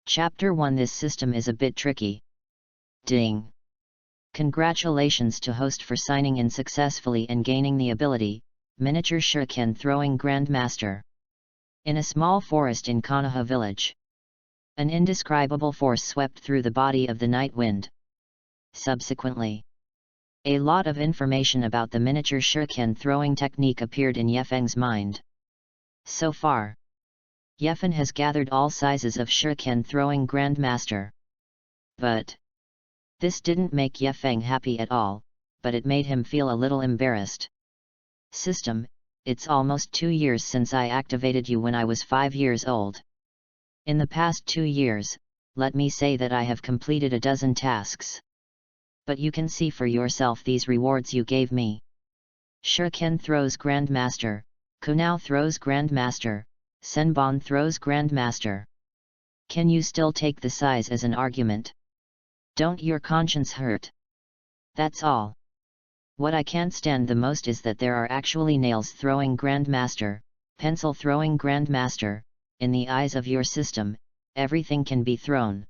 Chapter 1. This system is a bit tricky. Ding! Congratulations to host for signing in successfully and gaining the ability, Miniature Shuriken Throwing Grandmaster. In a small forest in Konoha village, an indescribable force swept through the body of the night wind. Subsequently, a lot of information about the miniature shuriken throwing technique appeared in Yefeng's mind. So far, Yefeng has gathered all sizes of shuriken throwing grandmaster. But this didn't make Yefeng happy at all, but it made him feel a little embarrassed. System, it's almost 2 years since I activated you when I was 5 years old. In the past 2 years, let me say that I have completed a dozen tasks. But you can see for yourself these rewards you gave me. Shuriken throws Grandmaster, Kunao throws Grandmaster, Senbon throws Grandmaster. Can you still take the size as an argument? Don't your conscience hurt? That's all. What I can't stand the most is that there are actually nails throwing Grandmaster, pencil throwing Grandmaster. In the eyes of your system, everything can be thrown.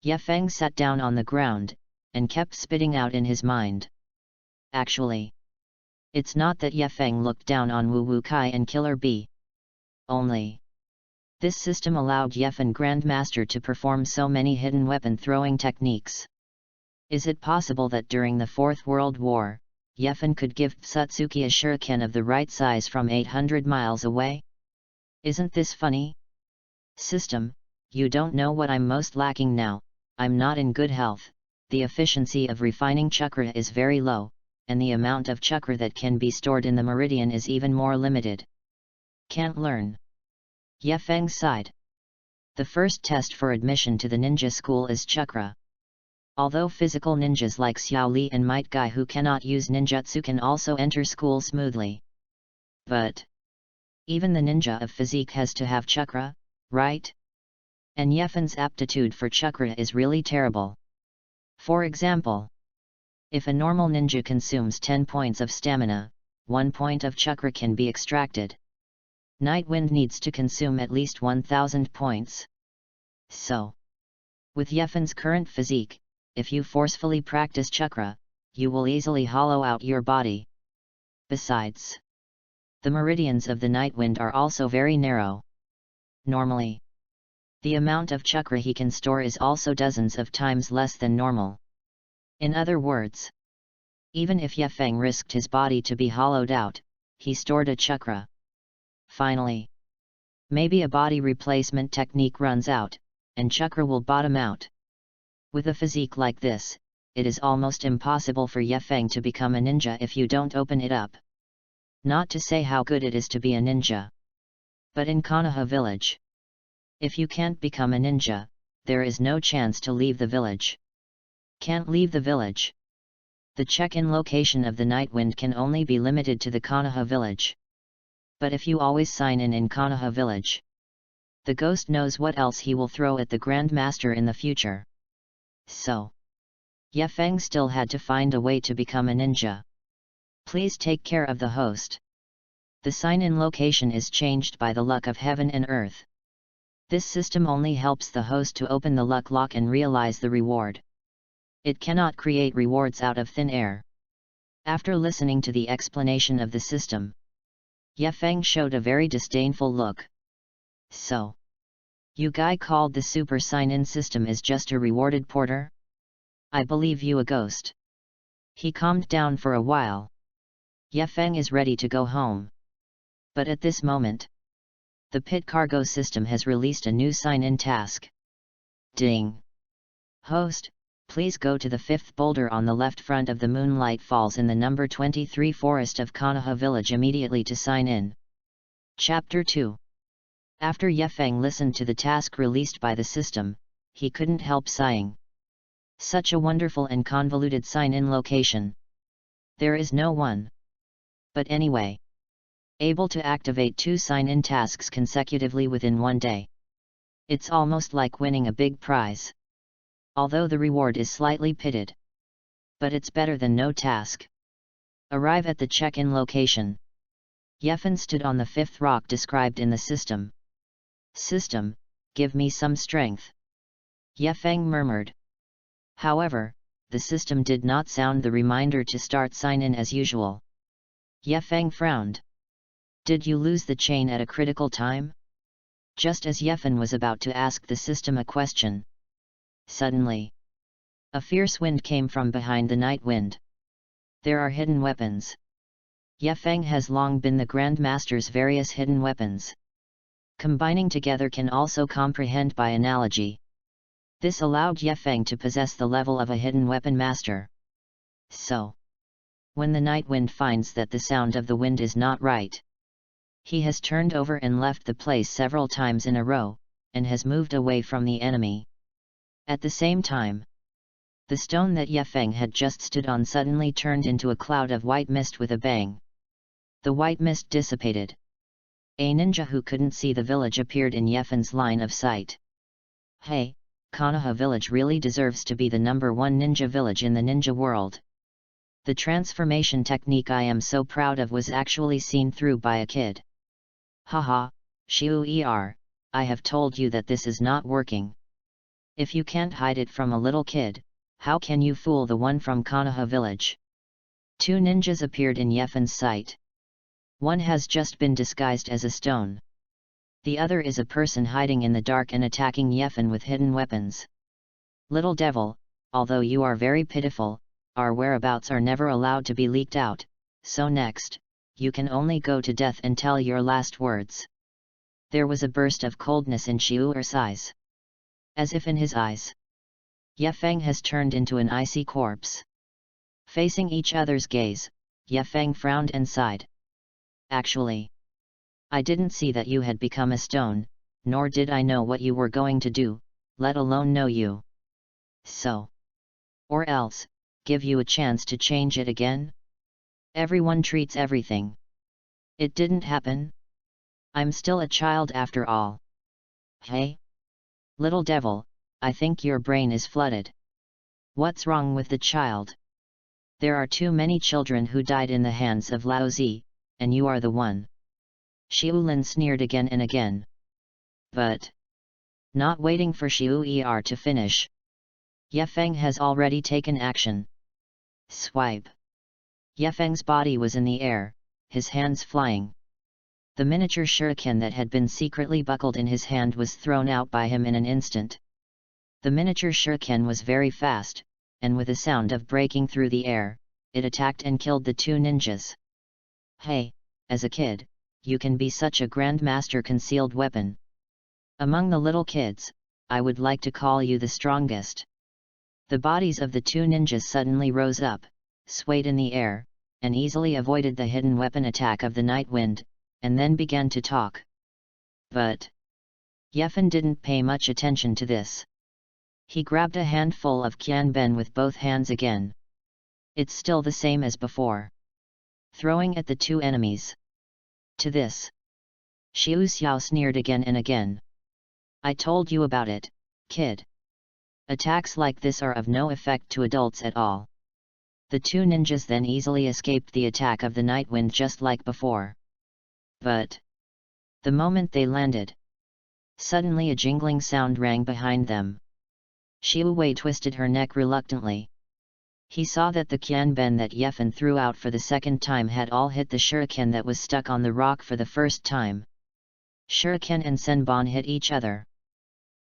Yefeng sat down on the ground, and kept spitting out in his mind. Actually, it's not that Yefeng looked down on Wu Wu Kai and Killer Bee. Only, this system allowed Yefeng Grandmaster to perform so many hidden weapon throwing techniques. Is it possible that during the Fourth World War, Yefeng could give Satsuki a shuriken of the right size from 800 miles away? Isn't this funny? System, you don't know what I'm most lacking now. I'm not in good health, the efficiency of refining chakra is very low, and the amount of chakra that can be stored in the meridian is even more limited. Can't learn. Yefeng sighed. The first test for admission to the ninja school is chakra. Although physical ninjas like Xiao Li and Might Guy who cannot use ninjutsu can also enter school smoothly. But even the ninja of physique has to have chakra, right? And Yefeng's aptitude for chakra is really terrible. For example, if a normal ninja consumes 10 points of stamina, 1 point of chakra can be extracted. Nightwind needs to consume at least 1000 points. So, with Yefeng's current physique, if you forcefully practice chakra, you will easily hollow out your body. Besides, the meridians of the Nightwind are also very narrow. Normally, the amount of chakra he can store is also dozens of times less than normal. In other words, even if Yefeng risked his body to be hollowed out, he stored a chakra. Finally, maybe a body replacement technique runs out, and chakra will bottom out. With a physique like this, it is almost impossible for Yefeng to become a ninja if you don't open it up. Not to say how good it is to be a ninja. But in Konoha village, if you can't become a ninja, there is no chance to leave the village. Can't leave the village. The check-in location of the Nightwind can only be limited to the Konoha village. But if you always sign in Konoha village, the ghost knows what else he will throw at the Grandmaster in the future. So, Yefeng still had to find a way to become a ninja. Please take care of the host. The sign-in location is changed by the luck of heaven and earth. This system only helps the host to open the luck lock and realize the reward. It cannot create rewards out of thin air. After listening to the explanation of the system, Yefeng showed a very disdainful look. So, you guy called the super sign-in system is just a rewarded porter? I believe you a ghost. He calmed down for a while. Yefeng is ready to go home. But at this moment, the pit cargo system has released a new sign-in task. Ding! Host, please go to the 5th boulder on the left front of the Moonlight Falls in the number 23 forest of Konoha village immediately to sign in. Chapter 2. After Yefeng listened to the task released by the system, he couldn't help sighing. Such a wonderful and convoluted sign-in location. There is no one. But anyway, able to activate 2 sign-in tasks consecutively within 1 day. It's almost like winning a big prize. Although the reward is slightly pitted. But it's better than no task. Arrive at the check-in location. Yefeng stood on the 5th rock described in the system. System, give me some strength. Ye Feng murmured. However, the system did not sound the reminder to start sign-in as usual. Ye Feng frowned. Did you lose the chain at a critical time? Just as Ye Feng was about to ask the system a question. Suddenly, a fierce wind came from behind the night wind. There are hidden weapons. Ye Feng has long been the Grand Master's various hidden weapons. Combining together can also comprehend by analogy. This allowed Ye Feng to possess the level of a hidden weapon master. So, when the night wind finds that the sound of the wind is not right, he has turned over and left the place several times in a row, and has moved away from the enemy. At the same time, the stone that Ye Feng had just stood on suddenly turned into a cloud of white mist with a bang. The white mist dissipated. A ninja who couldn't see the village appeared in Ye Feng's line of sight. Hey, Konoha village really deserves to be the #1 ninja village in the ninja world. The transformation technique I am so proud of was actually seen through by a kid. Haha, Shiu-er, I have told you that this is not working. If you can't hide it from a little kid, how can you fool the one from Konoha village? Two ninjas appeared in Ye Feng's sight. One has just been disguised as a stone. The other is a person hiding in the dark and attacking Ye Feng with hidden weapons. Little devil, although you are very pitiful, our whereabouts are never allowed to be leaked out, so next, you can only go to death and tell your last words. There was a burst of coldness in Shiu-er's eyes. As if in his eyes, Ye Feng has turned into an icy corpse. Facing each other's gaze, Ye Feng frowned and sighed. Actually, I didn't see that you had become a stone, nor did I know what you were going to do, let alone know you. So, or else, give you a chance to change it again? Everyone treats everything. It didn't happen? I'm still a child after all. Hey? Little devil, I think your brain is flooded. What's wrong with the child? There are too many children who died in the hands of Lao Zi, and you are the one. Xiulin sneered again and again. But, not waiting for Xiu-er to finish, Ye Feng has already taken action. Swipe. Ye Feng's body was in the air, his hands flying. The miniature shuriken that had been secretly buckled in his hand was thrown out by him in an instant. The miniature shuriken was very fast, and with a sound of breaking through the air, it attacked and killed the two ninjas. Hey, as a kid, you can be such a grandmaster concealed weapon. Among the little kids, I would like to call you the strongest. The bodies of the two ninjas suddenly rose up, swayed in the air, and easily avoided the hidden weapon attack of the night wind, and then began to talk. But Ye Feng didn't pay much attention to this. He grabbed a handful of Qianben with both hands again. It's still the same as before. Throwing at the two enemies. To this, Xiu Xiao sneered again and again. I told you about it, kid. Attacks like this are of no effect to adults at all. The two ninjas then easily escaped the attack of the night wind just like before. But the moment they landed, suddenly a jingling sound rang behind them. Xiu Wei twisted her neck reluctantly. He saw that the Qianben that Ye Feng threw out for the second time had all hit the shuriken that was stuck on the rock for the first time. Shuriken and senbon hit each other.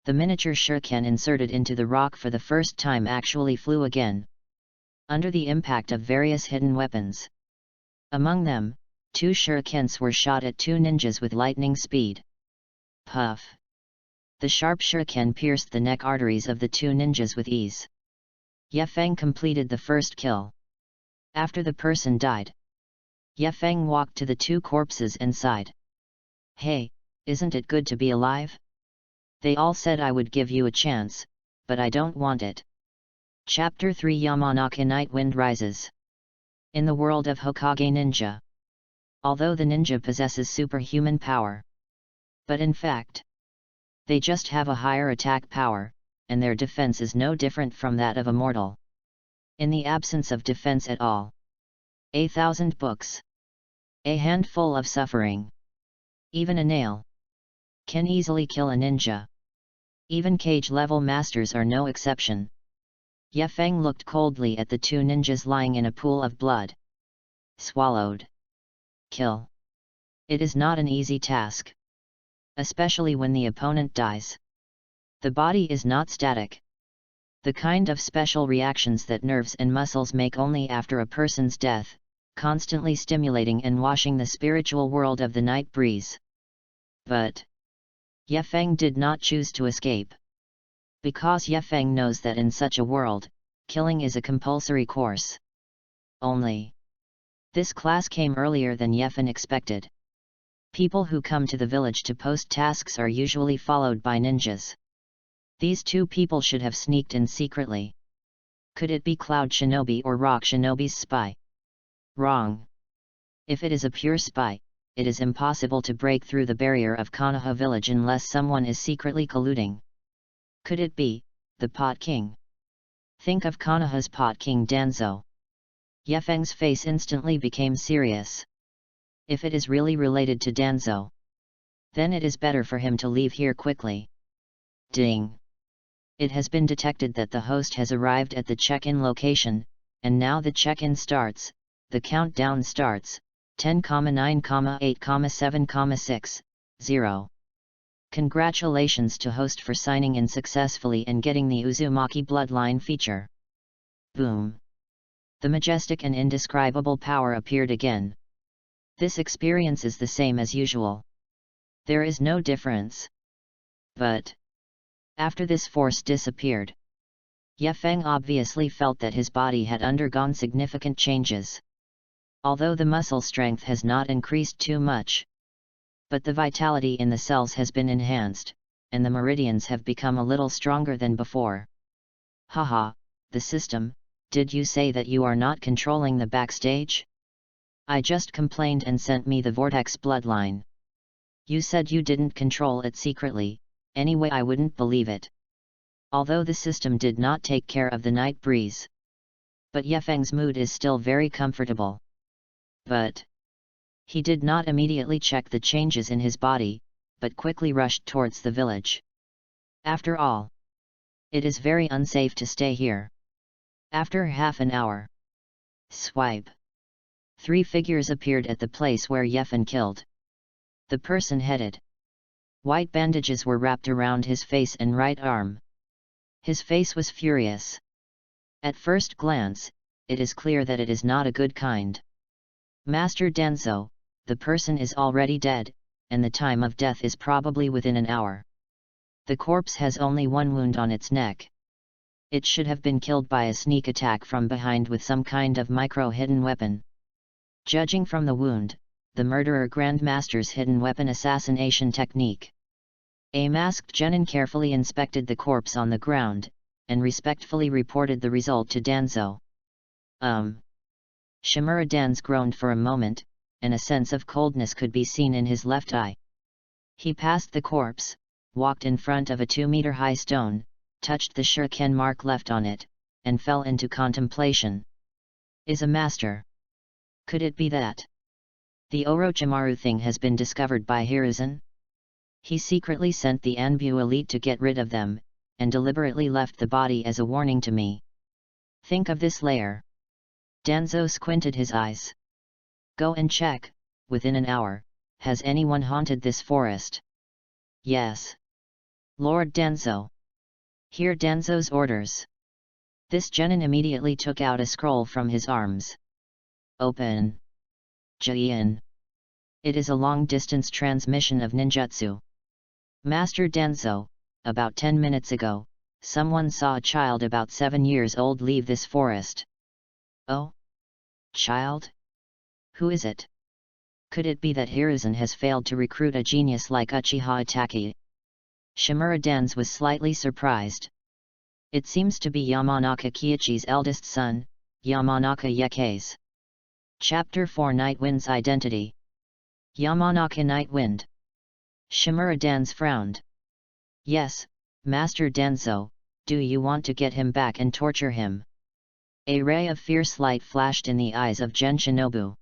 The miniature shuriken inserted into the rock for the first time actually flew again, under the impact of various hidden weapons. Among them, two shurikens were shot at two ninjas with lightning speed. Puff! The sharp shuriken pierced the neck arteries of the two ninjas with ease. Ye Feng completed the first kill. After the person died, Ye Feng walked to the two corpses and sighed. Hey, isn't it good to be alive? They all said I would give you a chance, but I don't want it. Chapter 3 Yamanaka Night Wind Rises. In the world of Hokage Ninja, although the ninja possesses superhuman power, but in fact, they just have a higher attack power, and their defense is no different from that of a mortal. In the absence of defense at all, 1,000 books, a handful of suffering, even a nail, can easily kill a ninja. Even cage-level masters are no exception. Ye Feng looked coldly at the two ninjas lying in a pool of blood. Swallowed. Kill. It is not an easy task. Especially when the opponent dies. The body is not static. The kind of special reactions that nerves and muscles make only after a person's death, constantly stimulating and washing the spiritual world of the night breeze. But Ye Feng did not choose to escape. Because Ye Feng knows that in such a world, killing is a compulsory course. Only this class came earlier than Ye Feng expected. People who come to the village to post tasks are usually followed by ninjas. These two people should have sneaked in secretly. Could it be Cloud Shinobi or Rock Shinobi's spy? Wrong. If it is a pure spy, it is impossible to break through the barrier of Konoha village unless someone is secretly colluding. Could it be the Pot King? Think of Konoha's Pot King Danzo. Ye Feng's face instantly became serious. If it is really related to Danzo, then it is better for him to leave here quickly. Ding! It has been detected that the host has arrived at the check-in location, and now the check-in starts. The countdown starts, 10, 9, 8, 7, 6, 0. Congratulations to host for signing in successfully and getting the Uzumaki Bloodline feature. Boom! The majestic and indescribable power appeared again. This experience is the same as usual. There is no difference. But after this force disappeared, Ye Feng obviously felt that his body had undergone significant changes. Although the muscle strength has not increased too much, but the vitality in the cells has been enhanced, and the meridians have become a little stronger than before. Haha, the system, did you say that you are not controlling the backstage? I just complained and sent me the Vortex bloodline. You said you didn't control it secretly, anyway I wouldn't believe it. Although the system did not take care of the night breeze, but Ye Feng's mood is still very comfortable. But he did not immediately check the changes in his body, but quickly rushed towards the village. After all, it is very unsafe to stay here. After half an hour, swipe. 3 figures appeared at the place where Ye Feng killed. The person headed. White bandages were wrapped around his face and right arm. His face was furious. At first glance, it is clear that it is not a good kind. Master Danzo, the person is already dead, and the time of death is probably within an hour. The corpse has only one wound on its neck. It should have been killed by a sneak attack from behind with some kind of micro-hidden weapon. Judging from the wound, the murderer Grandmaster's hidden weapon assassination technique. A masked genin carefully inspected the corpse on the ground, and respectfully reported the result to Danzo. Shimura Danz groaned for a moment, and a sense of coldness could be seen in his left eye. He passed the corpse, walked in front of a 2-meter-high stone, touched the shuriken mark left on it, and fell into contemplation. Is a master. Could it be that the Orochimaru thing has been discovered by Hiruzen? He secretly sent the Anbu elite to get rid of them, and deliberately left the body as a warning to me. Think of this layer. Danzo squinted his eyes. Go and check, within an hour, has anyone haunted this forest? Yes. Lord Danzo. Hear Danzo's orders. This genin immediately took out a scroll from his arms. Open. Jian. It is a long-distance transmission of ninjutsu. Master Danzo, about 10 minutes ago, someone saw a child about 7 years old leave this forest. Oh? Child? Who is it? Could it be that Hiruzen has failed to recruit a genius like Uchiha Itachi? Shimura Danz was slightly surprised. It seems to be Yamanaka Kiichi's eldest son, Yamanaka Yeke's. Chapter 4 Nightwind's Identity. Yamanaka Nightwind. Shimura Danz frowned. Yes, Master Danzo, do you want to get him back and torture him? A ray of fierce light flashed in the eyes of Gen Shinobu.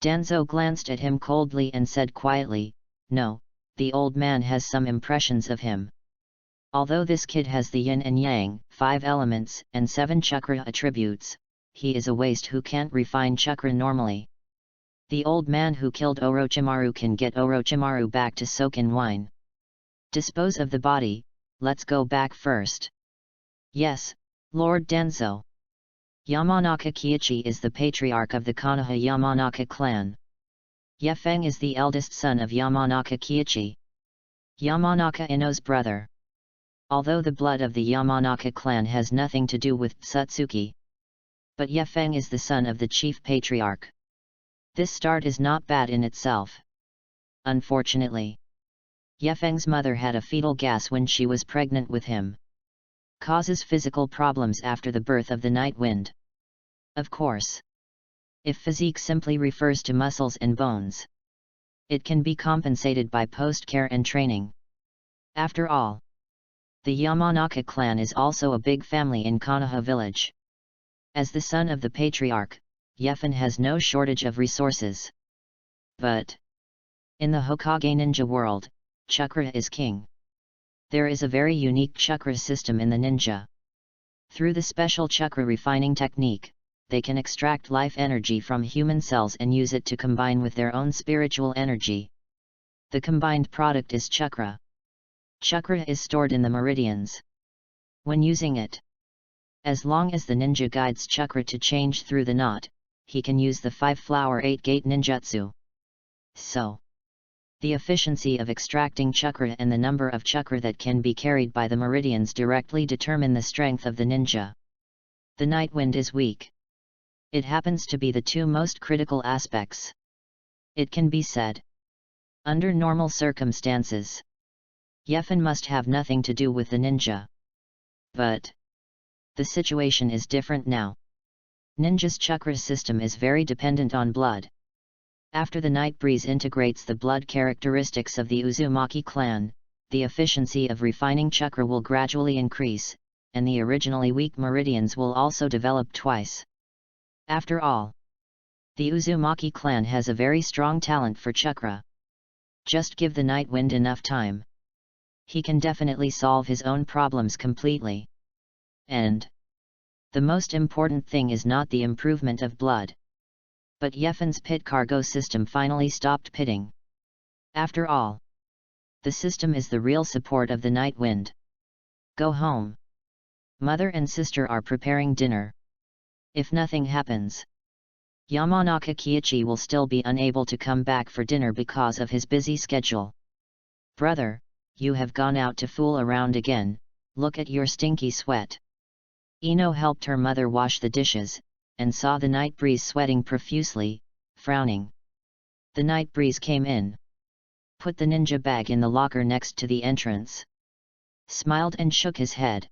Danzo glanced at him coldly and said quietly, No, the old man has some impressions of him. Although this kid has the yin and yang, 5 elements, and 7 chakra attributes, he is a waste who can't refine chakra normally. The old man who killed Orochimaru can get Orochimaru back to soak in wine. Dispose of the body, let's go back first. Yes, Lord Danzo. Yamanaka Kiichi is the patriarch of the Konoha Yamanaka clan. Yefeng is the eldest son of Yamanaka Kiichi, Yamanaka Ino's brother. Although the blood of the Yamanaka clan has nothing to do with Tsutsuki. But Yefeng is the son of the chief patriarch. This start is not bad in itself. Unfortunately, Yefeng's mother had a fetal gas when she was pregnant with him. Causes physical problems after the birth of the Night Wind. Of course. If physique simply refers to muscles and bones, it can be compensated by post-care and training. After all, the Yamanaka clan is also a big family in Konoha village. As the son of the patriarch, Yefeng has no shortage of resources. But in the Hokage ninja world, chakra is king. There is a very unique chakra system in the ninja. Through the special chakra refining technique, they can extract life energy from human cells and use it to combine with their own spiritual energy. The combined product is chakra. Chakra is stored in the meridians. When using it, as long as the ninja guides chakra to change through the knot, he can use the 5-flower 8-gate ninjutsu. So, the efficiency of extracting chakra and the number of chakra that can be carried by the meridians directly determine the strength of the ninja. The Night Wind is weak. It happens to be the 2 most critical aspects. It can be said, under normal circumstances, Yefeng must have nothing to do with the ninja. But the situation is different now. Ninja's chakra system is very dependent on blood. After the Night Breeze integrates the blood characteristics of the Uzumaki clan, the efficiency of refining chakra will gradually increase, and the originally weak meridians will also develop twice. After all, the Uzumaki clan has a very strong talent for chakra. Just give the Night Wind enough time. He can definitely solve his own problems completely. And the most important thing is not the improvement of blood, but Yefeng's pit cargo system finally stopped pitting. After all, the system is the real support of the Night Wind. Go home. Mother and sister are preparing dinner. If nothing happens, Yamanaka Kiichi will still be unable to come back for dinner because of his busy schedule. Brother, you have gone out to fool around again, look at your stinky sweat. Ino helped her mother wash the dishes, and saw the Night Breeze sweating profusely, frowning. The Night Breeze came in. Put the ninja bag in the locker next to the entrance. Smiled and shook his head.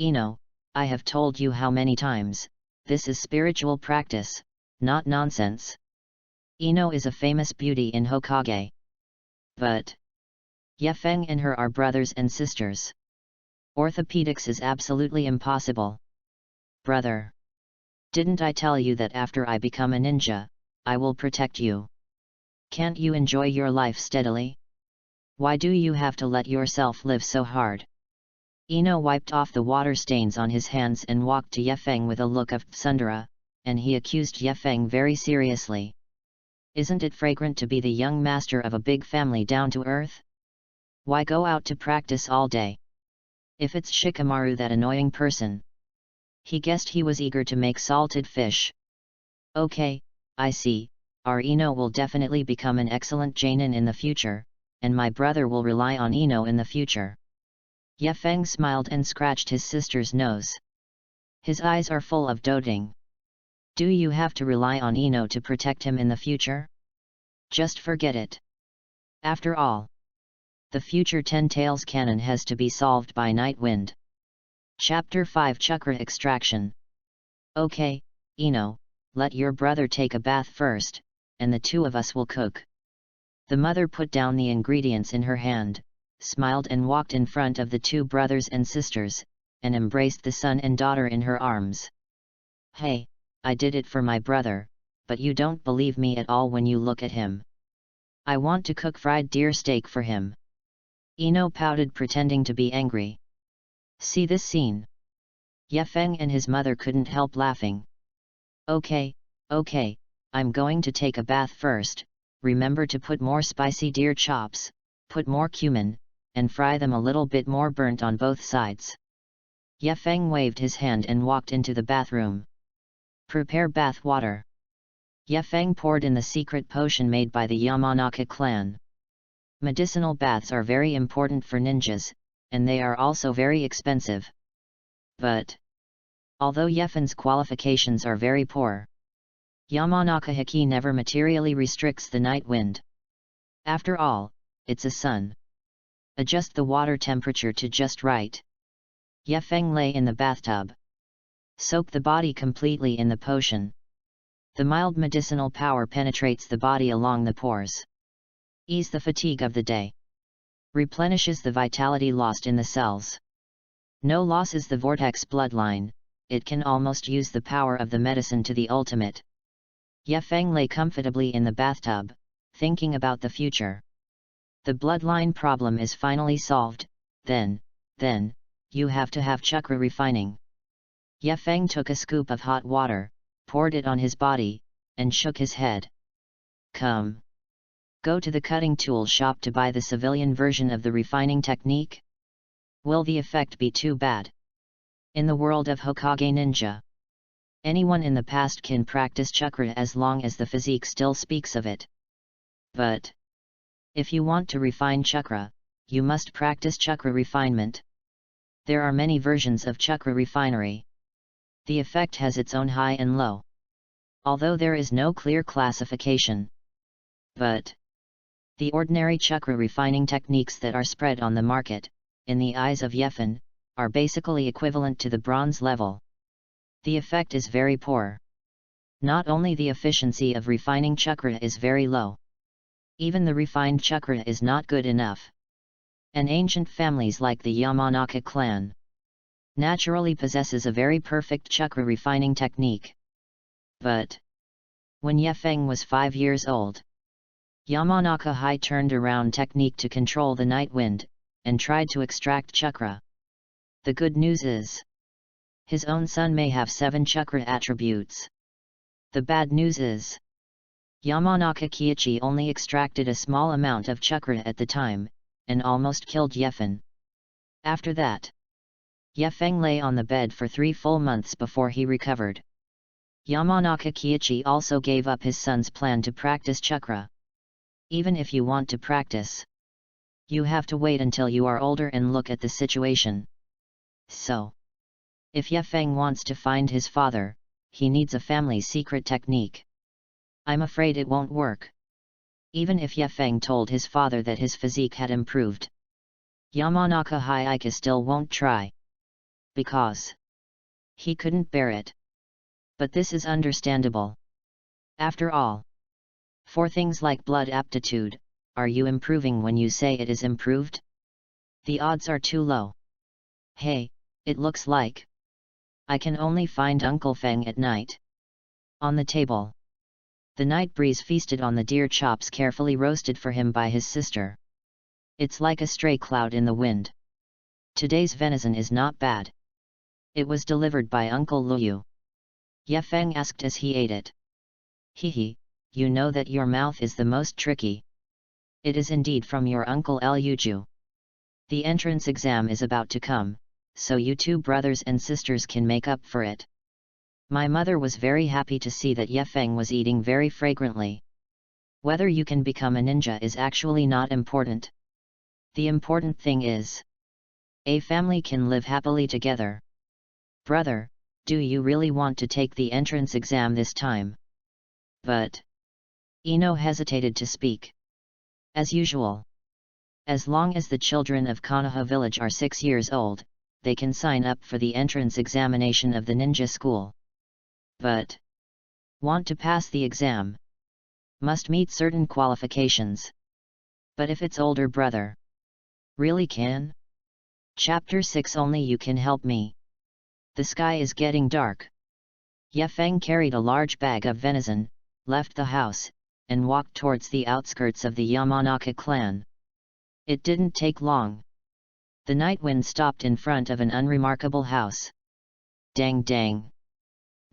Ino, I have told you how many times, this is spiritual practice, not nonsense. Ino is a famous beauty in Hokage. But Yefeng and her are brothers and sisters. Orthopedics is absolutely impossible. Brother, didn't I tell you that after I become a ninja, I will protect you? Can't you enjoy your life steadily? Why do you have to let yourself live so hard? Ino wiped off the water stains on his hands and walked to Yefeng with a look of tsundere, and he accused Yefeng very seriously. Isn't it fragrant to be the young master of a big family down to earth? Why go out to practice all day? If it's Shikamaru, that annoying person. He guessed he was eager to make salted fish. Okay, I see, our Ino will definitely become an excellent Jainin in the future, and my brother will rely on Ino in the future. Yefeng smiled and scratched his sister's nose. His eyes are full of doting. Do you have to rely on Ino to protect him in the future? Just forget it. After all, the future Ten Tails canon has to be solved by Night Wind. Chapter 5 Chakra Extraction. Okay, Ino, let your brother take a bath first, and the 2 of us will cook. The mother put down the ingredients in her hand, smiled and walked in front of the 2 brothers and sisters, and embraced the son and daughter in her arms. Hey, I did it for my brother, but you don't believe me at all when you look at him. I want to cook fried deer steak for him. Ino pouted, pretending to be angry. See this scene? Ye Feng and his mother couldn't help laughing. Okay, I'm going to take a bath first. Remember to put more spicy deer chops, put more cumin, and fry them a little bit more burnt on both sides. Ye Feng waved his hand and walked into the bathroom. Prepare bath water. Ye Feng poured in the secret potion made by the Yamanaka clan. Medicinal baths are very important for ninjas, and they are also very expensive. But although Ye Feng's qualifications are very poor, Yamanaka Haki never materially restricts the night wind. After all, it's a sun. Adjust the water temperature to just right. Ye Feng lay in the bathtub. Soak the body completely in the potion. The mild medicinal power penetrates the body along the pores. Ease the fatigue of the day. Replenishes the vitality lost in the cells. No losses the vortex bloodline, it can almost use the power of the medicine to the ultimate. Ye Feng lay comfortably in the bathtub, thinking about the future. The bloodline problem is finally solved, then, you have to have chakra refining. Ye Feng took a scoop of hot water, poured it on his body, and shook his head. Come. Go to the cutting tool shop to buy the civilian version of the refining technique? Will the effect be too bad? In the world of Hokage ninja, anyone in the past can practice chakra as long as the physique still speaks of it. But if you want to refine chakra, you must practice chakra refinement. There are many versions of chakra refinery. The effect has its own high and low, although there is no clear classification. But the ordinary chakra refining techniques that are spread on the market, in the eyes of Ye Feng, are basically equivalent to the bronze level. The effect is very poor. Not only the efficiency of refining chakra is very low, even the refined chakra is not good enough. And ancient families like the Yamanaka clan naturally possesses a very perfect chakra refining technique. But when Ye Feng was 5 years old, Yamanaka Hai turned around technique to control the night wind, and tried to extract chakra. The good news is, his own son may have 7 chakra attributes. The bad news is, Yamanaka Kiichi only extracted a small amount of chakra at the time, and almost killed Ye Feng. After that, Ye Feng lay on the bed for 3 full months before he recovered. Yamanaka Kiichi also gave up his son's plan to practice chakra. Even if you want to practice, you have to wait until you are older and look at the situation. So, if Ye Feng wants to find his father, he needs a family secret technique. I'm afraid it won't work. Even if Ye Feng told his father that his physique had improved, Yamanaka Hayaka still won't try. Because he couldn't bear it. But this is understandable. After all, for things like blood aptitude, are you improving when you say it is improved? The odds are too low. Hey, it looks like I can only find Uncle Feng at night. On the table, the night breeze feasted on the deer chops carefully roasted for him by his sister. It's like a stray cloud in the wind. Today's venison is not bad. It was delivered by Uncle Luyu. Ye Feng asked as he ate it. Hehe, you know that your mouth is the most tricky. It is indeed from your uncle Luju. The entrance exam is about to come, so you 2 brothers and sisters can make up for it. My mother was very happy to see that Ye Feng was eating very fragrantly. Whether you can become a ninja is actually not important. The important thing is, a family can live happily together. Brother, do you really want to take the entrance exam this time? But Ino hesitated to speak. As usual, as long as the children of Konoha village are 6 years old, they can sign up for the entrance examination of the ninja school. But want to pass the exam, must meet certain qualifications. But if it's older brother, really can? Chapter 6 Only you can help me. The sky is getting dark. Ye Feng carried a large bag of venison, left the house, and walked towards the outskirts of the Yamanaka clan. It didn't take long. The night wind stopped in front of an unremarkable house. Dang dang.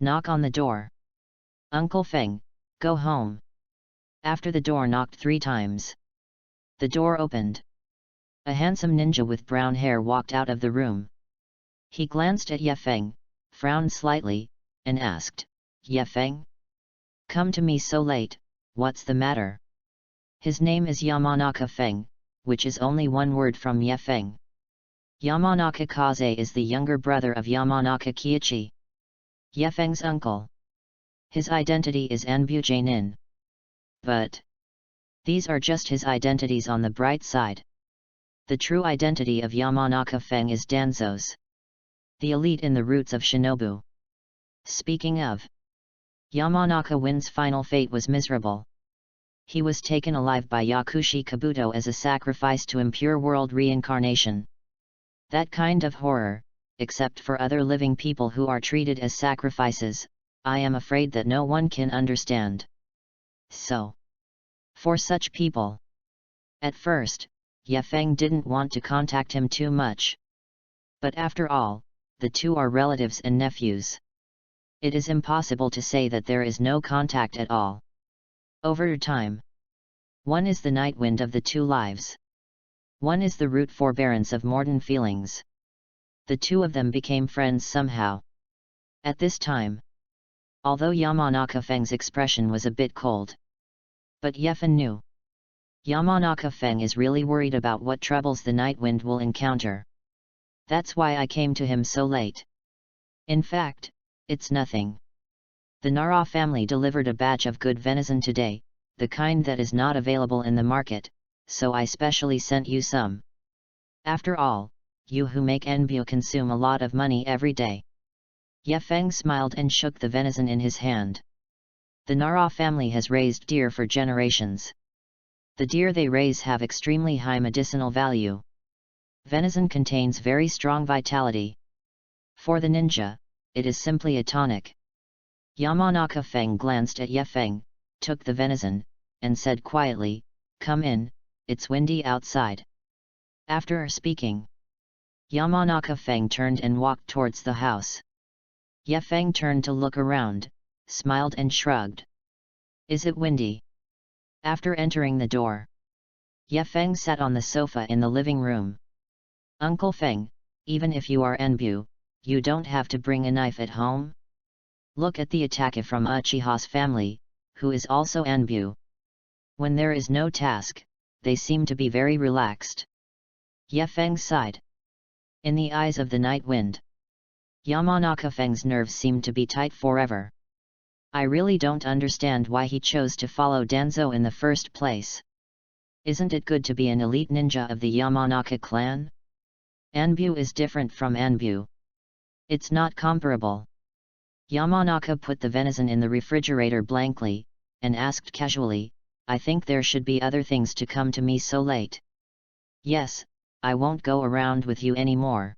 Knock on the door. Uncle Feng, go home. After the door knocked 3 times. The door opened. A handsome ninja with brown hair walked out of the room. He glanced at Ye Feng, frowned slightly, and asked, Ye Feng? Come to me so late, what's the matter? His name is Yamanaka Feng, which is only one word from Ye Feng. Yamanaka Kaze is the younger brother of Yamanaka Kiichi, Ye Feng's uncle. His identity is Anbu Jainin. But these are just his identities on the bright side. The true identity of Yamanaka Feng is Danzo's, the elite in the roots of Shinobu. Speaking of, Yamanaka Win's final fate was miserable. He was taken alive by Yakushi Kabuto as a sacrifice to impure world reincarnation. That kind of horror, except for other living people who are treated as sacrifices, I am afraid that no one can understand. So, for such people, at first, Ye Feng didn't want to contact him too much. But after all, the two are relatives and nephews. It is impossible to say that there is no contact at all. Over time, one is the night wind of the two lives. One is the root forbearance of mordant feelings. The two of them became friends somehow. At this time, although Yamanaka Feng's expression was a bit cold, but Ye Feng knew. Yamanaka Feng is really worried about what troubles the night wind will encounter. That's why I came to him so late. In fact, it's nothing. The Nara family delivered a batch of good venison today, the kind that is not available in the market, so I specially sent you some. After all, you who make Enbu consume a lot of money every day. Ye Feng smiled and shook the venison in his hand. The Nara family has raised deer for generations. The deer they raise have extremely high medicinal value. Venison contains very strong vitality. For the ninja, it is simply a tonic. Yamanaka Feng glanced at Ye Feng, took the venison, and said quietly, "Come in, it's windy outside." After speaking, Yamanaka Feng turned and walked towards the house. Ye Feng turned to look around, smiled and shrugged. "Is it windy?" After entering the door, Ye Feng sat on the sofa in the living room. "Uncle Feng, even if you are Enbu, you don't have to bring a knife at home? Look at the Atake from Uchiha's family, who is also Enbu. When there is no task, they seem to be very relaxed." Ye Feng sighed. In the eyes of the night wind, Yamanaka Feng's nerves seemed to be tight forever. I really don't understand why he chose to follow Danzo in the first place. Isn't it good to be an elite ninja of the Yamanaka clan? Anbu is different from Anbu. It's not comparable. Yamanaka put the venison in the refrigerator blankly, and asked casually, "I think there should be other things to come to me so late." "Yes, I won't go around with you anymore.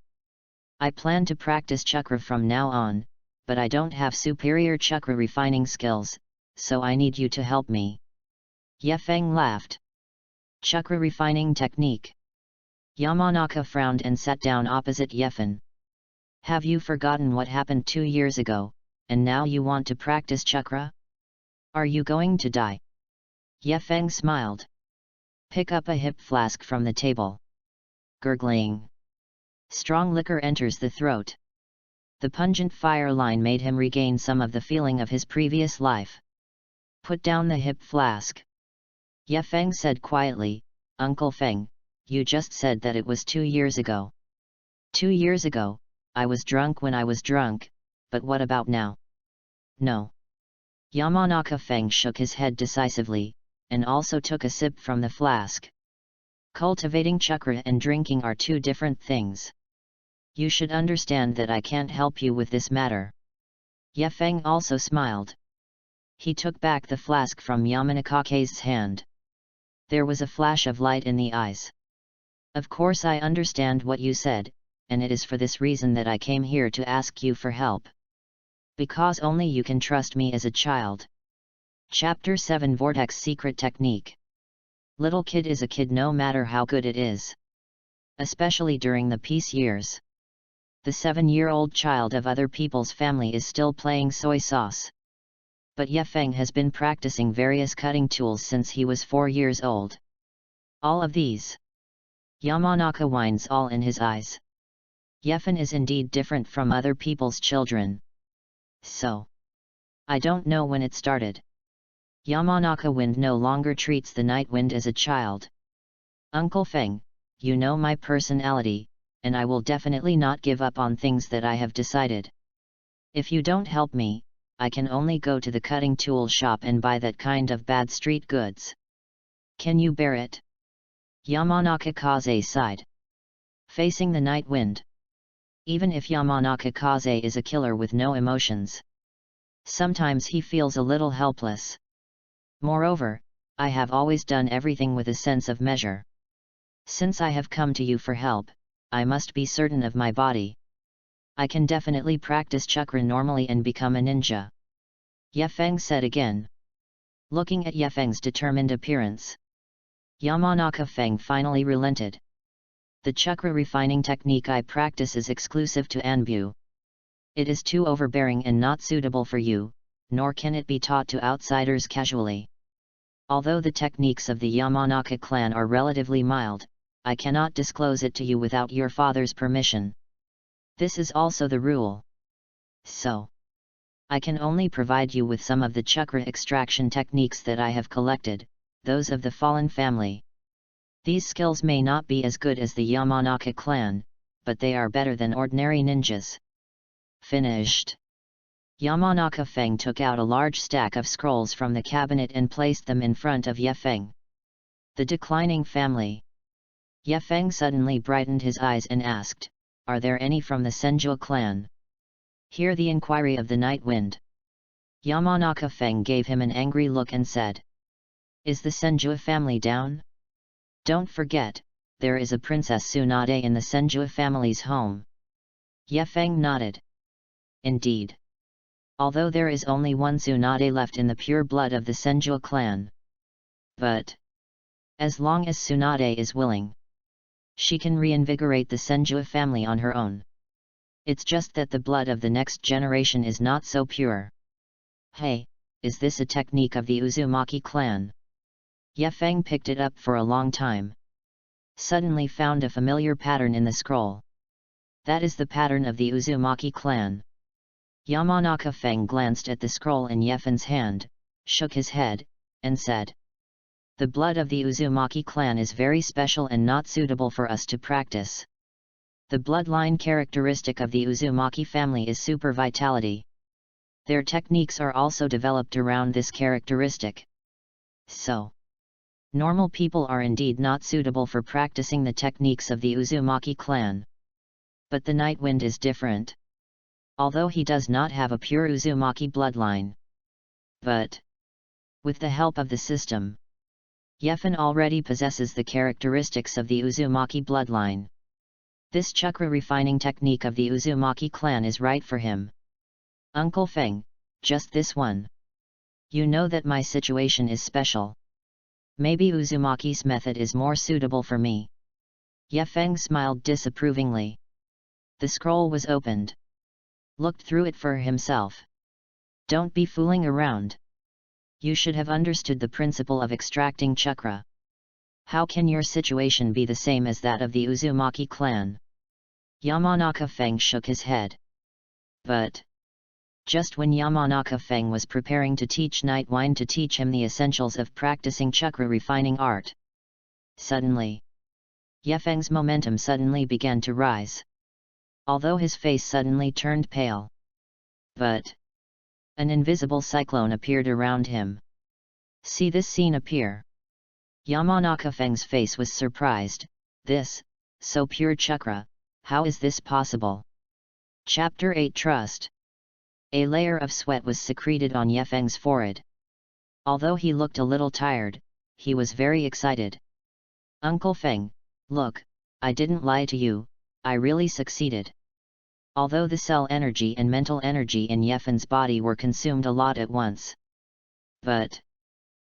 I plan to practice chakra from now on, but I don't have superior chakra refining skills, so I need you to help me." Ye Feng laughed. "Chakra refining technique?" Yamanaka frowned and sat down opposite Ye Feng. "Have you forgotten what happened 2 years ago, and now you want to practice chakra? Are you going to die?" Ye Feng smiled. "Pick up a hip flask from the table." Gurgling. Strong liquor enters the throat. The pungent fire line made him regain some of the feeling of his previous life. "Put down the hip flask." Ye Feng said quietly, "Uncle Feng, you just said that it was 2 years ago. 2 years ago, I was drunk when I was drunk, but what about now?" "No." Yamanaka Feng shook his head decisively, and also took a sip from the flask. "Cultivating chakra and drinking are 2 different things. You should understand that I can't help you with this matter." Ye Feng also smiled. He took back the flask from Yamanaka's hand. There was a flash of light in the eyes. "Of course I understand what you said, and it is for this reason that I came here to ask you for help. Because only you can trust me as a child." Chapter 7 Vortex Secret Technique. Little kid is a kid no matter how good it is. Especially during the peace years. The 7-year-old child of other people's family is still playing soy sauce. But Yefeng has been practicing various cutting tools since he was 4 years old. All of these. Yamanaka winds all in his eyes. Yefen is indeed different from other people's children. So. I don't know when it started. Yamanaka Wind no longer treats the night wind as a child. Uncle Feng, you know my personality, and I will definitely not give up on things that I have decided. If you don't help me, I can only go to the cutting tool shop and buy that kind of bad street goods. Can you bear it? Yamanaka Kaze sighed. Facing the night wind. Even if Yamanaka Kaze is a killer with no emotions, sometimes he feels a little helpless. Moreover, I have always done everything with a sense of measure. Since I have come to you for help, I must be certain of my body. I can definitely practice chakra normally and become a ninja. Yefeng said again. Looking at Yefeng's determined appearance, Yamanaka Feng finally relented. The chakra refining technique I practice is exclusive to Anbu. It is too overbearing and not suitable for you, nor can it be taught to outsiders casually. Although the techniques of the Yamanaka clan are relatively mild, I cannot disclose it to you without your father's permission. This is also the rule. So, I can only provide you with some of the chakra extraction techniques that I have collected, those of the fallen family. These skills may not be as good as the Yamanaka clan, but they are better than ordinary ninjas. Finished. Yamanaka Feng took out a large stack of scrolls from the cabinet and placed them in front of Yefeng. The declining family. Yefeng suddenly brightened his eyes and asked, Are there any from the Senju clan? Hear the inquiry of the night wind. Yamanaka Feng gave him an angry look and said, Is the Senju family down? Don't forget, there is a Princess Tsunade in the Senju family's home. Yefeng nodded. Indeed. Although there is only one Tsunade left in the pure blood of the Senju clan. But, as long as Tsunade is willing, she can reinvigorate the Senju family on her own. It's just that the blood of the next generation is not so pure. Hey, is this a technique of the Uzumaki clan? Yefeng picked it up for a long time. Suddenly found a familiar pattern in the scroll. That is the pattern of the Uzumaki clan. Yamanaka Feng glanced at the scroll in Yefen's hand, shook his head, and said, The blood of the Uzumaki clan is very special and not suitable for us to practice. The bloodline characteristic of the Uzumaki family is super vitality. Their techniques are also developed around this characteristic. So, normal people are indeed not suitable for practicing the techniques of the Uzumaki clan. But the Night Wind is different. Although he does not have a pure Uzumaki bloodline. But, with the help of the system, Yefen already possesses the characteristics of the Uzumaki bloodline. This chakra refining technique of the Uzumaki clan is right for him. Uncle Feng, just this one. You know that my situation is special. Maybe Uzumaki's method is more suitable for me. Yefeng smiled disapprovingly. The scroll was opened. Looked through it for himself. Don't be fooling around. You should have understood the principle of extracting chakra. How can your situation be the same as that of the Uzumaki clan? Yamanaka Feng shook his head. But, just when Yamanaka Feng was preparing to teach Nightwind to teach him the essentials of practicing chakra refining art, suddenly, Yefeng's momentum suddenly began to rise. Although his face suddenly turned pale. But, an invisible cyclone appeared around him. See this scene appear. Yamanaka Feng's face was surprised. This, so pure chakra, how is this possible? Chapter 8 Trust. A layer of sweat was secreted on Yefeng's forehead. Although he looked a little tired, he was very excited. Uncle Feng, look, I didn't lie to you, I really succeeded. Although the cell energy and mental energy in Yefen's body were consumed a lot at once. But,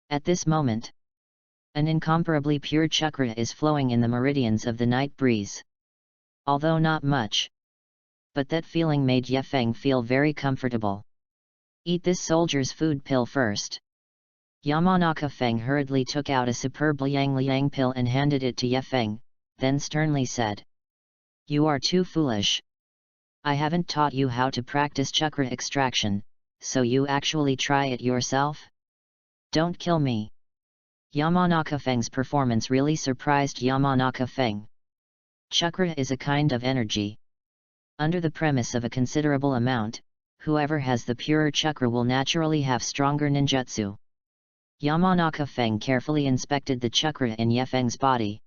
at this moment, An incomparably pure chakra is flowing in the meridians of the night breeze. Although not much. But that feeling made Yefeng feel very comfortable. Eat this soldier's food pill first. Yamanaka Feng hurriedly took out a superb liang pill and handed it to Yefeng, then sternly said, "You are too foolish. I haven't taught you how to practice chakra extraction, so you actually try it yourself? Don't kill me." Yamanaka Feng's performance really surprised Yamanaka Feng. Chakra is a kind of energy. Under the premise of a considerable amount, whoever has the purer chakra will naturally have stronger ninjutsu. Yamanaka Feng carefully inspected the chakra in Yefeng's body.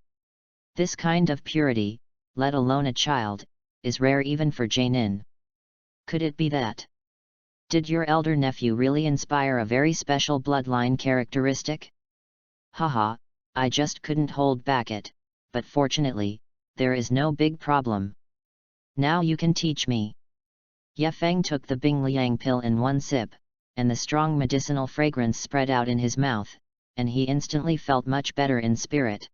This kind of purity, let alone a child, is rare even for Jainin. Could it be that? Did your elder nephew really inspire a very special bloodline characteristic? Haha, I just couldn't hold back it, but fortunately, there is no big problem. Now you can teach me. Yefeng took the Bing Liang pill in one sip, and the strong medicinal fragrance spread out in his mouth, and he instantly felt much better in spirit.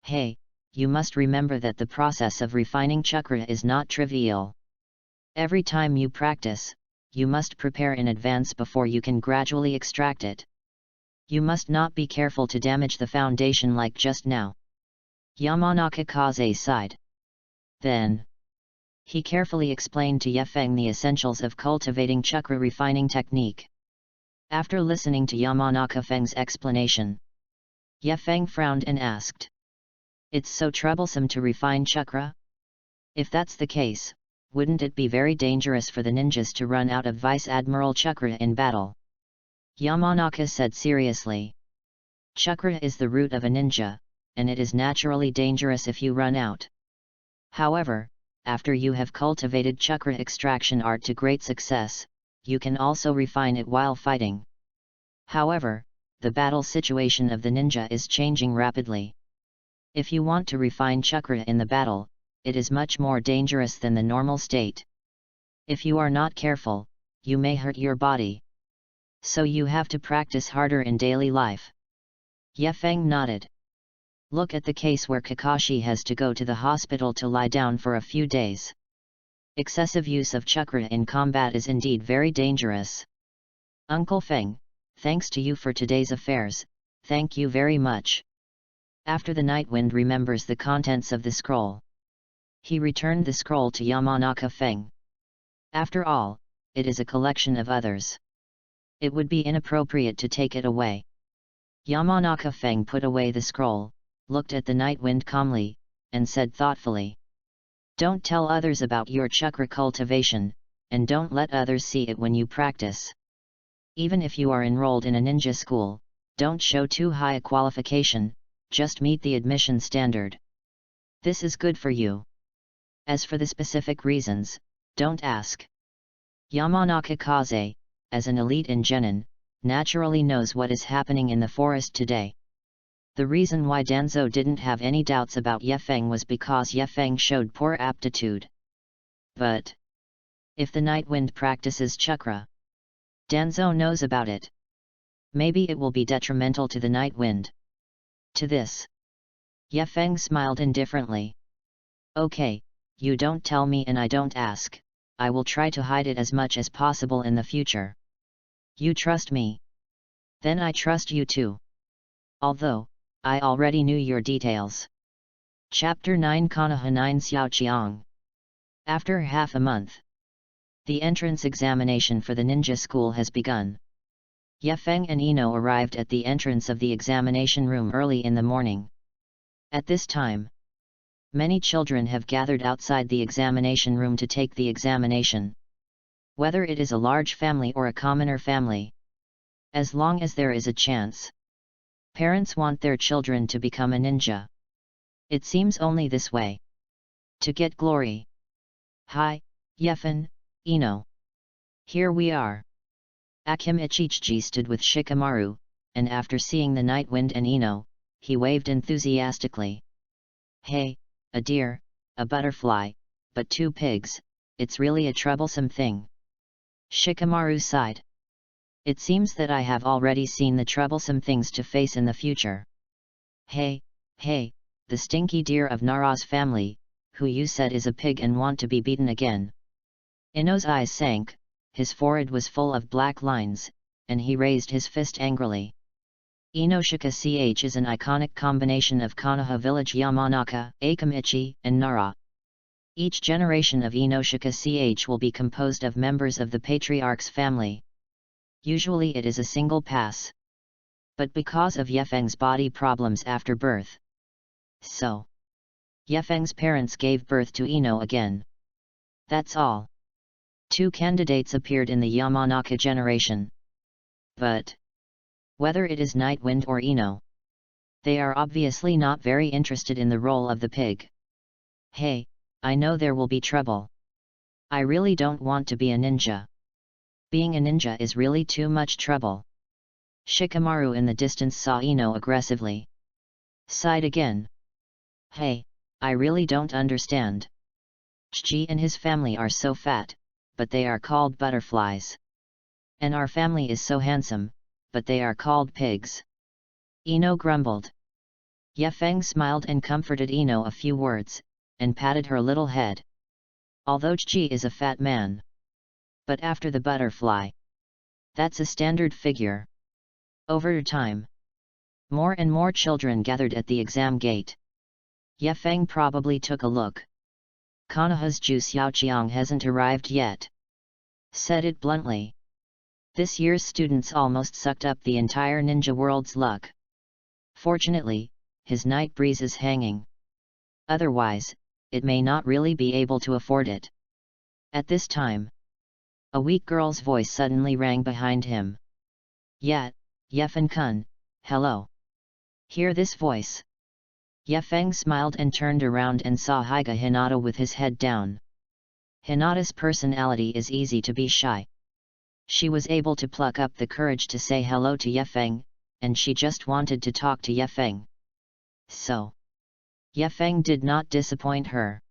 Hey, you must remember that the process of refining chakra is not trivial. Every time you practice, you must prepare in advance before you can gradually extract it. You must not be careful to damage the foundation like just now. Yamanaka Kaze sighed. Then, he carefully explained to Yefeng the essentials of cultivating chakra refining technique. After listening to Yamanaka Feng's explanation, Yefeng frowned and asked, "It's so troublesome to refine chakra? If that's the case, wouldn't it be very dangerous for the ninjas to run out of Vice Admiral chakra in battle?" Yamanaka said seriously. Chakra is the root of a ninja, and it is naturally dangerous if you run out. However, after you have cultivated chakra extraction art to great success, you can also refine it while fighting. However, the battle situation of the ninja is changing rapidly. If you want to refine chakra in the battle, it is much more dangerous than the normal state. If you are not careful, you may hurt your body. So you have to practice harder in daily life. Yefeng nodded. Look at the case where Kakashi has to go to the hospital to lie down for a few days. Excessive use of chakra in combat is indeed very dangerous. Uncle Feng, thanks to you for today's affairs, thank you very much. After the Nightwind remembers the contents of the scroll, he returned the scroll to Yamanaka Feng. After all, it is a collection of others. It would be inappropriate to take it away. Yamanaka Feng put away the scroll, looked at the Nightwind calmly, and said thoughtfully, "Don't tell others about your chakra cultivation, and don't let others see it when you practice. Even if you are enrolled in a ninja school, don't show too high a qualification, just meet the admission standard. This is good for you. As for the specific reasons, don't ask." Yamanaka Kaze, as an elite in Genin, naturally knows what is happening in the forest today. The reason why Danzo didn't have any doubts about Yefeng was because Yefeng showed poor aptitude. But if the Nightwind practices chakra, Danzo knows about it. Maybe it will be detrimental to the Nightwind. To this, Yefeng smiled indifferently. "Okay, you don't tell me and I don't ask. I will try to hide it as much as possible in the future. You trust me? Then I trust you too. Although, I already knew your details." Chapter 9 Konoha 9 Xiaoqiang. After half a month, the entrance examination for the ninja school has begun. Yefeng and Ino arrived at the entrance of the examination room early in the morning. At this time, many children have gathered outside the examination room to take the examination. Whether it is a large family or a commoner family, as long as there is a chance, parents want their children to become a ninja. It seems only this way to get glory. "Hi, Yefeng, Ino. Here we are." Akim Ichichi stood with Shikamaru, and after seeing the Nightwind and Ino, he waved enthusiastically. "Hey, a deer, a butterfly, but two pigs, it's really a troublesome thing." Shikamaru sighed. "It seems that I have already seen the troublesome things to face in the future. Hey, hey, the stinky deer of Nara's family, who you said is a pig and want to be beaten again. Ino's eyes sank, his forehead was full of black lines, and he raised his fist angrily. Inoshika CH is an iconic combination of Konoha village Yamanaka, Akamichi, and Nara. Each generation of Inoshika CH will be composed of members of the patriarch's family. Usually it is a single pass. But because of Yefeng's body problems after birth. So, Yefeng's parents gave birth to Ino again. That's all. 2 candidates appeared in the Yamanaka generation. But whether it is Nightwind or Ino, they are obviously not very interested in the role of the pig. Hey, I know there will be trouble. I really don't want to be a ninja. Being a ninja is really too much trouble. Shikamaru in the distance saw Ino aggressively. Sighed again. Hey, I really don't understand. Chiji and his family are so fat, but they are called butterflies. And our family is so handsome, but they are called pigs. Ino grumbled. Yefeng smiled and comforted Ino a few words, and patted her little head. Although Chiji is a fat man. But after the butterfly. That's a standard figure. Over time, more and more children gathered at the exam gate. Yefeng probably took a look. Konoha's Ju Xiaoqiang hasn't arrived yet. Said it bluntly. This year's students almost sucked up the entire ninja world's luck. Fortunately, his night breeze is hanging. Otherwise, it may not really be able to afford it. At this time, a weak girl's voice suddenly rang behind him. Yet, Yefeng-kun, hello. Hear this voice. Yefeng smiled and turned around and saw Hyga Hinata with his head down. Hinata's personality is easy to be shy. She was able to pluck up the courage to say hello to Yefeng, and she just wanted to talk to Yefeng. So, Yefeng did not disappoint her.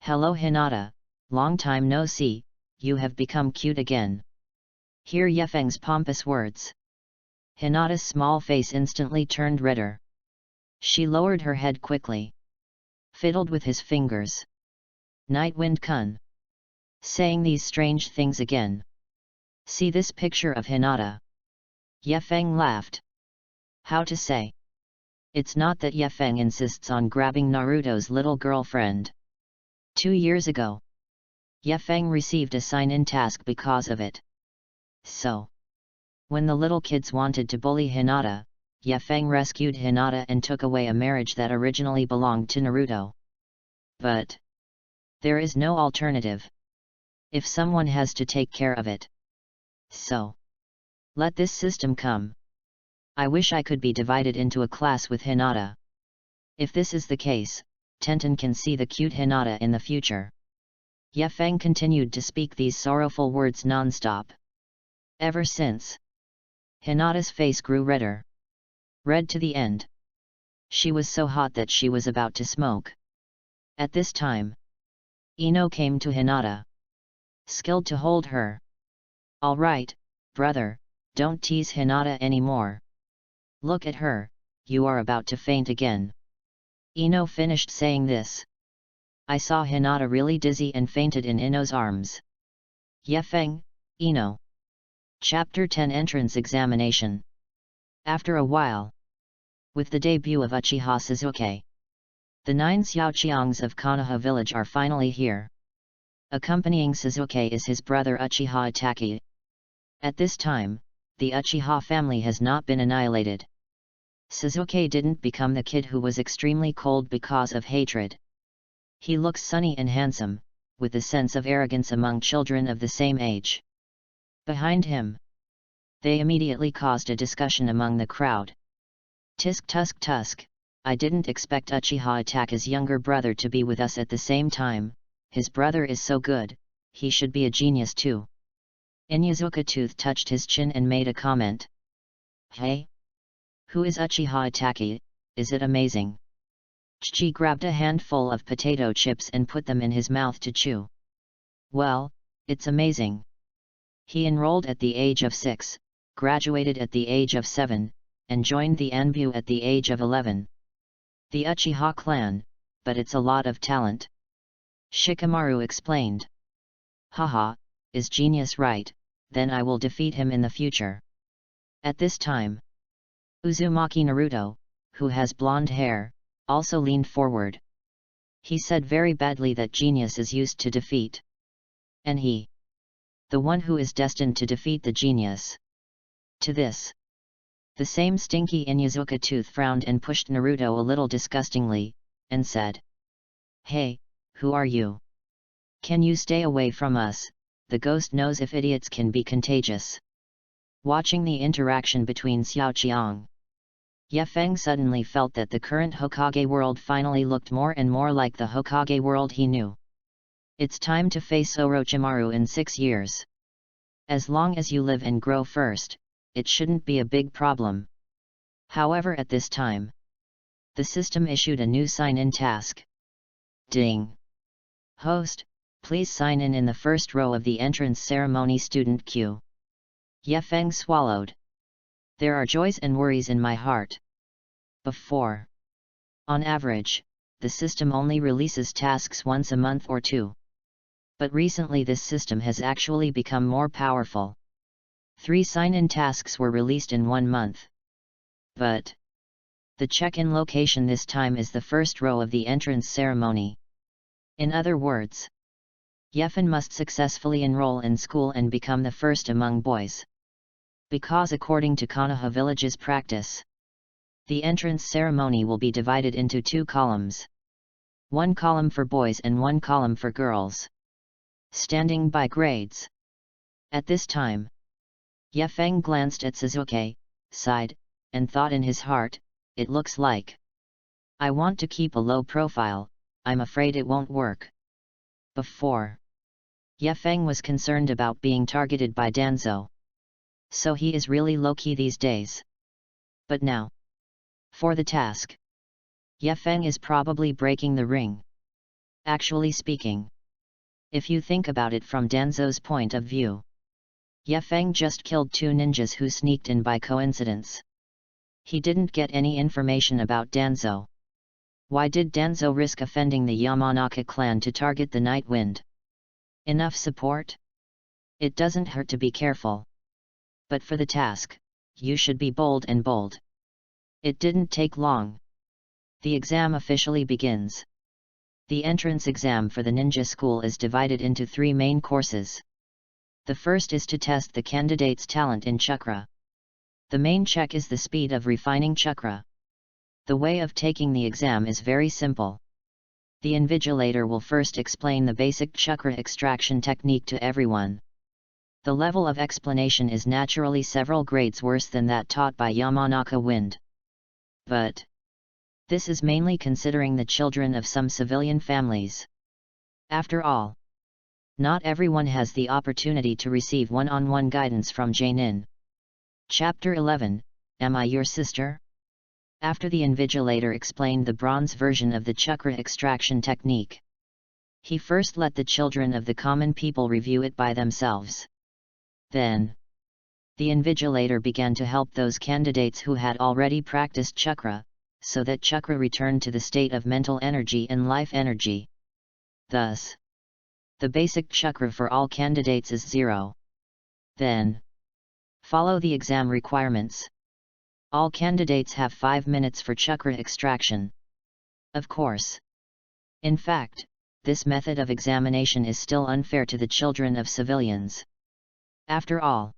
Hello Hinata, long time no see, you have become cute again. Hear Yefeng's pompous words. Hinata's small face instantly turned redder. She lowered her head quickly. Fiddled with his fingers. Nightwind-kun. Saying these strange things again. See this picture of Hinata. Yefeng laughed. How to say? It's not that Yefeng insists on grabbing Naruto's little girlfriend. 2 years ago, Yefeng received a sign-in task because of it. So, when the little kids wanted to bully Hinata, Yefeng rescued Hinata and took away a marriage that originally belonged to Naruto. But there is no alternative. If someone has to take care of it. So, let this system come. I wish I could be divided into a class with Hinata. If this is the case, Tenten can see the cute Hinata in the future. Yefeng continued to speak these sorrowful words non-stop. Ever since, Hinata's face grew redder. Red to the end. She was so hot that she was about to smoke. At this time, Ino came to Hinata. Skilled to hold her. All right, brother, don't tease Hinata anymore. Look at her, you are about to faint again. Ino finished saying this. I saw Hinata really dizzy and fainted in Ino's arms. Yefeng, Ino. Chapter 10 Entrance Examination. After a while, with the debut of Uchiha Sasuke, the 9 Xiaoqiangs of Konoha village are finally here. Accompanying Sasuke is his brother Uchiha Itachi. At this time, the Uchiha family has not been annihilated. Sasuke didn't become the kid who was extremely cold because of hatred. He looks sunny and handsome, with a sense of arrogance among children of the same age. Behind him, they immediately caused a discussion among the crowd. Tisk tusk tusk, I didn't expect Uchiha Itachi's younger brother to be with us at the same time, his brother is so good, he should be a genius too. Inyazuka Tooth touched his chin and made a comment. Hey? Who is Uchiha Itachi, is it amazing? Chiji grabbed a handful of potato chips and put them in his mouth to chew. Well, it's amazing. He enrolled at the age of 6, graduated at the age of 7, and joined the Anbu at the age of 11, The Uchiha clan, but it's a lot of talent. Shikamaru explained. Haha, is genius right, then I will defeat him in the future. At this time, Uzumaki Naruto, who has blonde hair, also leaned forward. He said very badly that genius is used to defeat. And he, the one who is destined to defeat the genius. To this, the same stinky Inyazuka tooth frowned and pushed Naruto a little disgustingly, and said, "Hey, who are you? Can you stay away from us? The ghost knows if idiots can be contagious." Watching the interaction between Xiao Qiang, Ye Feng suddenly felt that the current Hokage world finally looked more and more like the Hokage world he knew. It's time to face Orochimaru in 6 years. As long as you live and grow first, it shouldn't be a big problem. However, at this time, the system issued a new sign-in task. Ding! Host, please sign in the first row of the entrance ceremony student queue. Ye Feng swallowed. There are joys and worries in my heart. Before, on average, the system only releases tasks once a month or two. But recently this system has actually become more powerful. 3 sign-in tasks were released in 1 month. But the check-in location this time is the first row of the entrance ceremony. In other words, Yefen must successfully enroll in school and become the first among boys. Because according to Konoha village's practice, the entrance ceremony will be divided into 2 columns. 1 column for boys and 1 column for girls. Standing by grades. At this time, Ye Feng glanced at Sasuke, sighed, and thought in his heart, it looks like I want to keep a low profile, I'm afraid it won't work. Before, Ye Feng was concerned about being targeted by Danzo. So he is really low-key these days. But now, for the task, Ye Feng is probably breaking the ring. Actually speaking, if you think about it from Danzo's point of view, Ye Feng just killed 2 ninjas who sneaked in by coincidence. He didn't get any information about Danzo. Why did Danzo risk offending the Yamanaka clan to target the Night Wind? Enough support? It doesn't hurt to be careful. But for the task, you should be bold and bold. It didn't take long. The exam officially begins. The entrance exam for the ninja school is divided into 3 main courses. The first is to test the candidate's talent in chakra. The main check is the speed of refining chakra. The way of taking the exam is very simple. The invigilator will first explain the basic chakra extraction technique to everyone. The level of explanation is naturally several grades worse than that taught by Yamanaka Wind. But this is mainly considering the children of some civilian families. After all, not everyone has the opportunity to receive one-on-one guidance from Jainin. Chapter 11, Am I Your Sister? After the invigilator explained the bronze version of the chakra extraction technique, he first let the children of the common people review it by themselves. Then, the invigilator began to help those candidates who had already practiced chakra, so that chakra returned to the state of mental energy and life energy. Thus, the basic chakra for all candidates is 0. Then, follow the exam requirements. All candidates have 5 minutes for chakra extraction. Of course. In fact, this method of examination is still unfair to the children of civilians. After all,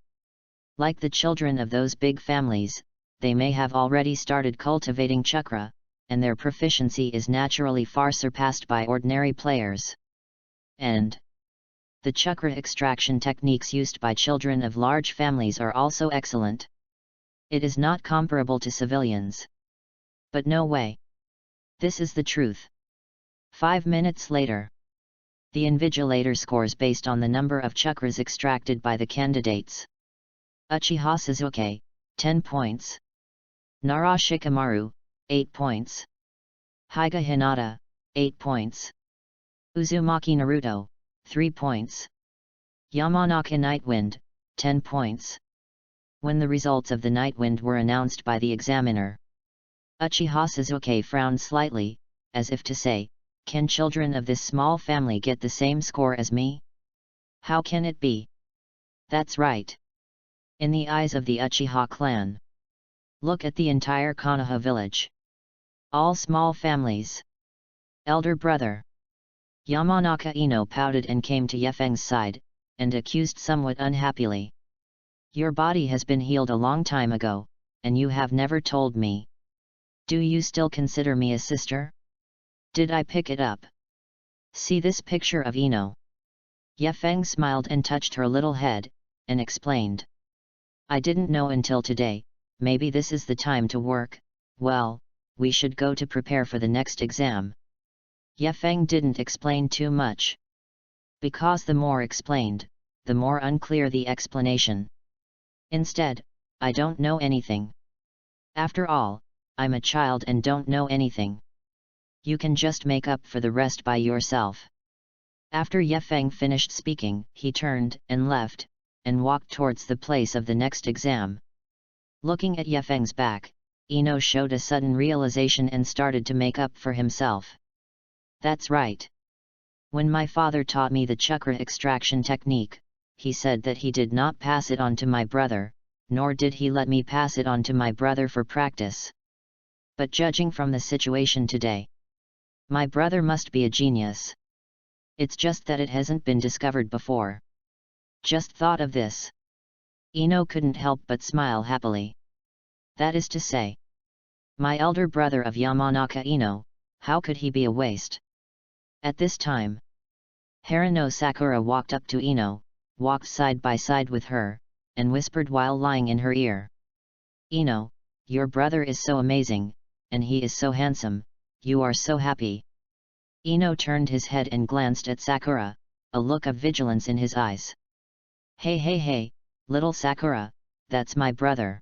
like the children of those big families, they may have already started cultivating chakra, and their proficiency is naturally far surpassed by ordinary players. And the chakra extraction techniques used by children of large families are also excellent. It is not comparable to civilians. But no way. This is the truth. 5 minutes later, the invigilator scores based on the number of chakras extracted by the candidates. Uchiha Sasuke, 10 points. Nara Shikamaru, 8 points. Hyuga Hinata, 8 points. Uzumaki Naruto, 3 points. Yamanaka Nightwind, 10 points. When the results of the Nightwind were announced by the examiner, Uchiha Sasuke frowned slightly, as if to say, "Can children of this small family get the same score as me? How can it be?" That's right. In the eyes of the Uchiha clan. Look at the entire Konoha village. All small families. Elder brother. Yamanaka Ino pouted and came to Yefeng's side, and accused somewhat unhappily. Your body has been healed a long time ago, and you have never told me. Do you still consider me a sister? Did I pick it up? See this picture of Ino. Yefeng smiled and touched her little head, and explained. I didn't know until today, maybe this is the time to work. Well, we should go to prepare for the next exam. Yefeng didn't explain too much. Because the more explained, the more unclear the explanation. Instead, I don't know anything. After all, I'm a child and don't know anything. You can just make up for the rest by yourself. After Yefeng finished speaking, he turned and left, and walked towards the place of the next exam. Looking at Yefeng's back, Ino showed a sudden realization and started to make up for himself. That's right. When my father taught me the chakra extraction technique, he said that he did not pass it on to my brother, nor did he let me pass it on to my brother for practice. But judging from the situation today, my brother must be a genius. It's just that it hasn't been discovered before. Just thought of this. Ino couldn't help but smile happily. That is to say, my elder brother of Yamanaka Ino, how could he be a waste? At this time, Harano Sakura walked up to Ino, walked side by side with her, and whispered while lying in her ear. Ino, your brother is so amazing, and he is so handsome, you are so happy. Ino turned his head and glanced at Sakura, a look of vigilance in his eyes. Hey, little Sakura, that's my brother.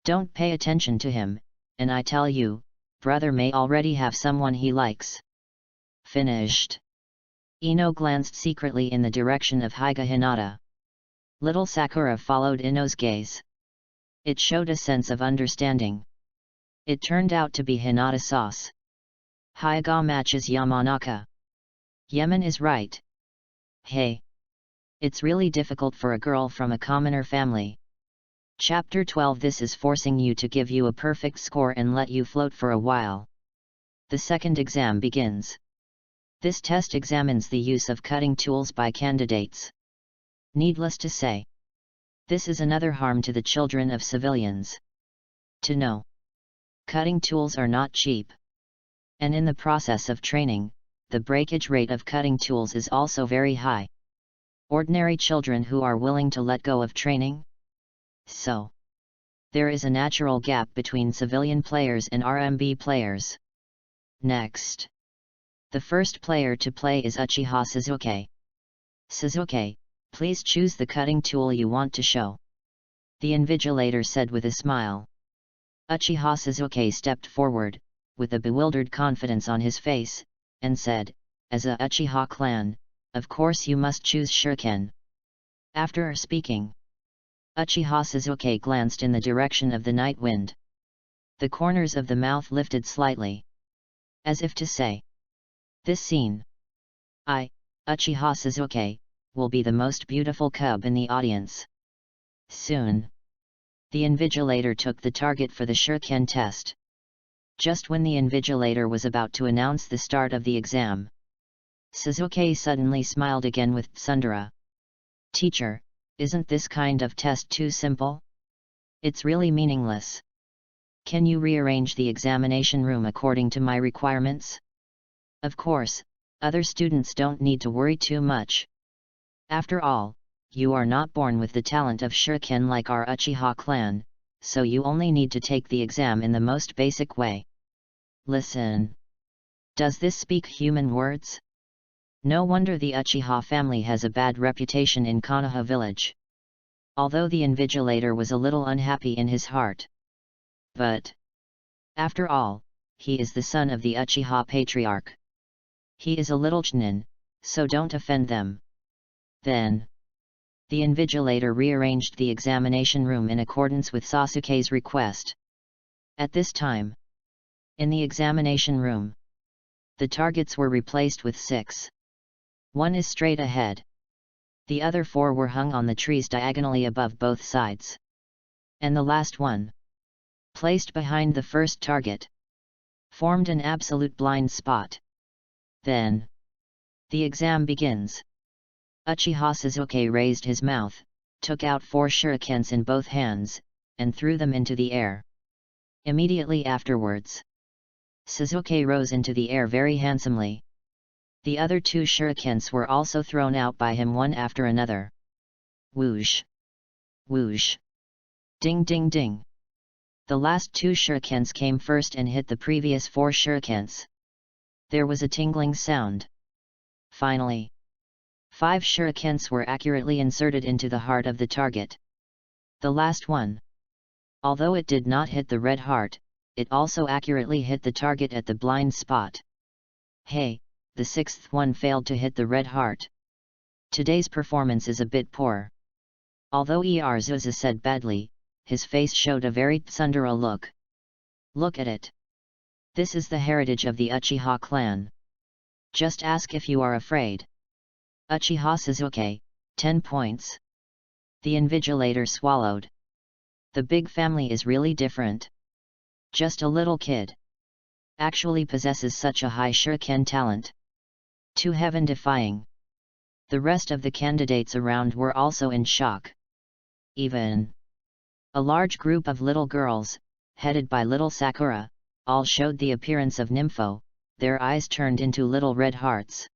Don't pay attention to him, and I tell you, brother may already have someone he likes. Finished. Ino glanced secretly in the direction of Hyuga Hinata. Little Sakura followed Ino's gaze. It showed a sense of understanding. It turned out to be Hinata sauce. Hyuga matches Yamanaka. Yemen is right. Hey. It's really difficult for a girl from a commoner family. Chapter 12. This is forcing you to give you a perfect score and let you float for a while. The second exam begins. This test examines the use of cutting tools by candidates. Needless to say, this is another harm to the children of civilians. To know, cutting tools are not cheap. And in the process of training, the breakage rate of cutting tools is also very high. Ordinary children who are willing to let go of training? So, there is a natural gap between civilian players and RMB players. Next. The first player to play is Uchiha Sasuke. Sasuke, please choose the cutting tool you want to show. The invigilator said with a smile. Uchiha Sasuke stepped forward, with a bewildered confidence on his face, and said, as a Uchiha clan, of course you must choose Shuriken. After speaking, Uchiha Sasuke glanced in the direction of the night wind. The corners of the mouth lifted slightly. As if to say, this scene, I, Uchiha Sasuke, will be the most beautiful cub in the audience. Soon. The invigilator took the target for the Shuriken test. Just when the invigilator was about to announce the start of the exam, Sasuke suddenly smiled again with tsundere. Teacher, isn't this kind of test too simple? It's really meaningless. Can you rearrange the examination room according to my requirements? Of course, other students don't need to worry too much. After all, you are not born with the talent of Shuriken like our Uchiha clan, so you only need to take the exam in the most basic way. Listen. Does this speak human words? No wonder the Uchiha family has a bad reputation in Konoha village. Although the invigilator was a little unhappy in his heart. But, after all, he is the son of the Uchiha patriarch. He is a little chunin, so don't offend them. Then, the invigilator rearranged the examination room in accordance with Sasuke's request. At this time, In the examination room, the targets were replaced with 6. One is straight ahead. The other 4 were hung on the trees diagonally above both sides. And the last one, placed behind the first target, formed an absolute blind spot. Then, the exam begins. Uchiha Sasuke raised his mouth, took out 4 shurikens in both hands, and threw them into the air. Immediately afterwards, Sasuke rose into the air very handsomely. The other 2 shurikens were also thrown out by him one after another. Whoosh! Whoosh! Ding ding ding! The last 2 shurikens came first and hit the previous 4 shurikens. There was a tingling sound. Finally, 5 shurikens were accurately inserted into the heart of the target. The last one, although it did not hit the red heart, it also accurately hit the target at the blind spot. Hey, the 6th one failed to hit the red heart. Today's performance is a bit poor. Although Zuza said badly, his face showed a very tsundere look. Look at it. This is the heritage of the Uchiha clan. Just ask if you are afraid. Uchiha Sasuke, 10 points. The invigilator swallowed. The big family is really different. Just a little kid actually possesses such a high shuriken talent. Too heaven-defying. The rest of the candidates around were also in shock. Even a large group of little girls, headed by little Sakura, all showed the appearance of nympho, their eyes turned into little red hearts.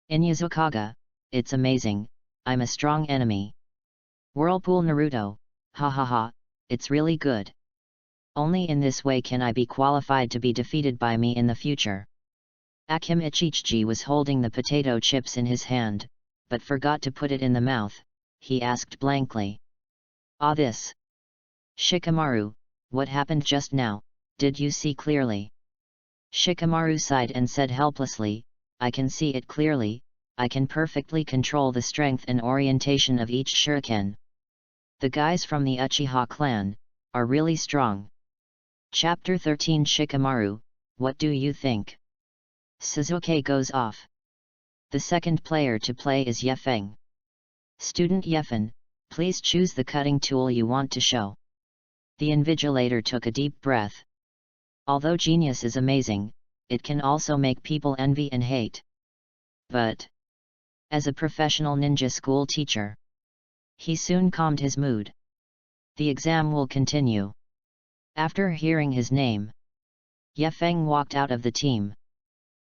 In Hokage, it's amazing, I'm a strong enemy. Whirlpool Naruto, ha ha ha, it's really good. Only in this way can I be qualified to be defeated by me in the future. Akim Ichichi was holding the potato chips in his hand, but forgot to put it in the mouth. He asked blankly. Ah, this. Shikamaru, what happened just now, did you see clearly? Shikamaru sighed and said helplessly, I can see it clearly, I can perfectly control the strength and orientation of each shuriken. The guys from the Uchiha clan are really strong. Chapter 13 Shikamaru, what do you think? Sasuke goes off. The second player to play is Yefeng. Student Yefen, please choose the cutting tool you want to show. The invigilator took a deep breath. Although genius is amazing, it can also make people envy and hate. But, as a professional ninja school teacher, he soon calmed his mood. The exam will continue. After hearing his name, Yefeng walked out of the team.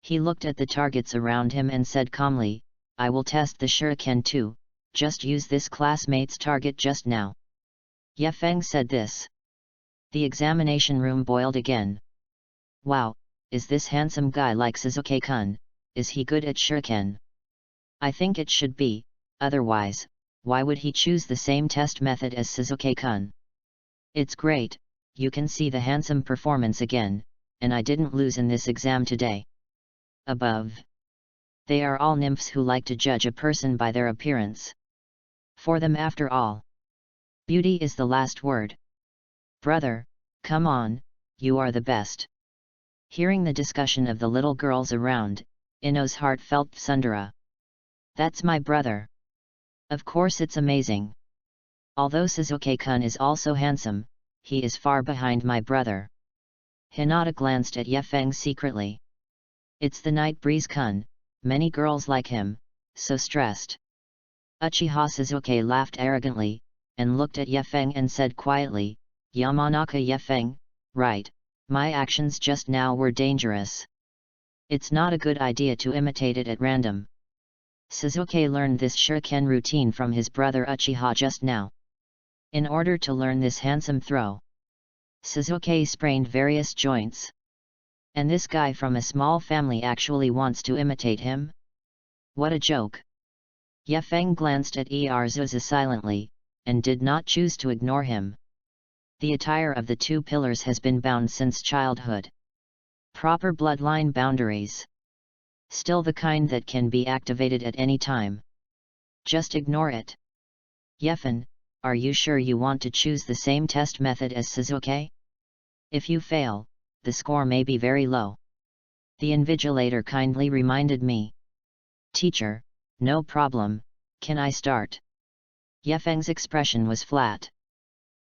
He looked at the targets around him and said calmly, I will test the shuriken too, just use this classmate's target just now. Yefeng said this. The examination room boiled again. Wow, is this handsome guy like Sasuke-kun, is he good at shuriken? I think it should be, otherwise, why would he choose the same test method as Sasuke-kun? It's great, you can see the handsome performance again, and I didn't lose in this exam today. Above. They are all nymphs who like to judge a person by their appearance. For them after all, beauty is the last word. Brother, come on, you are the best. Hearing the discussion of the little girls around, Ino's heart felt tsundere. That's my brother. Of course it's amazing. Although Sasuke-kun is also handsome, he is far behind my brother. Hinata glanced at Yefeng secretly. It's the night breeze-kun, many girls like him, so stressed. Uchiha Sasuke laughed arrogantly, and looked at Yefeng and said quietly, Yamanaka Yefeng, right, my actions just now were dangerous. It's not a good idea to imitate it at random. Sasuke learned this shuriken routine from his brother Uchiha just now. In order to learn this handsome throw, Sasuke sprained various joints. And this guy from a small family actually wants to imitate him? What a joke! Yefeng glanced at Zuza silently, and did not choose to ignore him. The attire of the 2 pillars has been bound since childhood. Proper bloodline boundaries. Still the kind that can be activated at any time. Just ignore it. Yefen, are you sure you want to choose the same test method as Sasuke? If you fail, the score may be very low. The invigilator kindly reminded me. Teacher, no problem, can I start? Yefeng's expression was flat.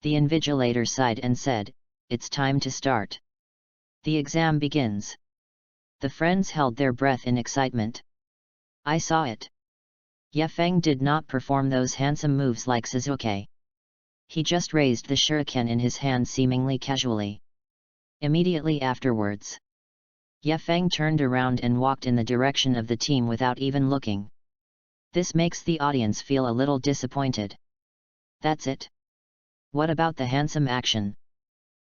The invigilator sighed and said, it's time to start. The exam begins. The friends held their breath in excitement. I saw it. Yefeng did not perform those handsome moves like Suzuki. He just raised the shuriken in his hand seemingly casually. Immediately afterwards, Yefeng turned around and walked in the direction of the team without even looking. This makes the audience feel a little disappointed. That's it. What about the handsome action?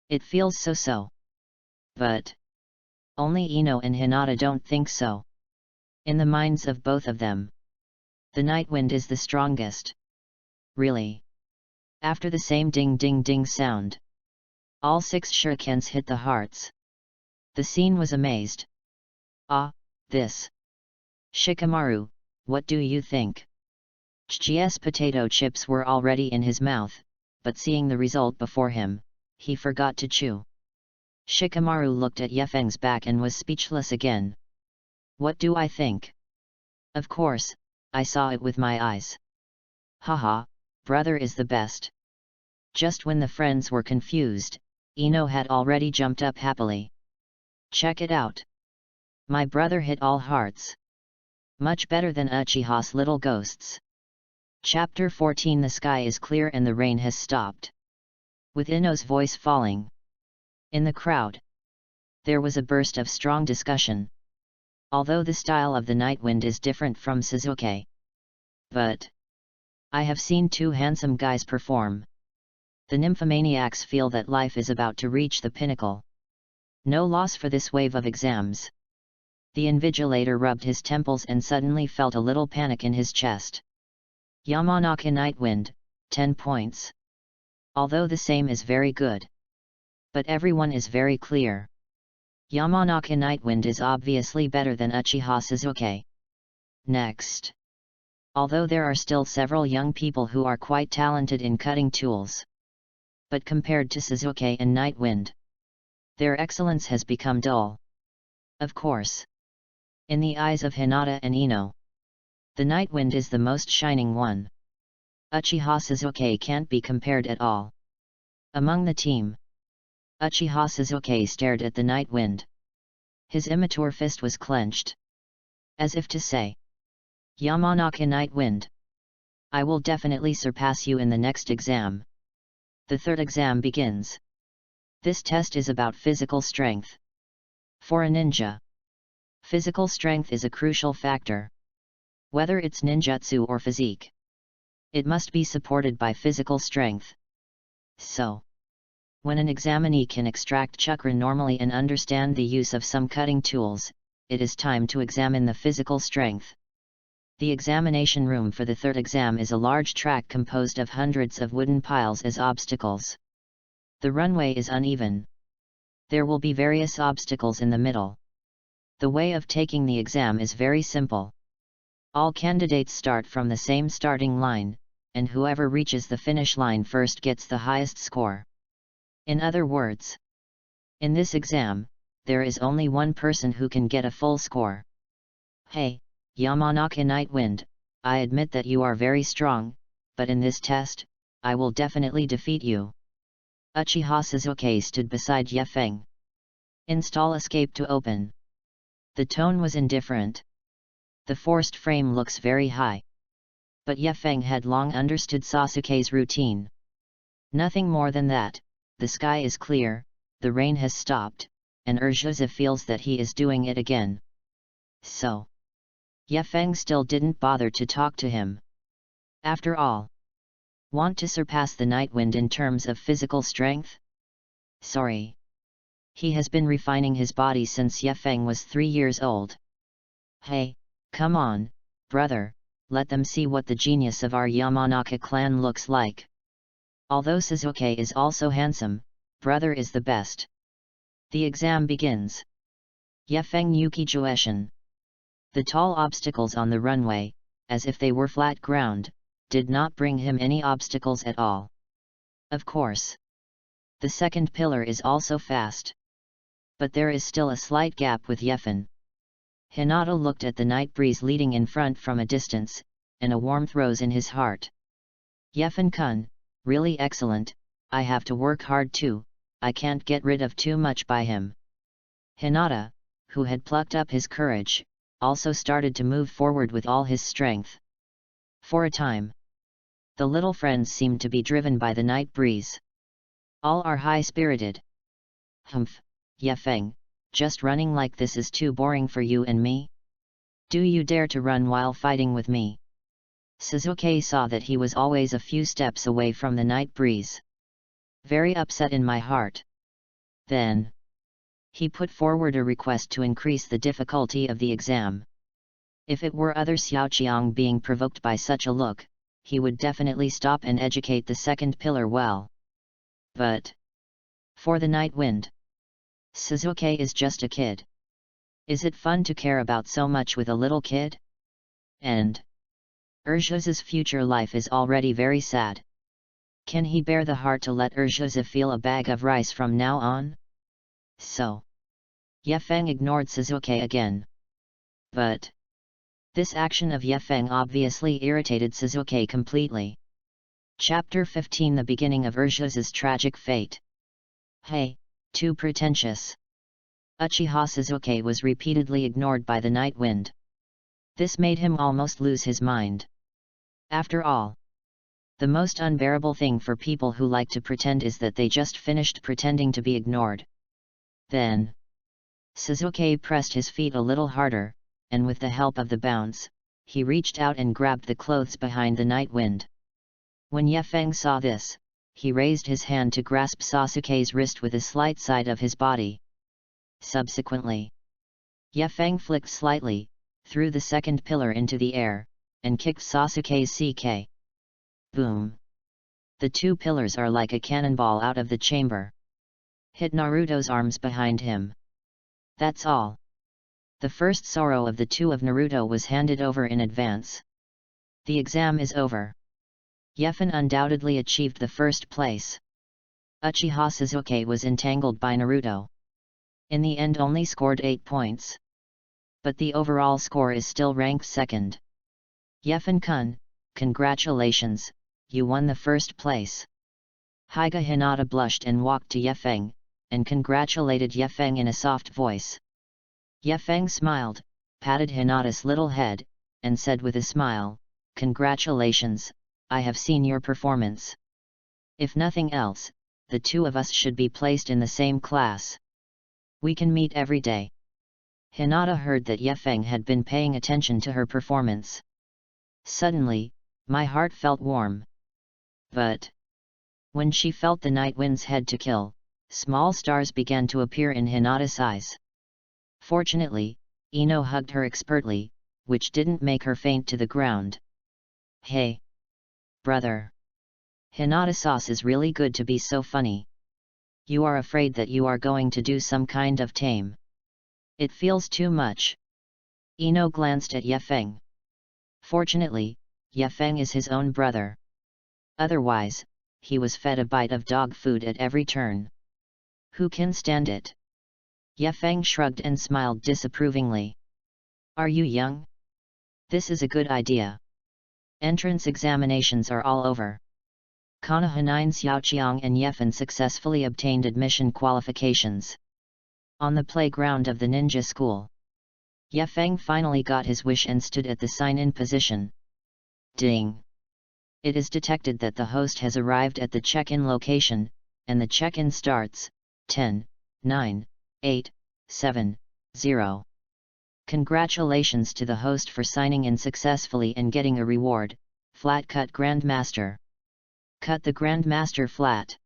It feels so-so. But only Ino and Hinata don't think so. In the minds of both of them, the night wind is the strongest. Really? After the same ding-ding-ding sound, all 6 shurikens hit the hearts. The scene was amazed. Ah, this. Shikamaru, what do you think? Chi's potato chips were already in his mouth, but seeing the result before him, he forgot to chew. Shikamaru looked at Yefeng's back and was speechless again. What do I think? Of course, I saw it with my eyes. Haha, brother is the best. Just when the friends were confused, Ino had already jumped up happily. Check it out. My brother hit all hearts. Much better than Uchiha's little ghosts. Chapter 14. The sky is clear and the rain has stopped. With Ino's voice falling. In the crowd, there was a burst of strong discussion. Although the style of the night wind is different from Suzuki. But I have seen 2 handsome guys perform. The nymphomaniacs feel that life is about to reach the pinnacle. No loss for this wave of exams. The invigilator rubbed his temples and suddenly felt a little panic in his chest. Yamanaka night wind, 10 points. Although the same is very good. But everyone is very clear. Yamanaka night wind is obviously better than Uchiha Suzuki. Next. Although there are still several young people who are quite talented in cutting tools. But compared to Suzuki and night wind, their excellence has become dull. Of course. In the eyes of Hinata and Ino, the night wind is the most shining one. Uchiha Suzuki can't be compared at all. Among the team, Uchiha Suzuki stared at the night wind. His immature fist was clenched. As if to say, Yamanaka night wind, I will definitely surpass you in the next exam. The 3rd exam begins. This test is about physical strength. For a ninja, physical strength is a crucial factor. Whether it's ninjutsu or physique, it must be supported by physical strength. So, when an examinee can extract chakra normally and understand the use of some cutting tools, it is time to examine the physical strength. The examination room for the 3rd exam is a large track composed of hundreds of wooden piles as obstacles. The runway is uneven. There will be various obstacles in the middle. The way of taking the exam is very simple. All candidates start from the same starting line, and whoever reaches the finish line first gets the highest score. In other words, in this exam, there is only one person who can get a full score. Hey, Yamanaka night wind, I admit that you are very strong, but in this test, I will definitely defeat you. Uchiha Suzuki stood beside Yefeng. Install escape to open. The tone was indifferent. The forced frame looks very high. But Yefeng had long understood Sasuke's routine. Nothing more than that. The sky is clear, the rain has stopped, and Urjuza feels that he is doing it again. So, Yefeng still didn't bother to talk to him. After all, want to surpass the night wind in terms of physical strength? Sorry. He has been refining his body since Yefeng was 3 years old. Hey, come on, brother, let them see what the genius of our Yamanaka clan looks like. Although Suzuki is also handsome, brother is the best. The exam begins. Yefeng Yuki Joeshin. The tall obstacles on the runway, as if they were flat ground, did not bring him any obstacles at all. Of course. The second pillar is also fast. but there is still a slight gap with Yefan. Hinata looked at the night breeze leading in front from a distance, and a warmth rose in his heart. Yefan-kun, really excellent, I have to work hard too, I can't get rid of too much by him. Hinata, who had plucked up his courage, also started to move forward with all his strength. For a time, the little friends seemed to be driven by the night breeze. All are high-spirited. Humph, Yefeng, just running like this is too boring for you and me? Do you dare to run while fighting with me? Suzuki saw that he was always a few steps away from the night breeze. Very upset in my heart. Then, he put forward a request to increase the difficulty of the exam. If it were other Xiaoqiang being provoked by such a look, he would definitely stop and educate the second pillar well. But, for the night wind, Suzuki is just a kid. Is it fun to care about so much with a little kid? And Urju's future life is already very sad. Can he bear the heart to let Urju feel a bag of rice from now on? So, Yefeng ignored Suzuki again. But this action of Yefeng obviously irritated Suzuki completely. Chapter 15: The beginning of Urju's tragic fate. Hey, too pretentious. Uchiha Suzuki was repeatedly ignored by the night wind. This made him almost lose his mind. After all, the most unbearable thing for people who like to pretend is that they just finished pretending to be ignored. Then, Suzuki pressed his feet a little harder, and with the help of the bounce, he reached out and grabbed the clothes behind the night wind. When Yefeng saw this, he raised his hand to grasp Sasuke's wrist with a slight side of his body. Subsequently, Yefeng flicked slightly, threw the second pillar into the air, and kicked Sasuke's CK. Boom! The two pillars are like a cannonball out of the chamber. Hit Naruto's arms behind him. That's all. The first sorrow of the two of Naruto was handed over in advance. The exam is over. Yefeng undoubtedly achieved the first place. Uchiha Suzuki was entangled by Naruto. In the end only scored 8 points. But the overall score is still ranked second. Yefeng-kun, congratulations, you won the first place. Higa Hinata blushed and walked to Yefeng, and congratulated Yefeng in a soft voice. Yefeng smiled, patted Hinata's little head, and said with a smile, "Congratulations, I have seen your performance. If nothing else, the two of us should be placed in the same class. We can meet every day." Hinata heard that Yefeng had been paying attention to her performance. Suddenly, my heart felt warm. But when she felt the night wind's head to kill, small stars began to appear in Hinata's eyes. Fortunately, Ino hugged her expertly, which didn't make her faint to the ground. "Hey, brother. Hinata sauce is really good to be so funny. You are afraid that you are going to do some kind of tame. It feels too much." Ino glanced at Yefeng. Fortunately, Yefeng is his own brother. Otherwise, he was fed a bite of dog food at every turn. Who can stand it? Yefeng shrugged and smiled disapprovingly. "Are you young? This is a good idea. Entrance examinations are all over." Konoha Xiaoqiang and Yefeng successfully obtained admission qualifications. On the playground of the ninja school, Yefeng finally got his wish and stood at the sign-in position. Ding! It is detected that the host has arrived at the check-in location, and the check-in starts, 10, 9, 8, 7, 0. Congratulations to the host for signing in successfully and getting a reward, Flat Cut Grandmaster. Cut the Grandmaster flat.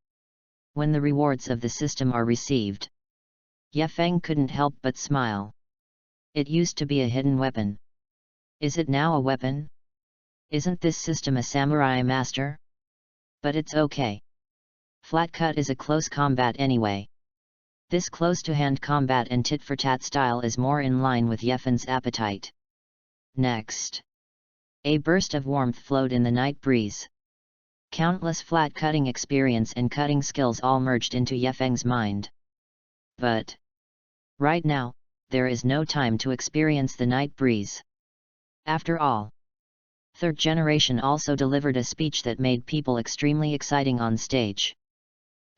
When the rewards of the system are received, Yefeng couldn't help but smile. It used to be a hidden weapon. Is it now a weapon? Isn't this system a samurai master? But it's okay. Flat cut is a close combat anyway. This close-to-hand combat and tit-for-tat style is more in line with Yefen's appetite. Next, a burst of warmth flowed in the night breeze. Countless flat cutting experience and cutting skills all merged into Yefeng's mind. But Right now, there is no time to experience the night breeze. After all, third generation also delivered a speech that made people extremely exciting on stage.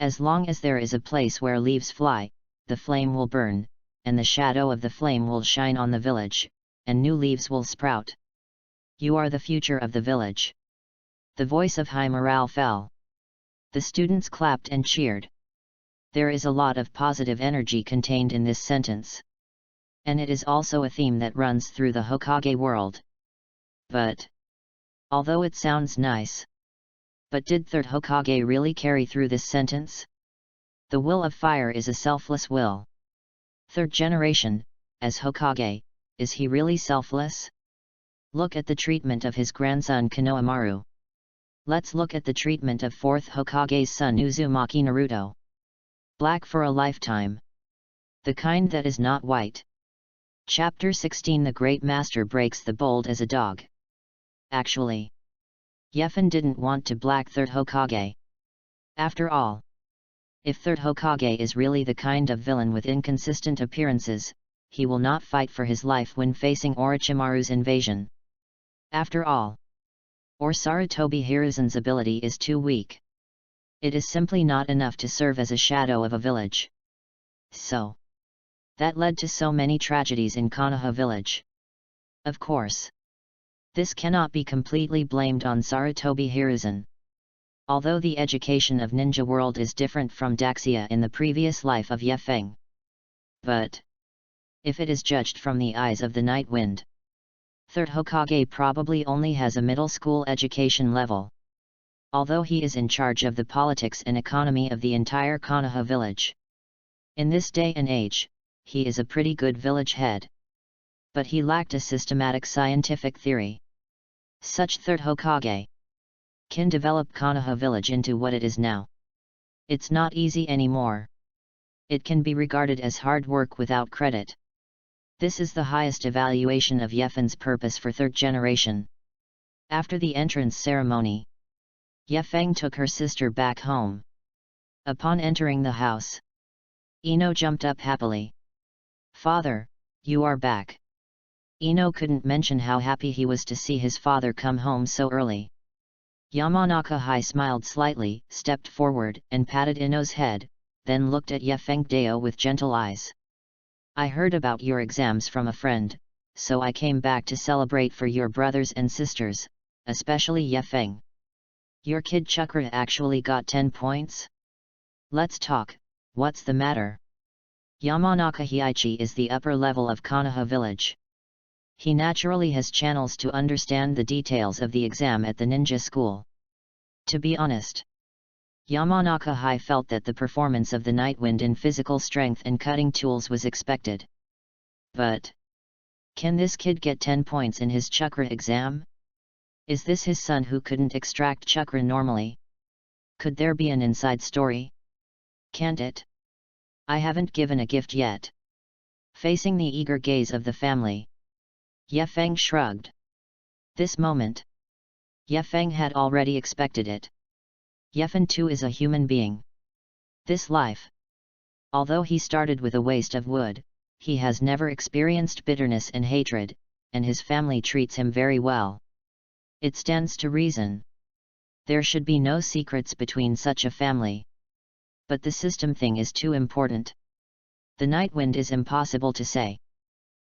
As long as there is a place where leaves fly, the flame will burn, and the shadow of the flame will shine on the village, and new leaves will sprout. You are the future of the village. The voice of high morale fell. The students clapped and cheered. There is a lot of positive energy contained in this sentence. And it is also a theme that runs through the Hokage world. But, although it sounds nice, but did third Hokage really carry through this sentence? The will of fire is a selfless will. Third generation, as Hokage, is he really selfless? Look at the treatment of his grandson Konohamaru. Let's look at the treatment of fourth Hokage's son Uzumaki Naruto. Black for a lifetime. The kind that is not white. Chapter 16 The Great Master breaks the bold as a dog. Actually, Yefen didn't want to black third Hokage. After all, if third Hokage is really the kind of villain with inconsistent appearances, he will not fight for his life when facing Orochimaru's invasion. After all, Sarutobi Hiruzen's ability is too weak. It is simply not enough to serve as a shadow of a village. So, that led to so many tragedies in Konoha village. Of course, this cannot be completely blamed on Sarutobi Hiruzen. Although the education of ninja world is different from Daxia in the previous life of Ye Feng. But, if it is judged from the eyes of the Night Wind, third Hokage probably only has a middle school education level. Although he is in charge of the politics and economy of the entire Konoha village. In this day and age, he is a pretty good village head. But he lacked a systematic scientific theory. Such third Hokage can develop Konoha village into what it is now. It's not easy anymore. It can be regarded as hard work without credit. This is the highest evaluation of Yefen's purpose for third generation. After the entrance ceremony, Ye Feng took her sister back home. Upon entering the house, Ino jumped up happily. "Father, you are back." Ino couldn't mention how happy he was to see his father come home so early. Yamanaka Hai smiled slightly, stepped forward, and patted Ino's head, then looked at Ye Feng Deo with gentle eyes. "I heard about your exams from a friend, so I came back to celebrate for your brothers and sisters, especially Ye Feng. Your kid Chakra actually got 10 points? Let's talk, what's the matter?" Yamanaka Hiichi is the upper level of Konoha village. He naturally has channels to understand the details of the exam at the ninja school. To be honest, Yamanaka Hai felt that the performance of the Nightwind in physical strength and cutting tools was expected. But, can this kid get 10 points in his Chakra exam? Is this his son who couldn't extract Chakra normally? Could there be an inside story? Can't it? I haven't given a gift yet. Facing the eager gaze of the family, Ye Feng shrugged. This moment, Ye Feng had already expected it. Yefen too is a human being. This life. Although he started with a waste of wood, he has never experienced bitterness and hatred, and his family treats him very well. It stands to reason. There should be no secrets between such a family. But the system thing is too important. The Nightwind is impossible to say.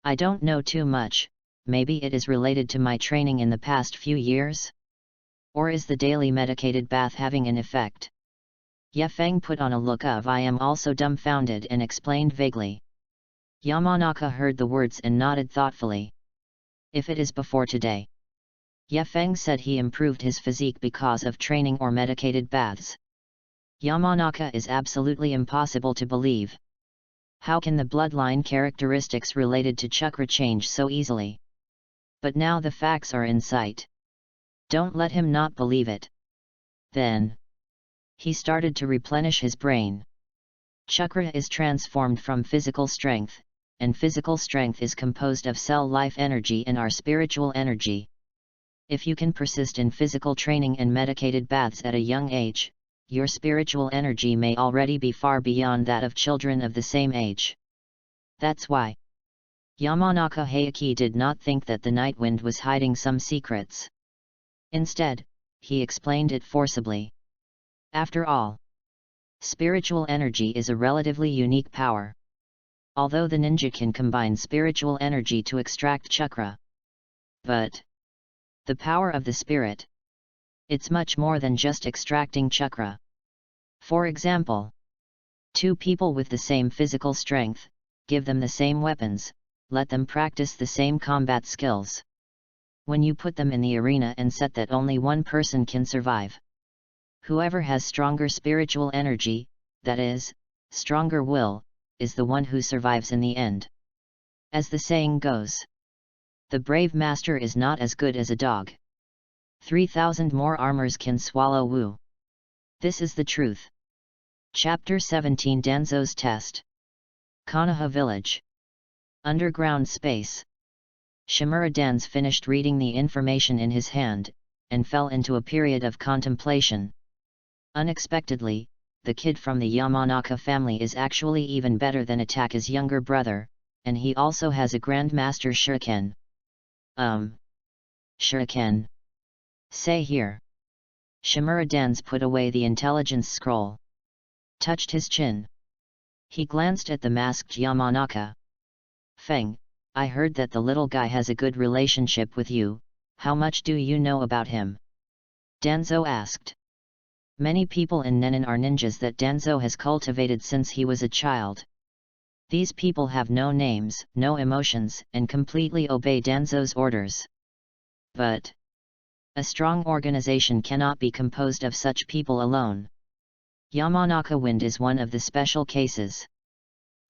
I don't know too much, maybe it is related to my training in the past few years? Or is the daily medicated bath having an effect? Ye Feng put on a look of I am also dumbfounded and explained vaguely. Yamanaka heard the words and nodded thoughtfully. If it is before today. Ye Feng said he improved his physique because of training or medicated baths. Yamanaka is absolutely impossible to believe. How can the bloodline characteristics related to Chakra change so easily? But now the facts are in sight. Don't let him not believe it. Then, he started to replenish his brain. Chakra is transformed from physical strength, and physical strength is composed of cell life energy and our spiritual energy. If you can persist in physical training and medicated baths at a young age, your spiritual energy may already be far beyond that of children of the same age. That's why. Yamanaka Hayaki did not think that the night wind was hiding some secrets. Instead, he explained it forcibly. After all, spiritual energy is a relatively unique power. Although the ninja can combine spiritual energy to extract chakra. But the power of the spirit, it's much more than just extracting chakra. For example, two people with the same physical strength, give them the same weapons, let them practice the same combat skills. When you put them in the arena and set that only one person can survive. Whoever has stronger spiritual energy, that is, stronger will, is the one who survives in the end. As the saying goes, the brave master is not as good as a dog. 3,000 more armors can swallow Wu. This is the truth. Chapter 17 Danzo's Test. Konoha Village. Underground space. Shimura Danzo finished reading the information in his hand, and fell into a period of contemplation. Unexpectedly, the kid from the Yamanaka family is actually even better than Ataka's younger brother, and he also has a Grandmaster Shuriken. Shuriken? Say here. Shimura Danzo put away the intelligence scroll. Touched his chin. He glanced at the masked Yamanaka. Feng, I heard that the little guy has a good relationship with you, how much do you know about him? Danzo asked. Many people in Nenin are ninjas that Danzo has cultivated since he was a child. These people have no names, no emotions, and completely obey Danzo's orders. But a strong organization cannot be composed of such people alone. Yamanaka Wind is one of the special cases.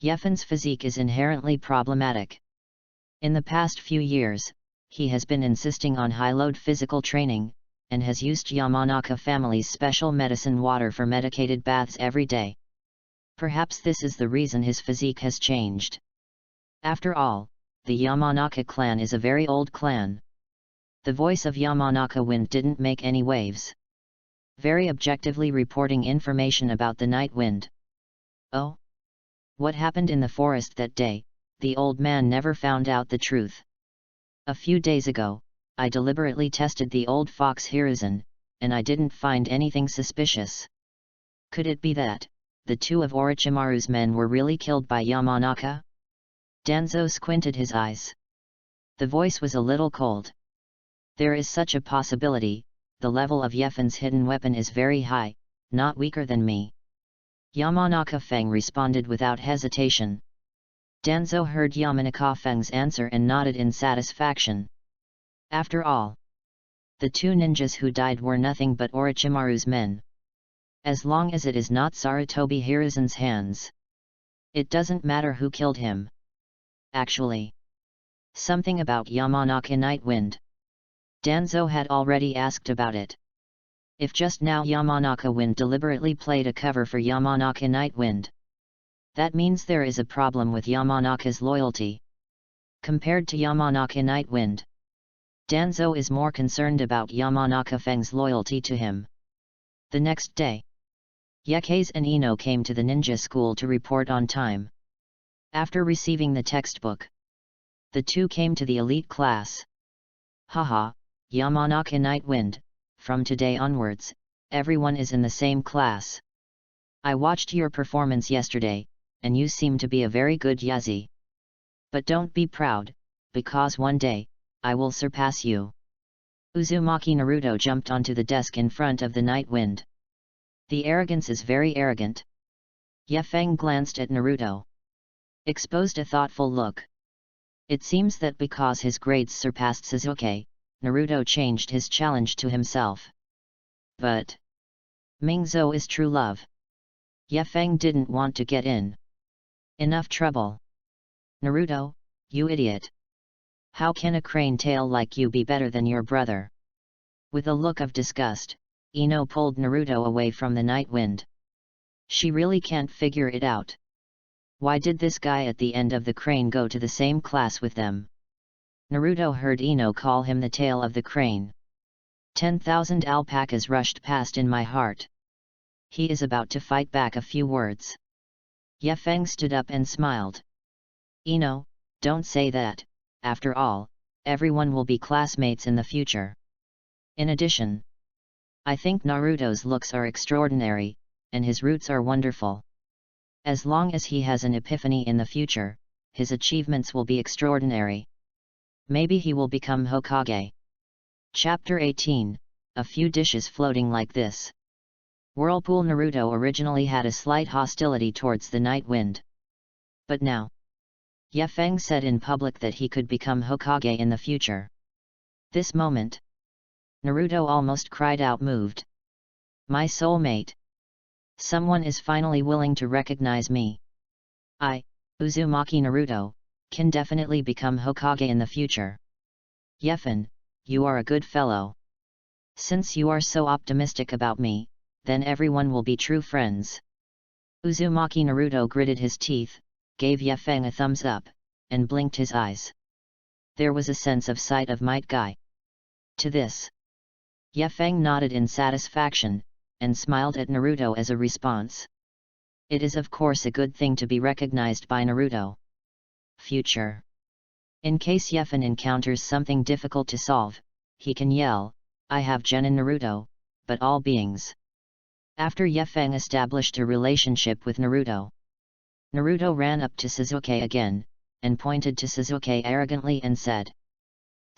Yeffen's physique is inherently problematic. In the past few years, he has been insisting on high-load physical training, and has used Yamanaka family's special medicine water for medicated baths every day. Perhaps this is the reason his physique has changed. After all, the Yamanaka clan is a very old clan. The voice of Yamanaka Wind didn't make any waves. Very objectively reporting information about the night wind. Oh? What happened in the forest that day? The old man never found out the truth. A few days ago, I deliberately tested the old fox Hiruzen, and I didn't find anything suspicious. Could it be that the two of Orochimaru's men were really killed by Yamanaka? Danzo squinted his eyes. The voice was a little cold. There is such a possibility. The level of Yeffen's hidden weapon is very high, not weaker than me. Yamanaka Feng responded without hesitation. Danzo heard Yamanaka Feng's answer and nodded in satisfaction. After all, the two ninjas who died were nothing but Orochimaru's men. As long as it is not Sarutobi Hiruzen's hands, it doesn't matter who killed him. Actually, something about Yamanaka Night Wind. Danzo had already asked about it. If just now Yamanaka Wind deliberately played a cover for Yamanaka Night Wind, that means there is a problem with Yamanaka's loyalty. Compared to Yamanaka Night Wind, Danzo is more concerned about Yamanaka Feng's loyalty to him. The next day, Yekase and Ino came to the ninja school to report on time. After receiving the textbook, the two came to the elite class. Haha, Yamanaka Night Wind, from today onwards, everyone is in the same class. I watched your performance yesterday, and you seem to be a very good Yazi. But don't be proud, because one day, I will surpass you. Uzumaki Naruto jumped onto the desk in front of the Night Wind. The arrogance is very arrogant. Yefeng glanced at Naruto. Exposed a thoughtful look. It seems that because his grades surpassed Sasuke, Naruto changed his challenge to himself. But Mingzou is true love. Yefeng didn't want to get in enough trouble. Naruto, you idiot! How can a crane tail like you be better than your brother? With a look of disgust, Ino pulled Naruto away from the Night Wind. She really can't figure it out. Why did this guy at the end of the crane go to the same class with them? Naruto heard Ino call him the tail of the crane. 10,000 alpacas rushed past in my heart. He is about to fight back a few words. Yefeng stood up and smiled. Ino, don't say that, after all, everyone will be classmates in the future. In addition, I think Naruto's looks are extraordinary, and his roots are wonderful. As long as he has an epiphany in the future, his achievements will be extraordinary. Maybe he will become Hokage. Chapter 18, A Few Dishes Floating Like This. Whirlpool Naruto originally had a slight hostility towards the Night Wind. But now, Ye Feng said in public that he could become Hokage in the future. This moment, Naruto almost cried out moved. My soulmate! Someone is finally willing to recognize me. I, Uzumaki Naruto, can definitely become Hokage in the future. Ye Feng, you are a good fellow. Since you are so optimistic about me, then everyone will be true friends. Uzumaki Naruto gritted his teeth, gave Ye Feng a thumbs up, and blinked his eyes. There was a sense of sight of might guy. To this, Ye Feng nodded in satisfaction, and smiled at Naruto as a response. It is of course a good thing to be recognized by Naruto. Future. In case Ye Feng encounters something difficult to solve, he can yell, I have Genin Naruto, but all beings. After Ye Feng established a relationship with Naruto, Naruto ran up to Sasuke again, and pointed to Sasuke arrogantly and said,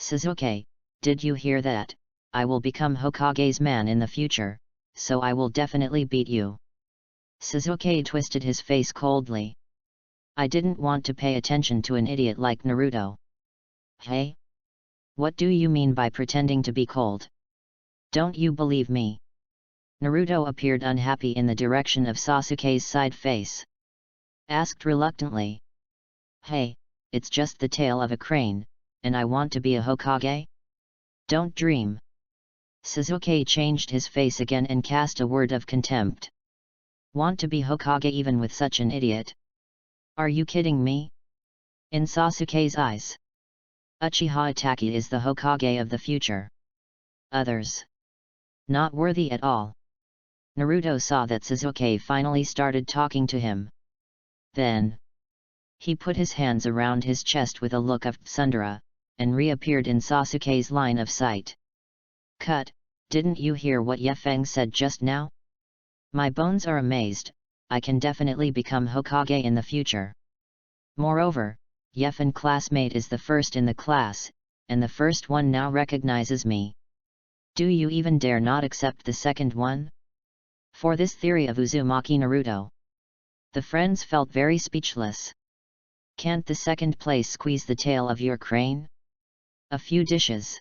Sasuke, did you hear that? I will become Hokage's man in the future, so I will definitely beat you. Sasuke twisted his face coldly. I didn't want to pay attention to an idiot like Naruto. Hey? What do you mean by pretending to be cold? Don't you believe me? Naruto appeared unhappy in the direction of Sasuke's side face. Asked reluctantly. Hey, it's just the tail of a crane, and I want to be a Hokage? Don't dream. Sasuke changed his face again and cast a word of contempt. Want to be Hokage even with such an idiot? Are you kidding me? In Sasuke's eyes, Uchiha Itachi is the Hokage of the future. Others, not worthy at all. Naruto saw that Sasuke finally started talking to him. Then, he put his hands around his chest with a look of tsundere, and reappeared in Sasuke's line of sight. Cut, didn't you hear what Ye Feng said just now? My bones are amazed, I can definitely become Hokage in the future. Moreover, Ye Feng classmate is the first in the class, and the first one now recognizes me. Do you even dare not accept the second one? For this theory of Uzumaki Naruto, the friends felt very speechless. Can't the second place squeeze the tail of your crane? A few dishes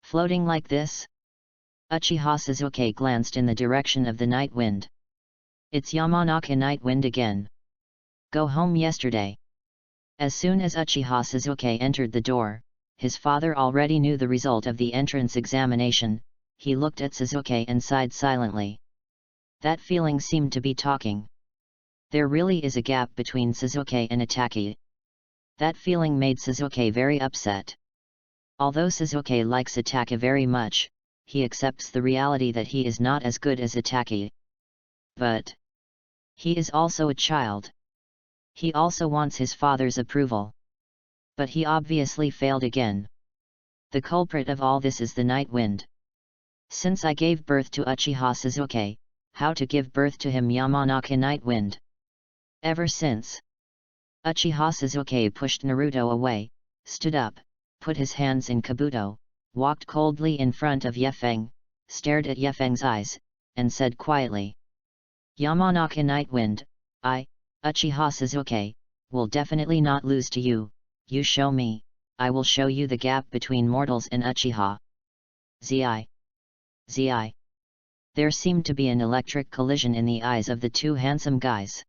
floating like this? Uchiha Sasuke glanced in the direction of the night wind. It's Yamanaka night wind again. Go home yesterday. As soon as Uchiha Sasuke entered the door, his father already knew the result of the entrance examination. He looked at Sasuke and sighed silently. That feeling seemed to be talking. There really is a gap between Sasuke and Itachi. That feeling made Sasuke very upset. Although Sasuke likes Itachi very much, he accepts the reality that he is not as good as Itachi. But he is also a child. He also wants his father's approval. But he obviously failed again. The culprit of all this is the night wind. Since I gave birth to Uchiha Sasuke, how to give birth to him Yamanaka night wind? Ever since, Uchiha Sasuke pushed Naruto away, stood up, put his hands in kabuto, walked coldly in front of Ye Feng, stared at Ye Feng's eyes, and said quietly, Yamanaka night wind, I, Uchiha Sasuke, will definitely not lose to you. You show me, I will show you the gap between mortals and Uchiha. Zi. There seemed to be an electric collision in the eyes of the two handsome guys.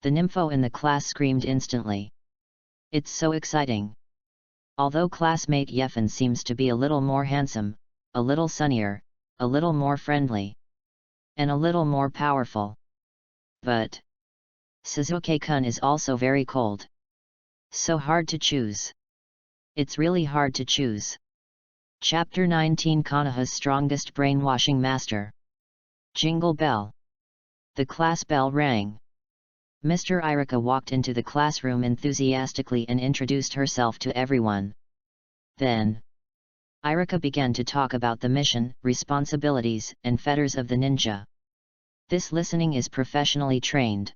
The nympho in the class screamed instantly. It's so exciting. Although classmate Ye Feng seems to be a little more handsome, a little sunnier, a little more friendly, and a little more powerful. But Sasuke-kun is also very cold. So hard to choose. It's really hard to choose. Chapter 19 Konoha's Strongest Brainwashing Master. Jingle bell. The class bell rang. Mr. Irika walked into the classroom enthusiastically and introduced herself to everyone. Then, Irika began to talk about the mission, responsibilities, and fetters of the ninja. This listening is professionally trained.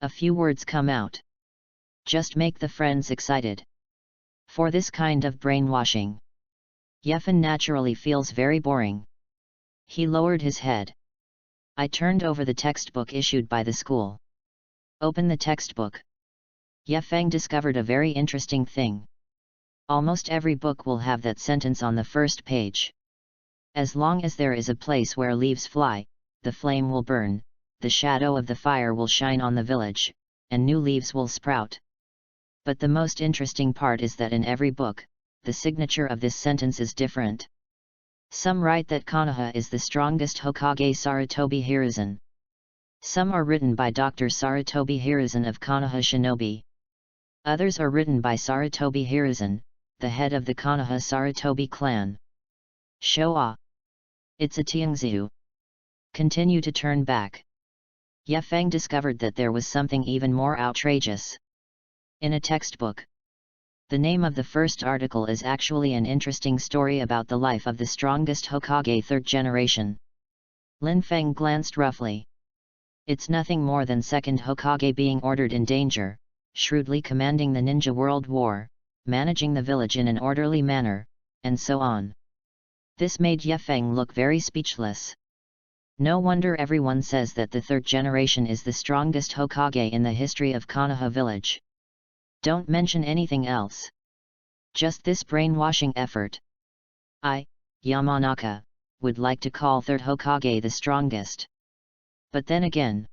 A few words come out. Just make the friends excited. For this kind of brainwashing, Yefan naturally feels very boring. He lowered his head. I turned over the textbook issued by the school. Open the textbook. Yefeng discovered a very interesting thing. Almost every book will have that sentence on the first page. As long as there is a place where leaves fly, the flame will burn, the shadow of the fire will shine on the village, and new leaves will sprout. But the most interesting part is that in every book, the signature of this sentence is different. Some write that Konoha is the strongest Hokage Sarutobi Hiruzen. Some are written by Dr. Sarutobi Hiruzen of Konoha Shinobi. Others are written by Sarutobi Hiruzen, the head of the Konoha Sarutobi clan. Showa. It's a Tiangziu. Continue to turn back. Yefeng discovered that there was something even more outrageous. In a textbook, the name of the first article is actually an interesting story about the life of the strongest Hokage third generation. Lin Feng glanced roughly. It's nothing more than second Hokage being ordered in danger, shrewdly commanding the ninja world war, managing the village in an orderly manner, and so on. This made Yefeng look very speechless. No wonder everyone says that the third generation is the strongest Hokage in the history of Konoha village. Don't mention anything else. Just this brainwashing effort. I, Yamanaka, would like to call third Hokage the strongest. But then again,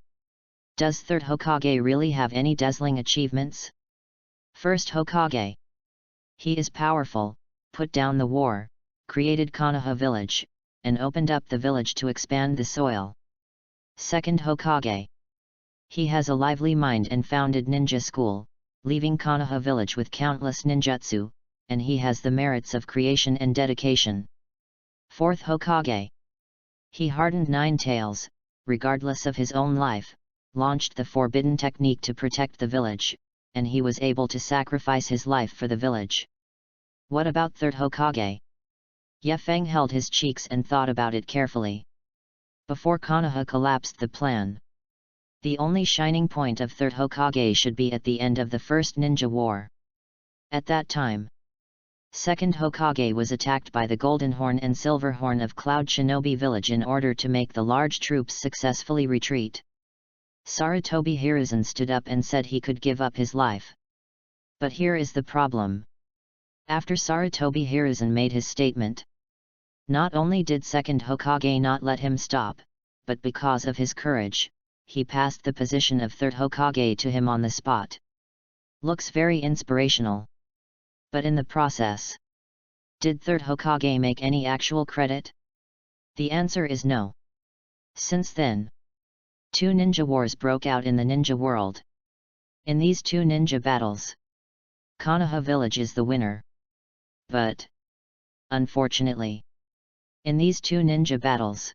does third Hokage really have any dazzling achievements? First Hokage. He is powerful, put down the war, created Konoha village, and opened up the village to expand the soil. Second Hokage. He has a lively mind and founded ninja school, leaving Konoha village with countless ninjutsu, and he has the merits of creation and dedication. Fourth Hokage. He hardened Nine Tails, regardless of his own life, launched the forbidden technique to protect the village, and he was able to sacrifice his life for the village. What about third Hokage? Yefeng held his cheeks and thought about it carefully. Before Konoha collapsed the plan. The only shining point of third Hokage should be at the end of the first ninja war. At that time, second Hokage was attacked by the Golden Horn and Silver Horn of Cloud Shinobi village in order to make the large troops successfully retreat. Sarutobi Hiruzen stood up and said he could give up his life. But here is the problem. After Sarutobi Hiruzen made his statement, not only did second Hokage not let him stop, but because of his courage, he passed the position of third Hokage to him on the spot. Looks very inspirational. But in the process, did third Hokage make any actual credit? The answer is no. Since then, two ninja wars broke out in the ninja world. In these two ninja battles, Konoha village is the winner. But, unfortunately, in these two ninja battles,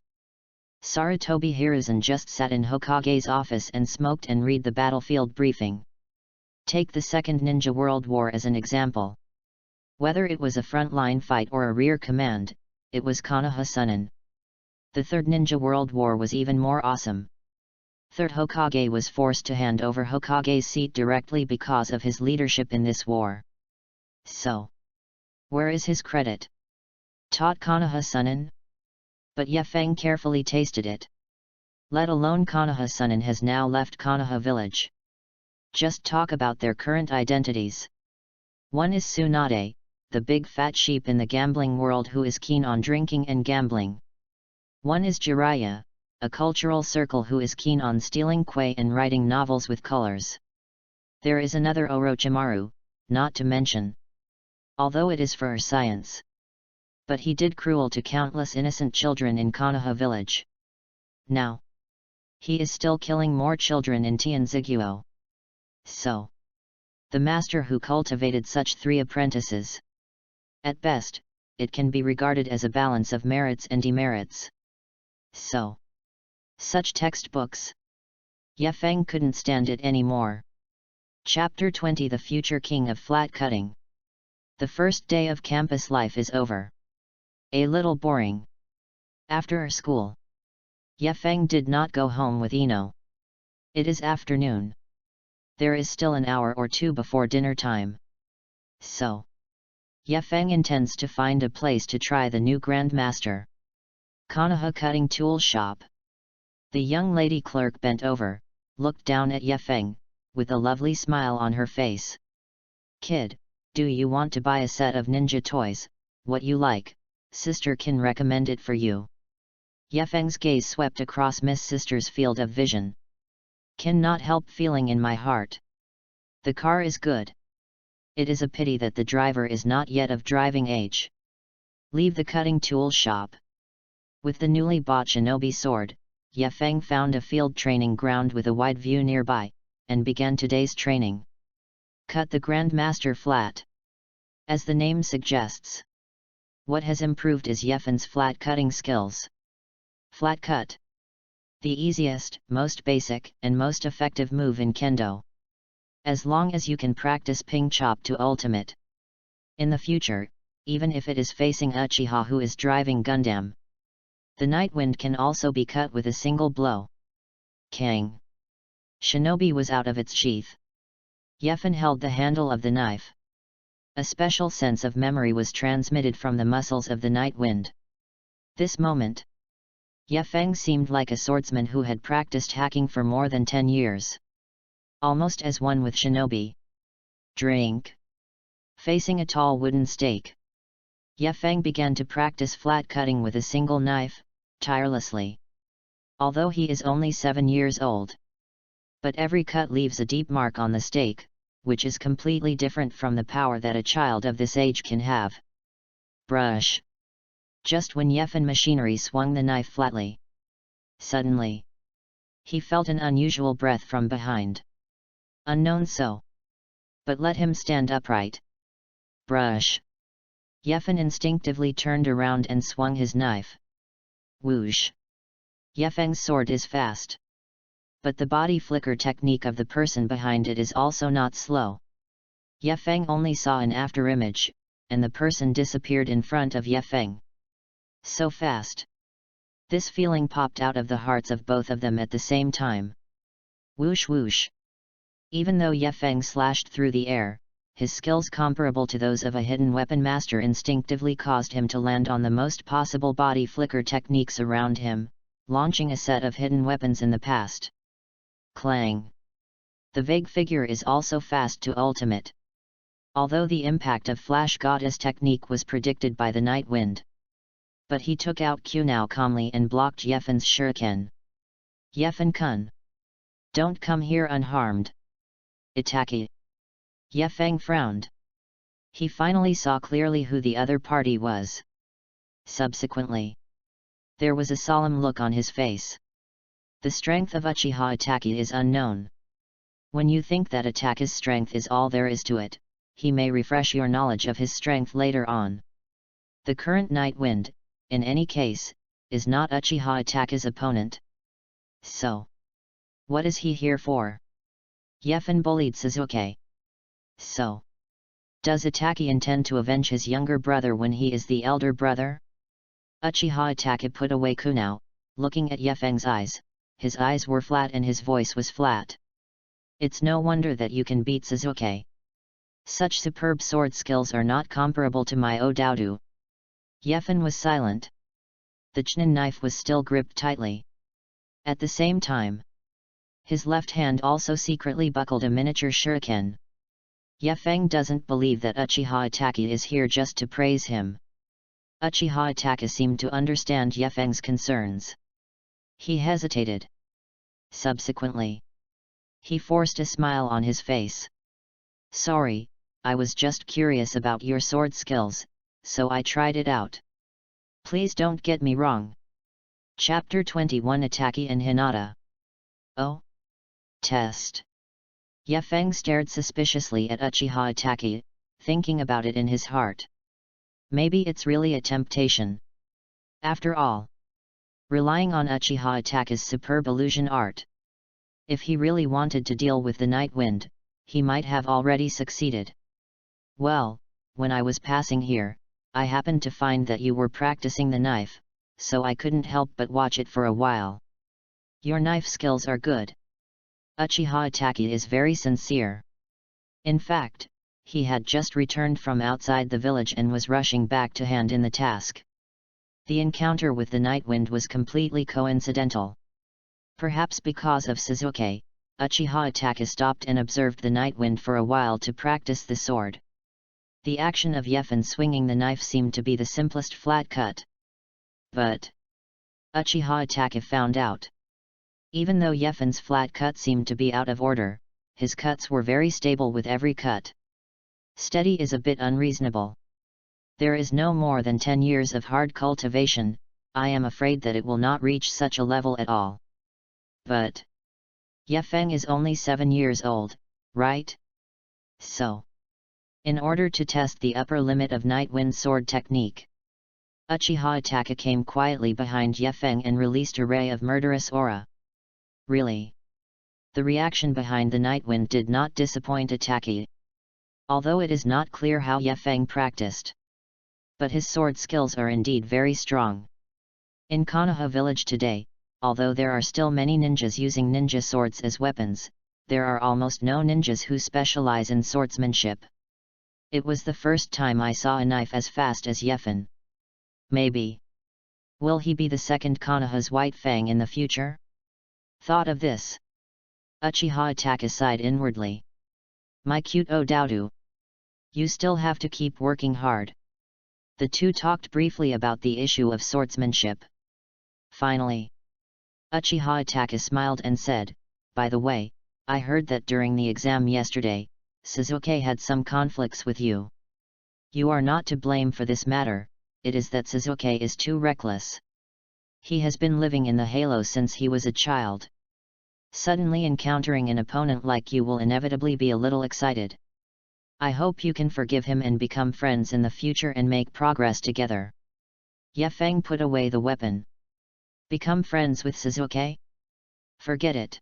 Sarutobi Hiruzen just sat in Hokage's office and smoked and read the battlefield briefing. Take the Second Ninja World War as an example. Whether it was a front-line fight or a rear command, it was Konoha Sunin. The Third Ninja World War was even more awesome. Third Hokage was forced to hand over Hokage's seat directly because of his leadership in this war. So, where is his credit? Taught Konoha Sunin? But Yefeng carefully tasted it. Let alone Konoha Sunin has now left Konoha village. Just talk about their current identities. One is Tsunade, the big fat sheep in the gambling world who is keen on drinking and gambling. One is Jiraiya, a cultural circle who is keen on stealing koi and writing novels with colors. There is another Orochimaru, not to mention. Although it is for science. But he did cruel to countless innocent children in Konoha village. Now, he is still killing more children in Tianziguo. So, the master who cultivated such three apprentices. At best, it can be regarded as a balance of merits and demerits. So, such textbooks. Ye Feng couldn't stand it anymore. Chapter 20 The Future King of Flat Cutting. The first day of campus life is over. A little boring. After school, Ye Feng did not go home with Ino. It is afternoon. There is still an hour or two before dinner time. So, Ye Feng intends to find a place to try the new Grandmaster Konoha cutting tool shop. The young lady clerk bent over, looked down at Ye Feng, with a lovely smile on her face. Kid, do you want to buy a set of ninja toys? What you like, sister can recommend it for you. Ye Feng's gaze swept across Miss Sister's field of vision. Cannot help feeling in my heart. The car is good. It is a pity that the driver is not yet of driving age. Leave the cutting tool shop. With the newly bought shinobi sword, Ye Feng found a field training ground with a wide view nearby, and began today's training. Cut the Grandmaster flat. As the name suggests, what has improved is Ye Feng's flat cutting skills. Flat cut. The easiest, most basic, and most effective move in kendo. As long as you can practice ping chop to ultimate. In the future, even if it is facing Uchiha who is driving Gundam, the night wind can also be cut with a single blow. Kang. Shinobi was out of its sheath. Ye Feng held the handle of the knife. A special sense of memory was transmitted from the muscles of the night wind. This moment, Ye Feng seemed like a swordsman who had practiced hacking for more than 10 years. Almost as one with shinobi. Drink. Facing a tall wooden stake, Ye Feng began to practice flat cutting with a single knife, tirelessly. Although he is only 7 years old. But every cut leaves a deep mark on the stake, which is completely different from the power that a child of this age can have. Brush. Just when Ye Feng machinery swung the knife flatly. Suddenly, he felt an unusual breath from behind. Unknown so. But let him stand upright. Brush. Ye Feng instinctively turned around and swung his knife. Whoosh. Ye Feng's sword is fast. But the body flicker technique of the person behind it is also not slow. Ye Feng only saw an afterimage, and the person disappeared in front of Ye Feng. So fast. This feeling popped out of the hearts of both of them at the same time. Whoosh whoosh. Even though Ye Feng slashed through the air, his skills comparable to those of a hidden weapon master instinctively caused him to land on the most possible body flicker techniques around him, launching a set of hidden weapons in the past. Clang. The vague figure is also fast to ultimate. Although the impact of Flash Goddess technique was predicted by the night wind. But he took out Kunao calmly and blocked Ye Feng's shuriken. Ye Feng-kun. Don't come here unharmed. Itaki. Ye Feng frowned. He finally saw clearly who the other party was. Subsequently, there was a solemn look on his face. The strength of Uchiha Itaki is unknown. When you think that Itaki's strength is all there is to it, he may refresh your knowledge of his strength later on. The current night wind, in any case, is not Uchiha Itaki's opponent. So, what is he here for? Ye Feng bullied Sasuke. So, does Itaki intend to avenge his younger brother when he is the elder brother? Uchiha Itaki put away Kunao, looking at Ye Feng's eyes. His eyes were flat and his voice was flat. It's no wonder that you can beat Sasuke. Such superb sword skills are not comparable to my Odaodu. Ye Feng was silent. The Chunin knife was still gripped tightly. At the same time, his left hand also secretly buckled a miniature shuriken. Ye Feng doesn't believe that Uchiha Itaki is here just to praise him. Uchiha Itaki seemed to understand Ye Feng's concerns. He hesitated. Subsequently, he forced a smile on his face. Sorry, I was just curious about your sword skills, so I tried it out. Please don't get me wrong. Chapter 21 Itaki and Hinata. Oh? Test. Ye Feng stared suspiciously at Uchiha Itaki, thinking about it in his heart. Maybe it's really a temptation. After all, relying on Uchiha Itaki's superb illusion art. If he really wanted to deal with the night wind, he might have already succeeded. Well, when I was passing here, I happened to find that you were practicing the knife, so I couldn't help but watch it for a while. Your knife skills are good. Uchiha Itachi is very sincere. In fact, he had just returned from outside the village and was rushing back to hand in the task. The encounter with the night wind was completely coincidental. Perhaps because of Suzuki, Uchiha Itachi stopped and observed the night wind for a while to practice the sword. The action of Yefen swinging the knife seemed to be the simplest flat cut. But Uchiha Itachi found out. Even though Yefen's flat cut seemed to be out of order, his cuts were very stable with every cut. Steady is a bit unreasonable. There is no more than 10 years of hard cultivation, I am afraid that it will not reach such a level at all. But Yefeng is only 7 years old, right? So, in order to test the upper limit of night wind sword technique, Uchiha Itachi came quietly behind Yefeng and released a ray of murderous aura. Really? The reaction behind the night wind did not disappoint Itachi. Although it is not clear how Yefeng practiced. But his sword skills are indeed very strong. In Konoha village today, although there are still many ninjas using ninja swords as weapons, there are almost no ninjas who specialize in swordsmanship. It was the first time I saw a knife as fast as Yefen. Maybe. Will he be the second Konoha's White Fang in the future? Thought of this. Uchiha Itachi sighed inwardly. My cute Odoudou. You still have to keep working hard. The two talked briefly about the issue of swordsmanship. Finally, Uchiha Itachi smiled and said, by the way, I heard that during the exam yesterday, Suzuki had some conflicts with you. You are not to blame for this matter, it is that Suzuki is too reckless. He has been living in the halo since he was a child. Suddenly encountering an opponent like you will inevitably be a little excited. I hope you can forgive him and become friends in the future and make progress together. Yefeng put away the weapon. Become friends with Suzuki? Forget it.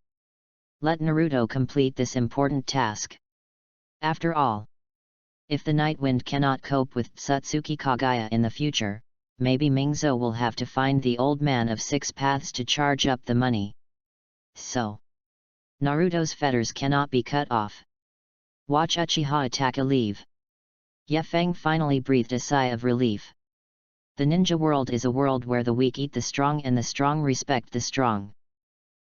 Let Naruto complete this important task. After all, if the night wind cannot cope with Tsutsuki Kagaya in the future, maybe Mingzo will have to find the old man of 6 paths to charge up the money. So, Naruto's fetters cannot be cut off. Watch Uchiha Itachi leave. Yefeng finally breathed a sigh of relief. The ninja world is a world where the weak eat the strong and the strong respect the strong.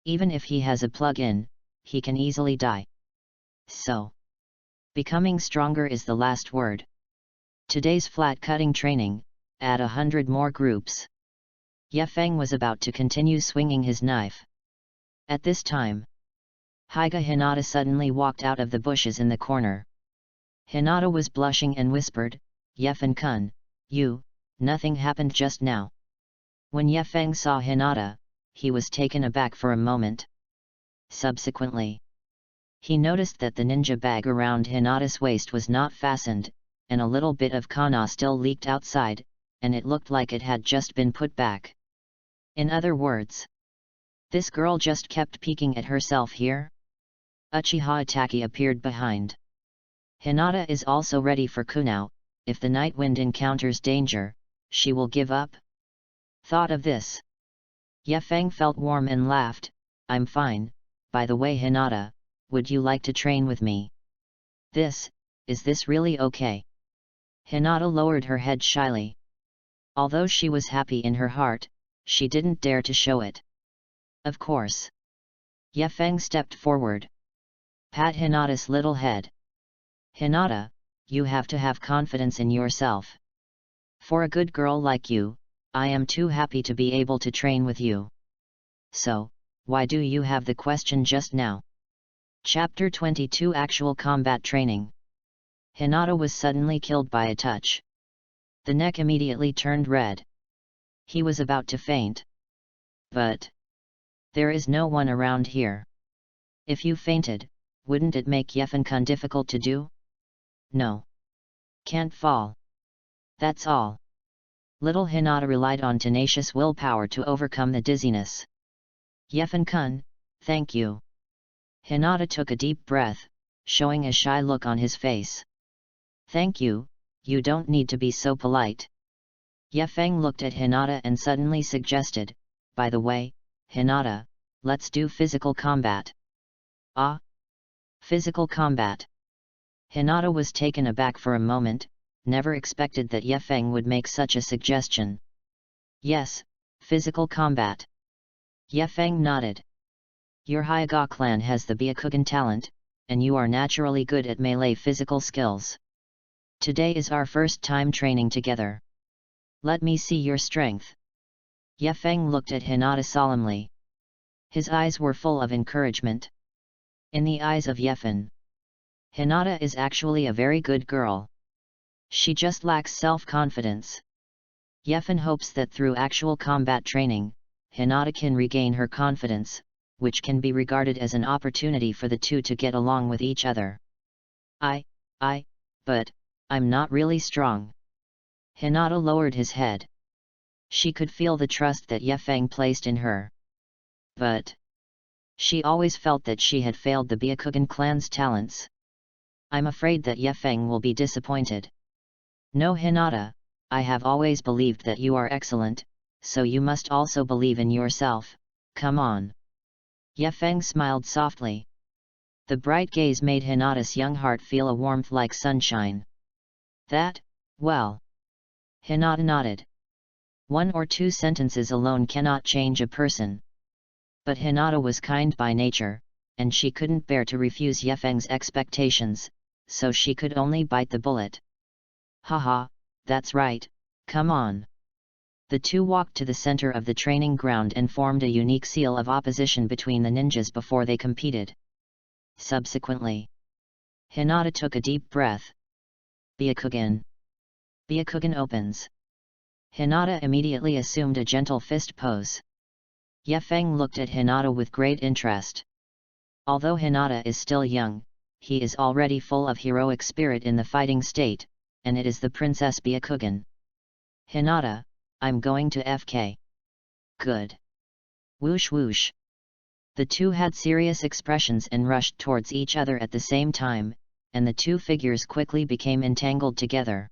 Even if he has a plug-in, he can easily die. So, becoming stronger is the last word. Today's flat cutting training, add 100 more groups. Yefeng was about to continue swinging his knife. At this time, Hyga Hinata suddenly walked out of the bushes in the corner. Hinata was blushing and whispered, Yefen-kun, nothing happened just now. When Yefeng saw Hinata, he was taken aback for a moment. Subsequently, he noticed that the ninja bag around Hinata's waist was not fastened, and a little bit of kana still leaked outside, and it looked like it had just been put back. In other words, this girl just kept peeking at herself here? Uchiha Itachi appeared behind. Hinata is also ready for Kunao, if the night wind encounters danger, she will give up? Thought of this. Yefeng felt warm and laughed, I'm fine, by the way Hinata, would you like to train with me? Is this really okay? Hinata lowered her head shyly. Although she was happy in her heart, she didn't dare to show it. Of course. Yefeng stepped forward. Pat Hinata's little head. Hinata, you have to have confidence in yourself. For a good girl like you, I am too happy to be able to train with you. So, why do you have the question just now? Chapter 22 Actual Combat Training. Hinata was suddenly killed by a touch. The neck immediately turned red. He was about to faint. But there is no one around here. If you fainted, wouldn't it make Yefen-kun difficult to do? No. Can't fall. That's all. Little Hinata relied on tenacious willpower to overcome the dizziness. Yefen-kun, thank you. Hinata took a deep breath, showing a shy look on his face. "Thank you, you don't need to be so polite." Ye Feng looked at Hinata and suddenly suggested, "By the way, Hinata, let's do physical combat." "Ah? Physical combat?" Hinata was taken aback for a moment, never expected that Ye Feng would make such a suggestion. "Yes, physical combat." Ye Feng nodded. "Your Hokage clan has the Byakugan talent, and you are naturally good at melee physical skills. Today is our first time training together. Let me see your strength." Ye Feng looked at Hinata solemnly. His eyes were full of encouragement. In the eyes of Ye Feng, Hinata is actually a very good girl. She just lacks self-confidence. Ye Feng hopes that through actual combat training, Hinata can regain her confidence, which can be regarded as an opportunity for the two to get along with each other. But I'm not really strong." Hinata lowered his head. She could feel the trust that Ye Feng placed in her. But she always felt that she had failed the Byakugan clan's talents. "I'm afraid that Ye Feng will be disappointed." "No, Hinata, I have always believed that you are excellent, so you must also believe in yourself, come on." Ye Feng smiled softly. The bright gaze made Hinata's young heart feel a warmth like sunshine. Well. Hinata nodded. 1 or 2 sentences alone cannot change a person. But Hinata was kind by nature, and she couldn't bear to refuse Ye Feng's expectations, so she could only bite the bullet. "Haha, that's right, come on." The two walked to the center of the training ground and formed a unique seal of opposition between the ninjas before they competed. Subsequently, Hinata took a deep breath. Byakugan. Byakugan opens. Hinata immediately assumed a gentle fist pose. Ye Feng looked at Hinata with great interest. Although Hinata is still young, he is already full of heroic spirit in the fighting state, and it is the Princess Byakugan. "Hinata, I'm going to FK." "Good." Whoosh whoosh. The two had serious expressions and rushed towards each other at the same time, and the two figures quickly became entangled together.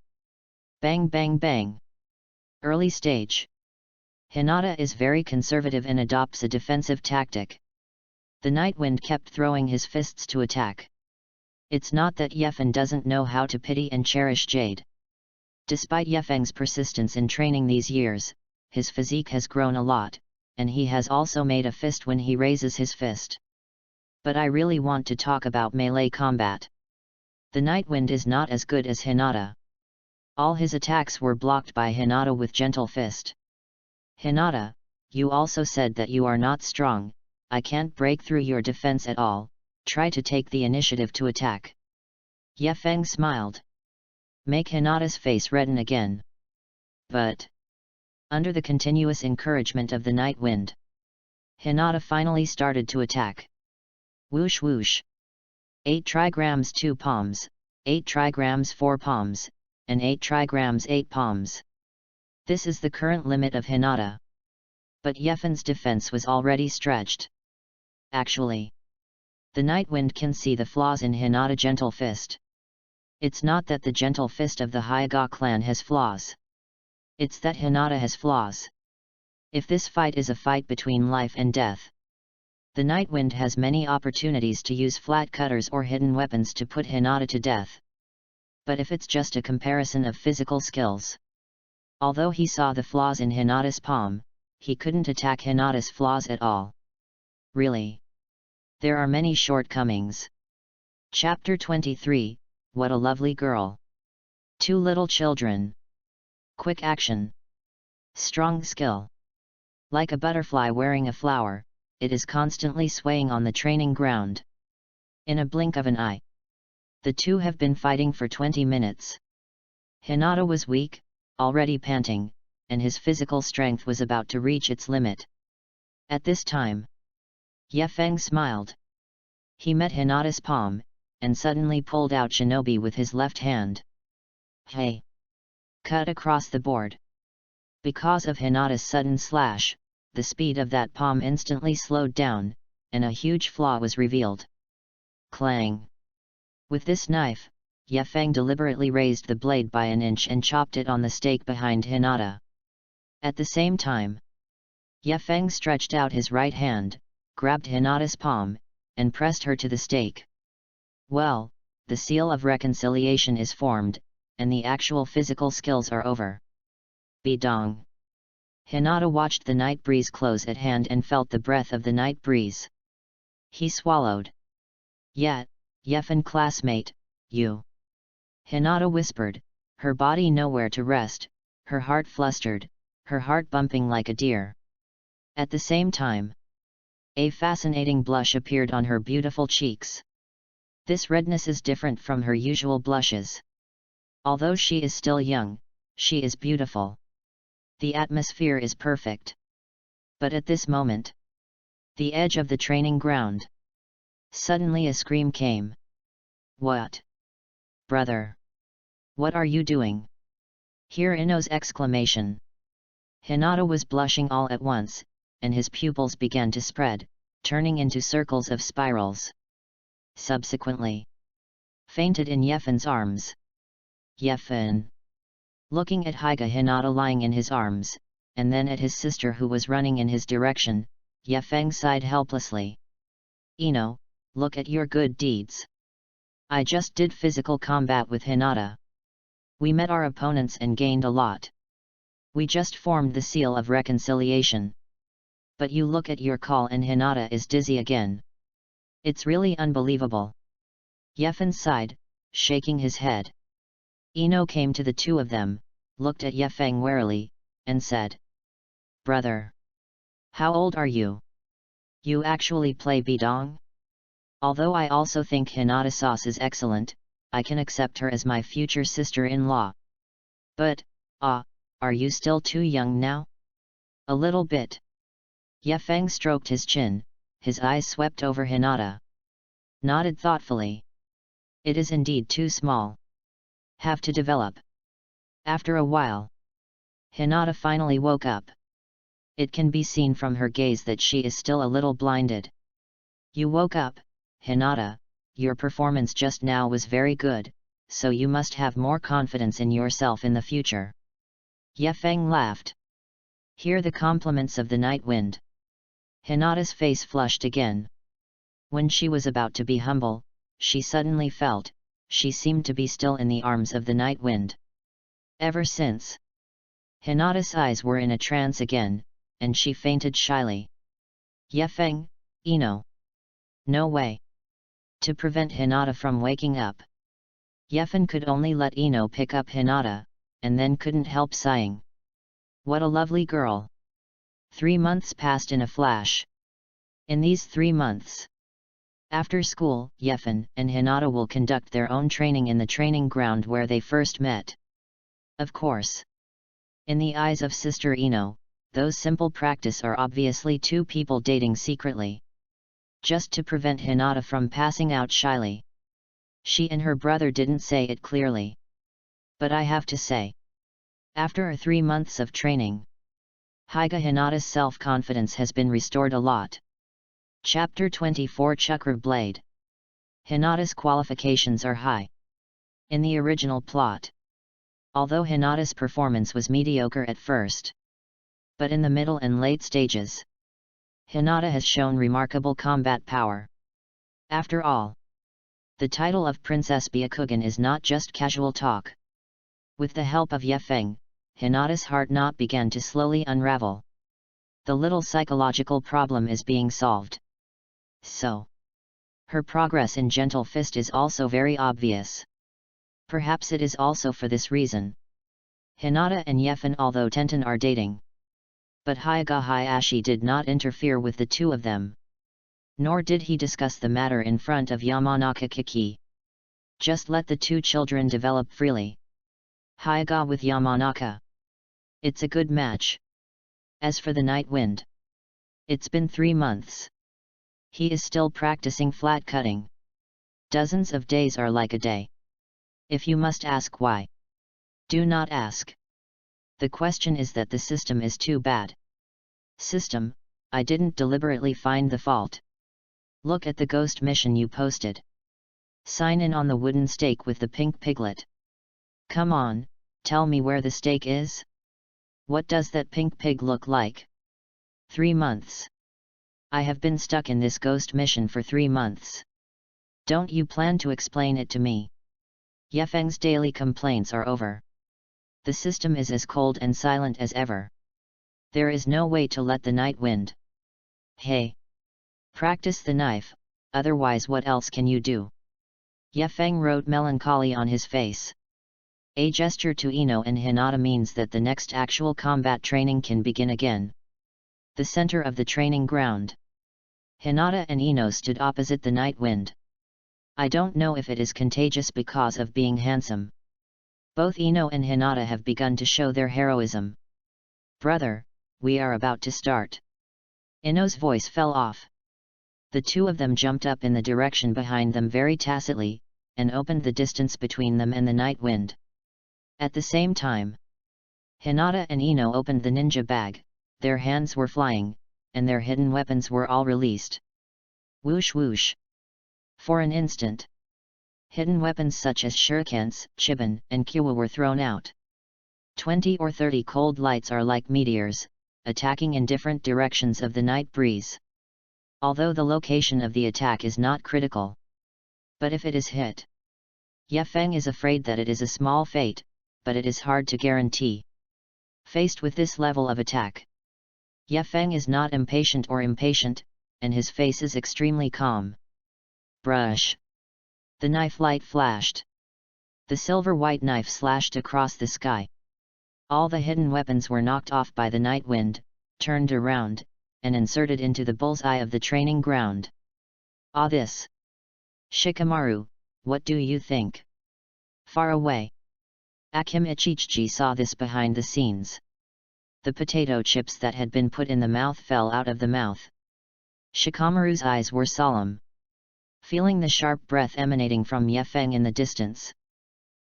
Bang bang bang. Early stage. Hinata is very conservative and adopts a defensive tactic. The Nightwind kept throwing his fists to attack. It's not that Ye Feng doesn't know how to pity and cherish Jade. Despite Ye Feng's persistence in training these years, his physique has grown a lot, and he has also made a fist when he raises his fist. But I really want to talk about melee combat. The Nightwind is not as good as Hinata. All his attacks were blocked by Hinata with gentle fist. "Hinata, you also said that you are not strong, I can't break through your defense at all, try to take the initiative to attack." Ye Feng smiled. Make Hinata's face redden again. But under the continuous encouragement of the Nightwind, Hinata finally started to attack. Whoosh whoosh. 8 trigrams 2 palms, 8 trigrams 4 palms, and 8 trigrams 8 palms. This is the current limit of Hinata. But Ye Feng's defense was already stretched. Actually, the Nightwind can see the flaws in Hinata's gentle fist. It's not that the gentle fist of the Hokage clan has flaws. It's that Hinata has flaws. If this fight is a fight between life and death, the Nightwind has many opportunities to use flat cutters or hidden weapons to put Hinata to death. But if it's just a comparison of physical skills, although he saw the flaws in Hinata's palm, he couldn't attack Hinata's flaws at all. Really, there are many shortcomings. Chapter 23, What a Lovely Girl. 2 little children. Quick action. Strong skill. Like a butterfly wearing a flower, it is constantly swaying on the training ground. In a blink of an eye, the two have been fighting for 20 minutes. Hinata was weak, already panting, and his physical strength was about to reach its limit. At this time, Ye Feng smiled. He met Hinata's palm, and suddenly pulled out Shinobi with his left hand. Hey! Cut across the board. Because of Hinata's sudden slash, the speed of that palm instantly slowed down, and a huge flaw was revealed. Clang! With this knife, Ye Feng deliberately raised the blade by an inch and chopped it on the stake behind Hinata. At the same time, Ye Feng stretched out his right hand, grabbed Hinata's palm, and pressed her to the stake. Well, the seal of reconciliation is formed, and the actual physical skills are over. Bidong! Hinata watched the night breeze close at hand and felt the breath of the night breeze. He swallowed. Yet, Ye Feng classmate, you. Hinata whispered, her body nowhere to rest, her heart flustered, her heart bumping like a deer. At the same time, a fascinating blush appeared on her beautiful cheeks. This redness is different from her usual blushes. Although she is still young, she is beautiful. The atmosphere is perfect. But at this moment, the edge of the training ground, suddenly a scream came. What? Brother! What are you doing? Hear Ino's exclamation. Hinata was blushing all at once, and his pupils began to spread, turning into circles of spirals. Subsequently, fainted in Ye Feng's arms. Ye Feng! Looking at Haiga Hinata lying in his arms, and then at his sister who was running in his direction, Ye Feng sighed helplessly. Ino, look at your good deeds. I just did physical combat with Hinata. We met our opponents and gained a lot. We just formed the seal of reconciliation. But you look at your call and Hinata is dizzy again. It's really unbelievable. Ye Feng sighed, shaking his head. Ino came to the two of them, looked at Ye Feng warily, and said, Brother! How old are you? You actually play Bidong? Although I also think Hinata sauce is excellent, I can accept her as my future sister-in-law. But, are you still too young now? A little bit. Ye Feng stroked his chin, his eyes swept over Hinata. Nodded thoughtfully. It is indeed too small. Have to develop. After a while, Hinata finally woke up. It can be seen from her gaze that she is still a little blinded. You woke up, Hinata, your performance just now was very good, so you must have more confidence in yourself in the future. Ye Feng laughed. Hear the compliments of the night wind. Hinata's face flushed again. When she was about to be humble, she suddenly felt, she seemed to be still in the arms of the night wind. Ever since, Hinata's eyes were in a trance again, and she fainted shyly. Ye Feng, Ino. No way. To prevent Hinata from waking up, Ye Feng could only let Ino pick up Hinata, and then couldn't help sighing. What a lovely girl! 3 months passed in a flash. In these 3 months, after school, Ye Feng and Hinata will conduct their own training in the training ground where they first met. Of course, in the eyes of Sister Ino, those simple practice are obviously two people dating secretly. Just to prevent Hinata from passing out shyly. She and her brother didn't say it clearly. But I have to say, after 3 months of training, Haiga Hinata's self-confidence has been restored a lot. Chapter 24 Chakra Blade. Hinata's qualifications are high. In the original plot, although Hinata's performance was mediocre at first, but in the middle and late stages, Hinata has shown remarkable combat power. After all, the title of Princess Byakugan is not just casual talk. With the help of Ye Feng, Hinata's heart knot began to slowly unravel. The little psychological problem is being solved. So, her progress in Gentle Fist is also very obvious. Perhaps it is also for this reason. Hinata and Ye Feng, although Tenten are dating, but Haiga Hayashi did not interfere with the two of them. Nor did he discuss the matter in front of Yamanaka Kiki. Just let the two children develop freely. Haiga with Yamanaka. It's a good match. As for the night wind, it's been 3 months. He is still practicing flat cutting. Dozens of days are like a day. If you must ask why, do not ask. The question is that the system is too bad. System, I didn't deliberately find the fault. Look at the ghost mission you posted. Sign in on the wooden stake with the pink piglet. Come on, tell me where the stake is? What does that pink pig look like? 3 months. I have been stuck in this ghost mission for 3 months. Don't you plan to explain it to me? Yefeng's daily complaints are over. The system is as cold and silent as ever. There is no way to let the night wind. Hey! Practice the knife, otherwise what else can you do? Yefeng wrote melancholy on his face. A gesture to Ino and Hinata means that the next actual combat training can begin again. The center of the training ground. Hinata and Ino stood opposite the night wind. I don't know if it is contagious because of being handsome. Both Ino and Hinata have begun to show their heroism. Brother, we are about to start. Ino's voice fell off. The two of them jumped up in the direction behind them very tacitly, and opened the distance between them and the night wind. At the same time, Hinata and Ino opened the ninja bag, their hands were flying, and their hidden weapons were all released. Whoosh whoosh. For an instant, hidden weapons such as shurikens, chiban, and kiwa were thrown out. 20 or 30 cold lights are like meteors, attacking in different directions of the night breeze. Although the location of the attack is not critical. But if it is hit, Yefeng is afraid that it is a small fate, but it is hard to guarantee. Faced with this level of attack, Yefeng is not impatient, and his face is extremely calm. Brush. The knife light flashed. The silver-white knife slashed across the sky. All the hidden weapons were knocked off by the night wind, turned around, and inserted into the bullseye of the training ground. Ah, this! Shikamaru, what do you think? Far away. Akim Ichichi saw this behind the scenes. The potato chips that had been put in the mouth fell out of the mouth. Shikamaru's eyes were solemn. Feeling the sharp breath emanating from Yefeng in the distance.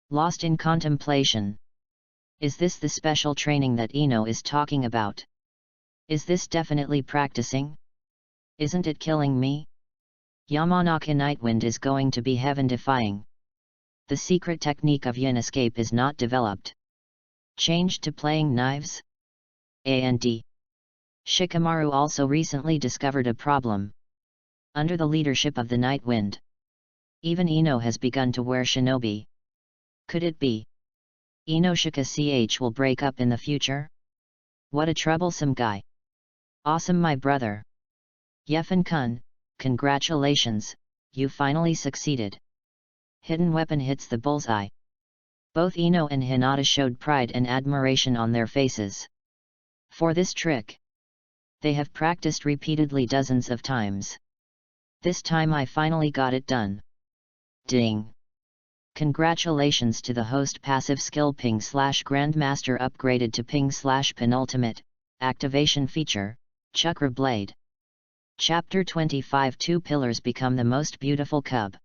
Lost in contemplation. Is this the special training that Ino is talking about? Is this definitely practicing? Isn't it killing me? Yamanaka Nightwind is going to be heaven-defying. The secret technique of yin escape is not developed. Changed to playing knives? And Shikamaru also recently discovered a problem. Under the leadership of the Night Wind, even Ino has begun to wear shinobi. Could it be? Inoshika will break up in the future? What a troublesome guy. Awesome, my brother. Yefen-kun, congratulations, you finally succeeded. Hidden weapon hits the bullseye. Both Ino and Hinata showed pride and admiration on their faces. For this trick, they have practiced repeatedly dozens of times. This time I finally got it done. Ding! Congratulations to the host. Passive skill Ping/Grandmaster upgraded to Ping/Penultimate, activation feature, Chakra Blade. Chapter 25. Two pillars become the most beautiful cub.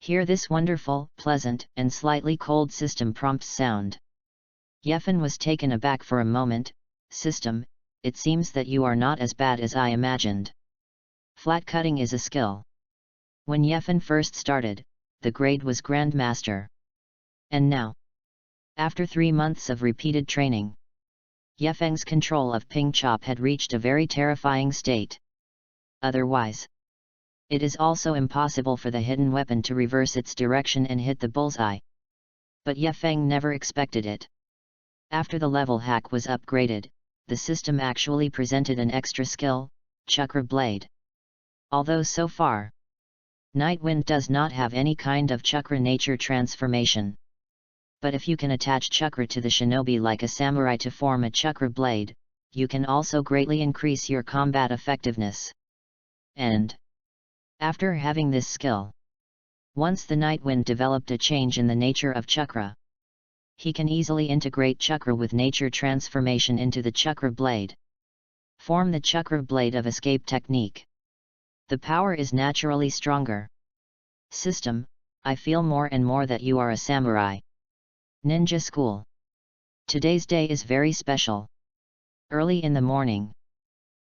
Hear this wonderful, pleasant, and slightly cold system prompts sound. Yefen was taken aback for a moment. System, it seems that you are not as bad as I imagined. Flat cutting is a skill. When Yefen first started, the grade was Grandmaster. And now, after 3 months of repeated training, Yefeng's control of Ping Chop had reached a very terrifying state. Otherwise, it is also impossible for the hidden weapon to reverse its direction and hit the bullseye. But Yefeng never expected it. After the level hack was upgraded, the system actually presented an extra skill, Chakra Blade. Although so far, Nightwind does not have any kind of chakra nature transformation. But if you can attach chakra to the shinobi like a samurai to form a chakra blade, you can also greatly increase your combat effectiveness. And after having this skill, once the Nightwind developed a change in the nature of chakra, he can easily integrate chakra with nature transformation into the chakra blade. Form the chakra blade of escape technique. The power is naturally stronger. System, I feel more and more that you are a samurai. Ninja School. Today's day is very special. Early in the morning,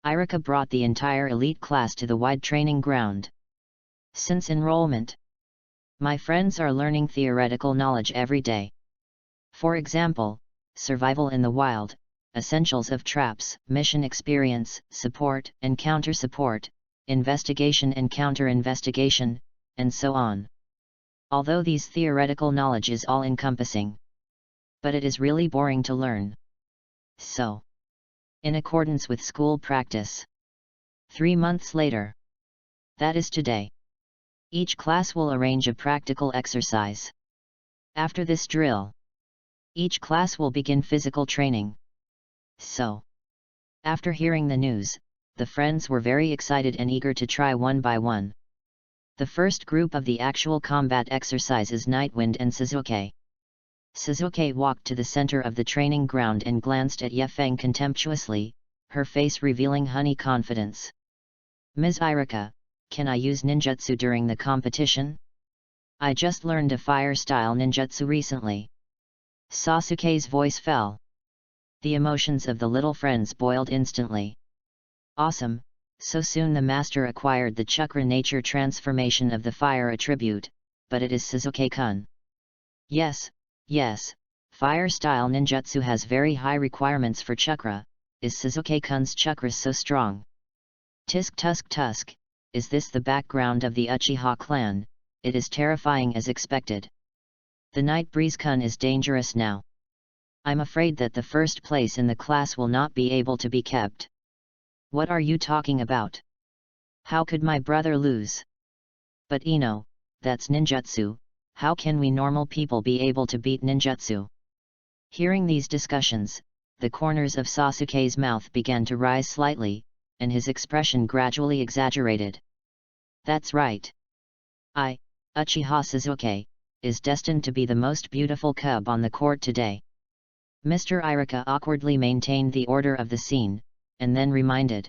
Irika brought the entire elite class to the wide training ground. Since enrollment, My friends are learning theoretical knowledge every day. For example, survival in the wild, essentials of traps, mission experience, support and counter-support, investigation and counter-investigation, and so on. Although these theoretical knowledge is all-encompassing, but it is really boring to learn. So, in accordance with school practice, 3 months later, that is today, each class will arrange a practical exercise. After this drill, each class will begin physical training. So, after hearing the news, the friends were very excited and eager to try one by one. The first group of the actual combat exercise is Nightwind and Suzuki. Suzuki walked to the center of the training ground and glanced at Yefeng contemptuously, her face revealing honey confidence. Ms. Irika, can I use ninjutsu during the competition? I just learned a fire-style ninjutsu recently. Sasuke's voice fell. The emotions of the little friends boiled instantly. Awesome, so soon the master acquired the chakra nature transformation of the fire attribute, but it is Suzuki-kun. Yes, fire-style ninjutsu has very high requirements for chakra. Is Suzuki-kun's chakra so strong? Tisk tusk tusk, is this the background of the Uchiha clan? It is terrifying as expected. The Night Breeze-kun is dangerous now. I'm afraid that the first place in the class will not be able to be kept. What are you talking about? How could my brother lose? But Ino, that's ninjutsu, how can we normal people be able to beat ninjutsu? Hearing these discussions, the corners of Sasuke's mouth began to rise slightly, and his expression gradually exaggerated. That's right. Uchiha Suzuki, is destined to be the most beautiful cub on the court today. Mr. Irika awkwardly maintained the order of the scene, and then reminded.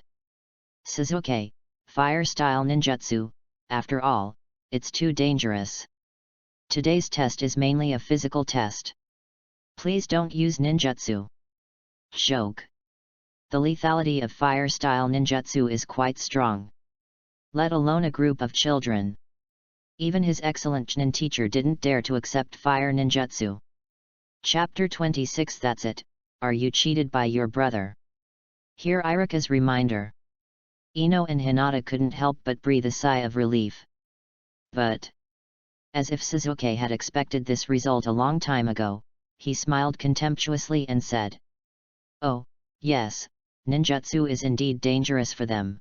Suzuki, fire-style ninjutsu, after all, it's too dangerous. Today's test is mainly a physical test. Please don't use ninjutsu. Joke. The lethality of fire-style ninjutsu is quite strong. Let alone a group of children. Even his excellent Chunin teacher didn't dare to accept fire ninjutsu. Chapter 26. That's it, are you cheated by your brother? Hear Irika's reminder. Ino and Hinata couldn't help but breathe a sigh of relief. But, as if Suzuki had expected this result a long time ago, he smiled contemptuously and said, "Oh, yes, ninjutsu is indeed dangerous for them.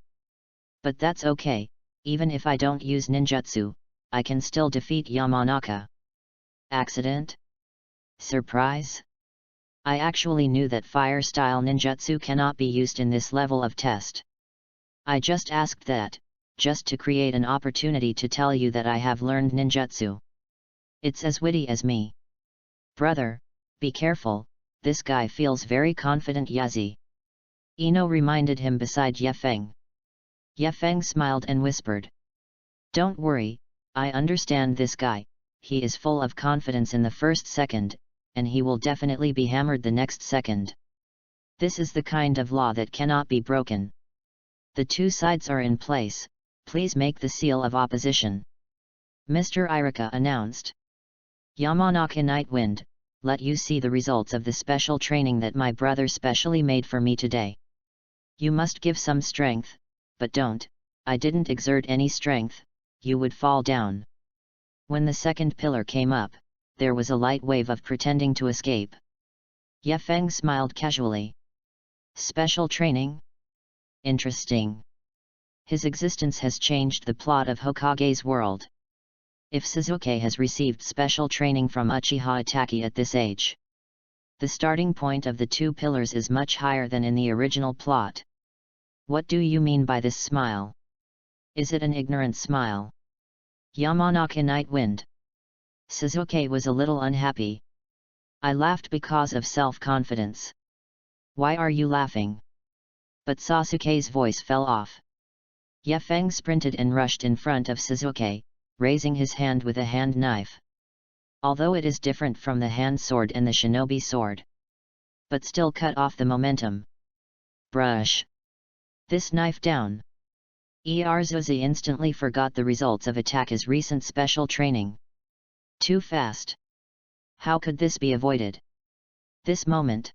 But that's okay, even if I don't use ninjutsu, I can still defeat Yamanaka." Accident? Surprise? I actually knew that fire-style ninjutsu cannot be used in this level of test. I just asked that, just to create an opportunity to tell you that I have learned ninjutsu. It's as witty as me. Brother, be careful, this guy feels very confident. Yazi. Ino reminded him beside Yefeng. Yefeng smiled and whispered. Don't worry, I understand this guy, he is full of confidence in the first second, and he will definitely be hammered the next second. This is the kind of law that cannot be broken. The two sides are in place, please make the seal of opposition. Mr. Irika announced. Yamanaka Nightwind, let you see the results of the special training that my brother specially made for me today. You must give some strength, but don't, I didn't exert any strength, you would fall down. When the second pillar came up, there was a light wave of pretending to escape. Yefeng smiled casually. Special training? Interesting. His existence has changed the plot of Hokage's world. If Suzuki has received special training from Uchiha Itachi at this age, the starting point of the two pillars is much higher than in the original plot. What do you mean by this smile? Is it an ignorant smile? Yamanaka Nightwind. Suzuki was a little unhappy. I laughed because of self-confidence. Why are you laughing? But Sasuke's voice fell off. Yefeng sprinted and rushed in front of Suzuki, raising his hand with a hand knife. Although it is different from the hand sword and the shinobi sword, but still cut off the momentum. Brush this knife down. Erzuzi instantly forgot the results of Itaka's recent special training. Too fast. How could this be avoided? This moment.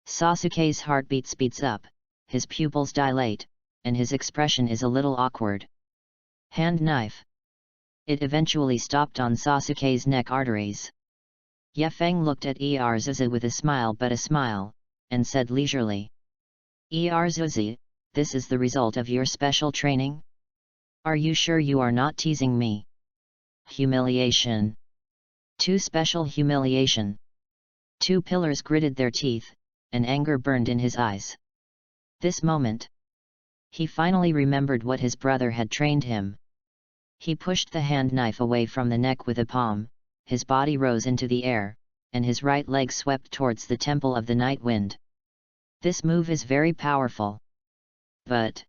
Sasuke's heartbeat speeds up, his pupils dilate, and his expression is a little awkward. Hand knife. It eventually stopped on Sasuke's neck arteries. Ye Feng looked at Erzuzi with a smile, and said leisurely. Erzuzi, this is the result of your special training? Are you sure you are not teasing me? Humiliation. Too special humiliation. Two pillars gritted their teeth, and anger burned in his eyes. This moment. He finally remembered what his brother had trained him. He pushed the hand knife away from the neck with a palm, his body rose into the air, and his right leg swept towards the Temple of the Night Wind. This move is very powerful. But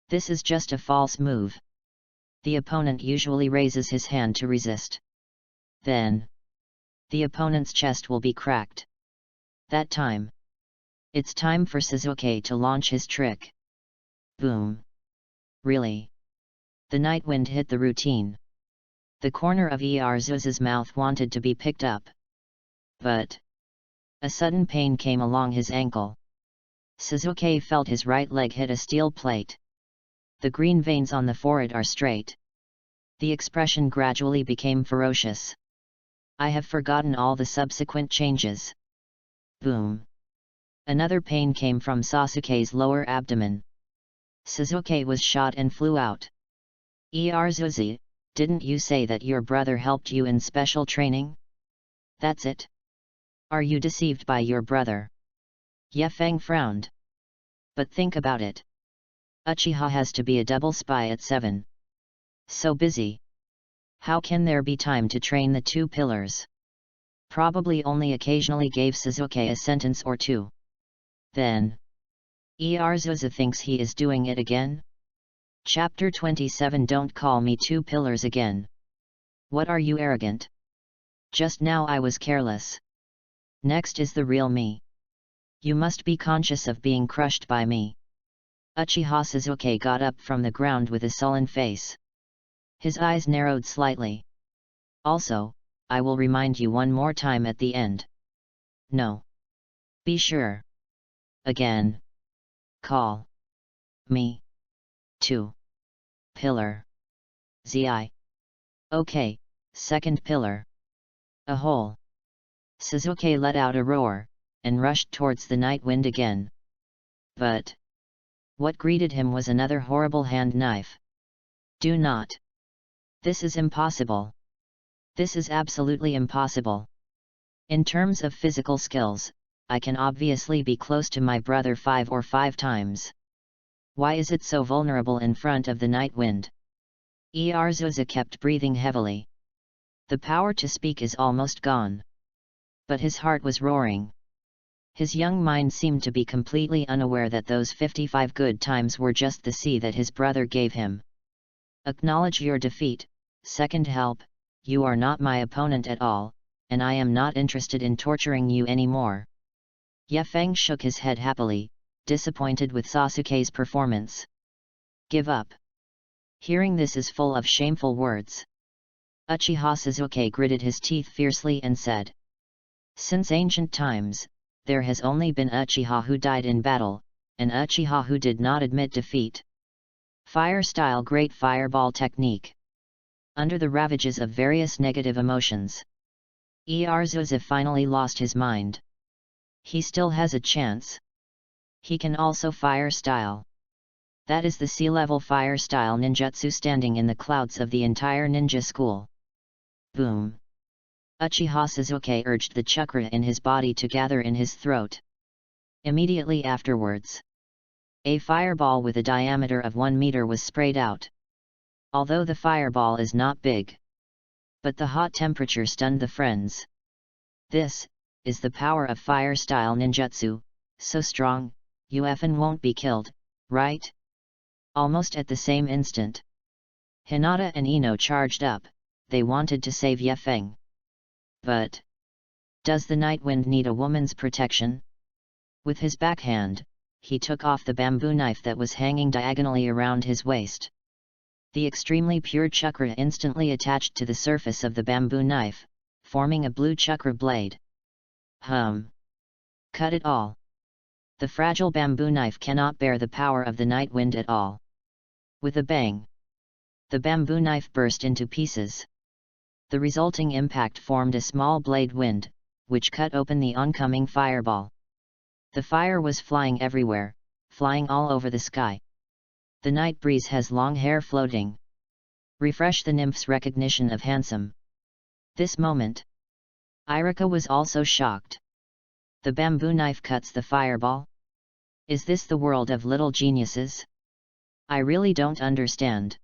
this is just a false move. The opponent usually raises his hand to resist. Then the opponent's chest will be cracked. That time. It's time for Sasuke to launch his trick. Boom. Really? The night wind hit the routine. The corner of Erzuzi's mouth wanted to be picked up. But a sudden pain came along his ankle. Sasuke felt his right leg hit a steel plate. The green veins on the forehead are straight. The expression gradually became ferocious. I have forgotten all the subsequent changes. Boom. Another pain came from Sasuke's lower abdomen. Sasuke was shot and flew out. Erzuzi, didn't you say that your brother helped you in special training? That's it. Are you deceived by your brother? Ye Feng frowned. But think about it. Uchiha has to be a double spy at 7. So busy. How can there be time to train the two pillars? Probably only occasionally gave Sasuke a sentence or two. Then Erzuzi thinks he is doing it again? Chapter 27. Don't call me two pillars again. What are you, arrogant? Just now I was careless. Next is the real me. You must be conscious of being crushed by me. Uchiha Sasuke got up from the ground with a sullen face. His eyes narrowed slightly. Also, I will remind you one more time at the end. No. Be sure. Again. Call me two pillar. Zi. Okay, second pillar. A hole. Sasuke let out a roar, and rushed towards the night wind again. But what greeted him was another horrible hand knife. Do not. This is impossible. This is absolutely impossible. In terms of physical skills, I can obviously be close to my brother 5 times. Why is it so vulnerable in front of the night wind? Erzuzi kept breathing heavily. The power to speak is almost gone. But his heart was roaring. His young mind seemed to be completely unaware that those 55 good times were just the sea that his brother gave him. Acknowledge your defeat, second help, you are not my opponent at all, and I am not interested in torturing you anymore. Ye Feng shook his head happily, disappointed with Sasuke's performance. Give up. Hearing this is full of shameful words. Uchiha Sasuke gritted his teeth fiercely and said. Since ancient times, there has only been Uchiha who died in battle, and Uchiha who did not admit defeat. Fire style great fireball technique. Under the ravages of various negative emotions, Erzuzi finally lost his mind. He still has a chance. He can also fire style. That is the sea-level fire style ninjutsu standing in the clouds of the entire ninja school. Boom. Uchiha Sasuke urged the chakra in his body to gather in his throat. Immediately afterwards, a fireball with a diameter of 1 meter was sprayed out. Although the fireball is not big, but the hot temperature stunned the friends. This is the power of fire style ninjutsu, so strong, you effin' won't be killed, right? Almost at the same instant, Hinata and Ino charged up, they wanted to save Ye Feng. But does the night wind need a woman's protection? With his backhand, he took off the bamboo knife that was hanging diagonally around his waist. The extremely pure chakra instantly attached to the surface of the bamboo knife, forming a blue chakra blade. Cut it all. The fragile bamboo knife cannot bear the power of the night wind at all. With a bang, the bamboo knife burst into pieces. The resulting impact formed a small blade wind, which cut open the oncoming fireball. The fire was flying everywhere, flying all over the sky. The night breeze has long hair floating. Refresh the nymph's recognition of handsome. This moment, Irika was also shocked. The bamboo knife cuts the fireball? Is this the world of little geniuses? I really don't understand.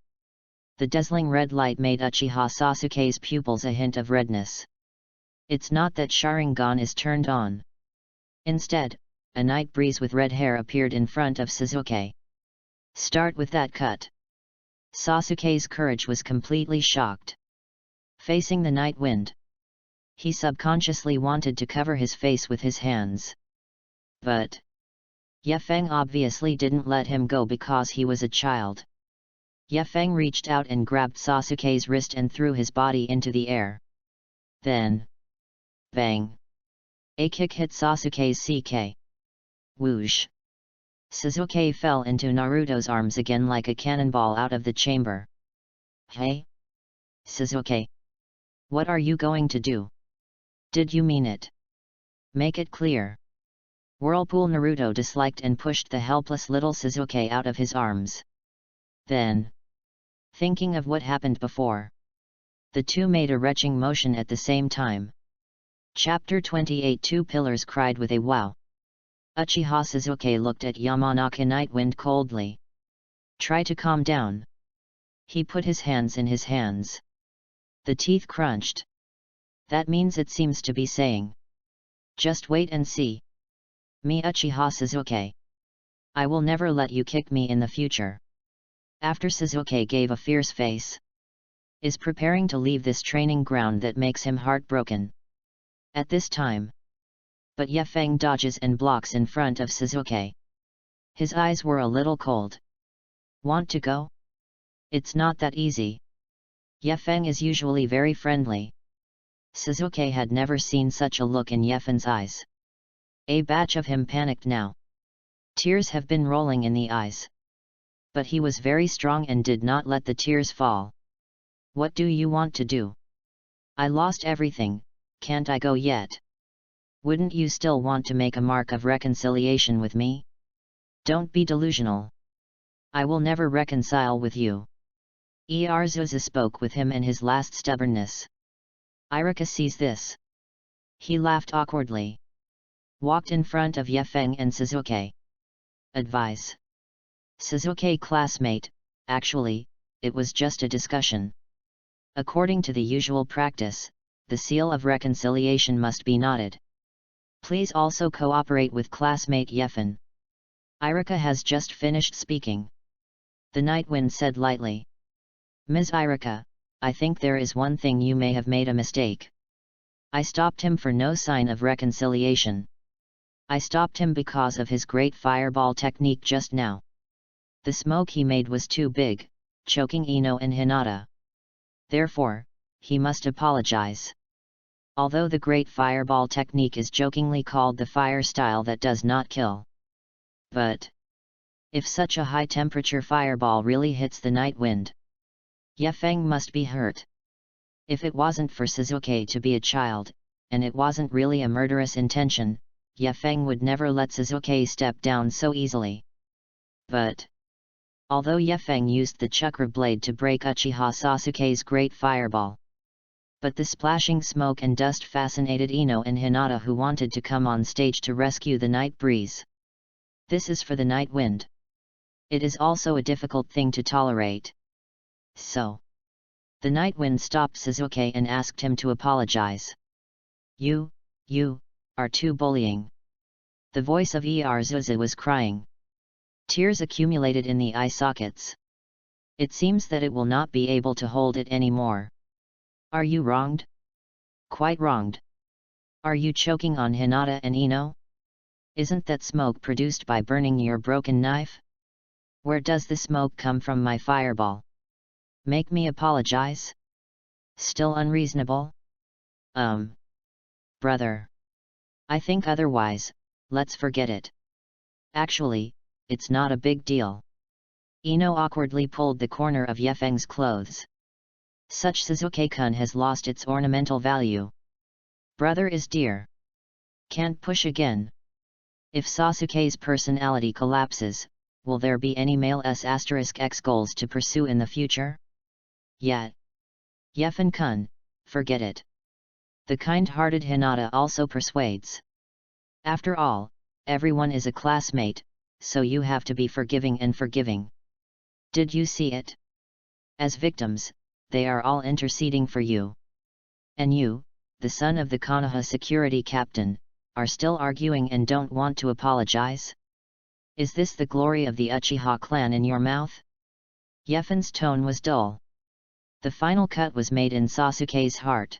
The dazzling red light made Uchiha Sasuke's pupils a hint of redness. It's not that Sharingan is turned on. Instead, a night breeze with red hair appeared in front of Sasuke. Start with that cut. Sasuke's courage was completely shocked. Facing the night wind, he subconsciously wanted to cover his face with his hands. But Ye Feng obviously didn't let him go because he was a child. Ye Feng reached out and grabbed Sasuke's wrist and threw his body into the air. Then, bang! A kick hit Sasuke's CK. Whoosh! Sasuke fell into Naruto's arms again like a cannonball out of the chamber. Hey? Sasuke! What are you going to do? Did you mean it? Make it clear. Whirlpool Naruto disliked and pushed the helpless little Sasuke out of his arms. Then, thinking of what happened before, the two made a retching motion at the same time. Chapter 28 Two Pillars cried with a wow. Uchiha Sasuke looked at Yamanaka Nightwind coldly. Try to calm down. He put his hands in his hands. The teeth crunched. That means it seems to be saying. Just wait and see. Me Uchiha Sasuke. I will never let you kick me in the future. After Sasuke gave a fierce face. Is preparing to leave this training ground that makes him heartbroken. At this time. But Ye Feng dodges and blocks in front of Sasuke. His eyes were a little cold. Want to go? It's not that easy. Ye Feng is usually very friendly. Sasuke had never seen such a look in Ye Feng's eyes. A batch of him panicked now. Tears have been rolling in the eyes. But he was very strong and did not let the tears fall. What do you want to do? I lost everything, can't I go yet? Wouldn't you still want to make a mark of reconciliation with me? Don't be delusional. I will never reconcile with you. Erzusa spoke with him in his last stubbornness. Irika sees this. He laughed awkwardly. Walked in front of Ye Feng and Sasuke. Advise. Sasuke classmate, actually, it was just a discussion. According to the usual practice, the seal of reconciliation must be knotted. Please also cooperate with classmate Ye Feng. Irika has just finished speaking. The Nightwind said lightly. Ms. Irika, I think there is one thing you may have made a mistake. I stopped him for no sign of reconciliation. I stopped him because of his great fireball technique just now. The smoke he made was too big, choking Ino and Hinata. Therefore, he must apologize. Although the great fireball technique is jokingly called the fire style that does not kill. But if such a high-temperature fireball really hits the night wind, Ye Feng must be hurt. If it wasn't for Sasuke to be a child, and it wasn't really a murderous intention, Ye Feng would never let Sasuke step down so easily. But although Ye Feng used the chakra blade to break Uchiha Sasuke's great fireball, but the splashing smoke and dust fascinated Ino and Hinata, who wanted to come on stage to rescue the night breeze. This is for the night wind. It is also a difficult thing to tolerate. So, the night wind stopped Sasuke and asked him to apologize. You are too bullying. The voice of Erzusa was crying. Tears accumulated in the eye sockets. It seems that it will not be able to hold it anymore. Are you wronged? Quite wronged. Are you choking on Hinata and Ino? Isn't that smoke produced by burning your broken knife? Where does the smoke come from my fireball? Make me apologize? Still unreasonable? Brother. I think otherwise, let's forget it. Actually, it's not a big deal. Ino awkwardly pulled the corner of Yefeng's clothes. Such Suzuki-kun has lost its ornamental value. Brother is dear. Can't push again. If Sasuke's personality collapses, will there be any male S**X goals to pursue in the future? Yet. Yefen-kun, forget it. The kind-hearted Hinata also persuades. After all, everyone is a classmate, so you have to be forgiving and forgiving. Did you see it? As victims, they are all interceding for you. And you, the son of the Konoha security captain, are still arguing and don't want to apologize? Is this the glory of the Uchiha clan in your mouth? Yefen's tone was dull. The final cut was made in Sasuke's heart.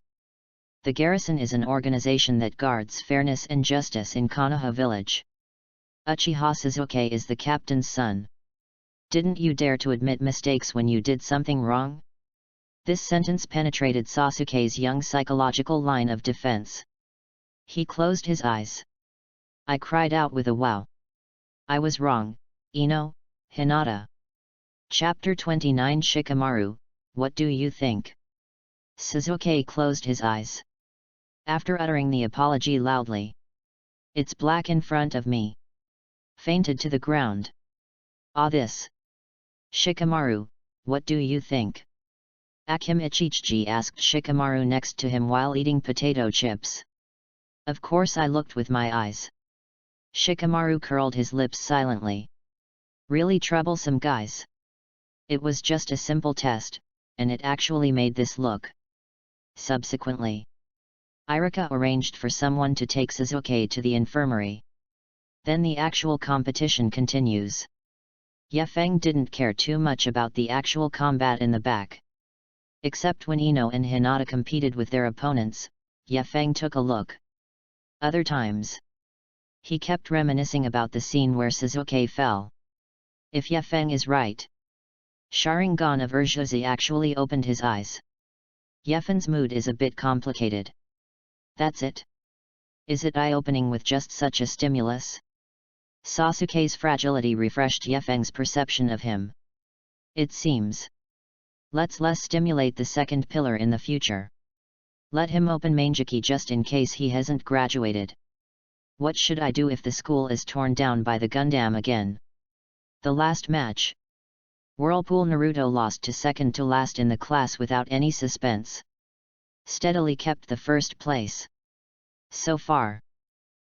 The garrison is an organization that guards fairness and justice in Konoha village. Uchiha Sasuke is the captain's son. Didn't you dare to admit mistakes when you did something wrong? This sentence penetrated Sasuke's young psychological line of defense. He closed his eyes. I cried out with a wow. I was wrong, Ino, Hinata. Chapter 29 Shikamaru, what do you think? Sasuke closed his eyes. After uttering the apology loudly. It's black in front of me. Fainted to the ground. Ah, this. Shikamaru, what do you think? Akim Ichichi asked Shikamaru next to him while eating potato chips. Of course I looked with my eyes. Shikamaru curled his lips silently. Really troublesome guys. It was just a simple test, and it actually made this look. Subsequently, Irika arranged for someone to take Sasuke to the infirmary. Then the actual competition continues. Yefeng didn't care too much about the actual combat in the back. Except when Ino and Hinata competed with their opponents, Yefeng took a look. Other times, he kept reminiscing about the scene where Sasuke fell. If Yefeng is right, Sharingan of Urjuzi actually opened his eyes. Yefen's mood is a bit complicated. That's it? Is it eye-opening with just such a stimulus? Sasuke's fragility refreshed Yefeng's perception of him. It seems. Let's less stimulate the second pillar in the future. Let him open Manjiki just in case he hasn't graduated. What should I do if the school is torn down by the Gundam again? The last match. Whirlpool Naruto lost to second to last in the class without any suspense. Steadily kept the first place. So far,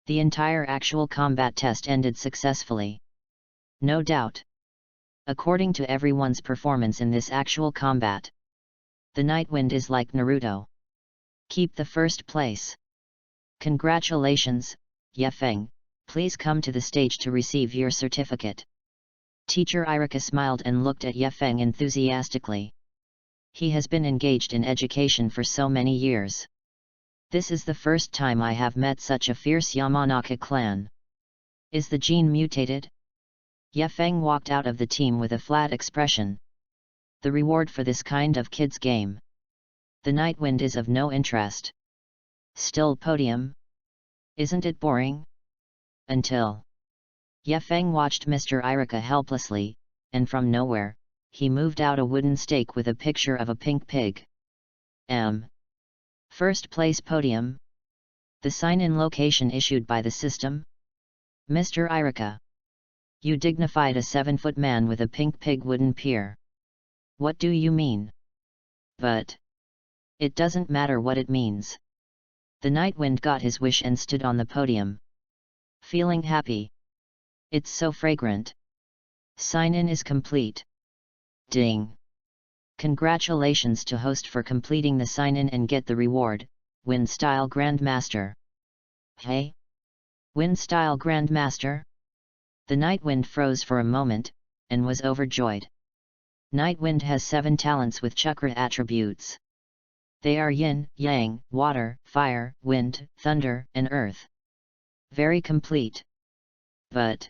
the entire actual combat test ended successfully. No doubt. According to everyone's performance in this actual combat, the Nightwind is like Naruto. Keep the first place. Congratulations, Yefeng, please come to the stage to receive your certificate. Teacher Irika smiled and looked at Yefeng enthusiastically. He has been engaged in education for so many years. This is the first time I have met such a fierce Yamanaka clan. Is the gene mutated? Yefeng walked out of the team with a flat expression. The reward for this kind of kids game. The Nightwind is of no interest. Still podium? Isn't it boring? Until Yefeng watched Mr. Irika helplessly, and from nowhere, he moved out a wooden stake with a picture of a pink pig. First place podium? The sign-in location issued by the system? Mr. Irika. You dignified a 7-foot man with a pink pig wooden pier. What do you mean? But it doesn't matter what it means. The Nightwind got his wish and stood on the podium. Feeling happy. It's so fragrant. Sign-in is complete. Ding. Congratulations to host for completing the sign-in and get the reward, Wind Style Grandmaster. Hey? Wind Style Grandmaster? The Nightwind froze for a moment, and was overjoyed. Nightwind has 7 talents with chakra attributes. They are yin, yang, water, fire, wind, thunder, and earth. Very complete. But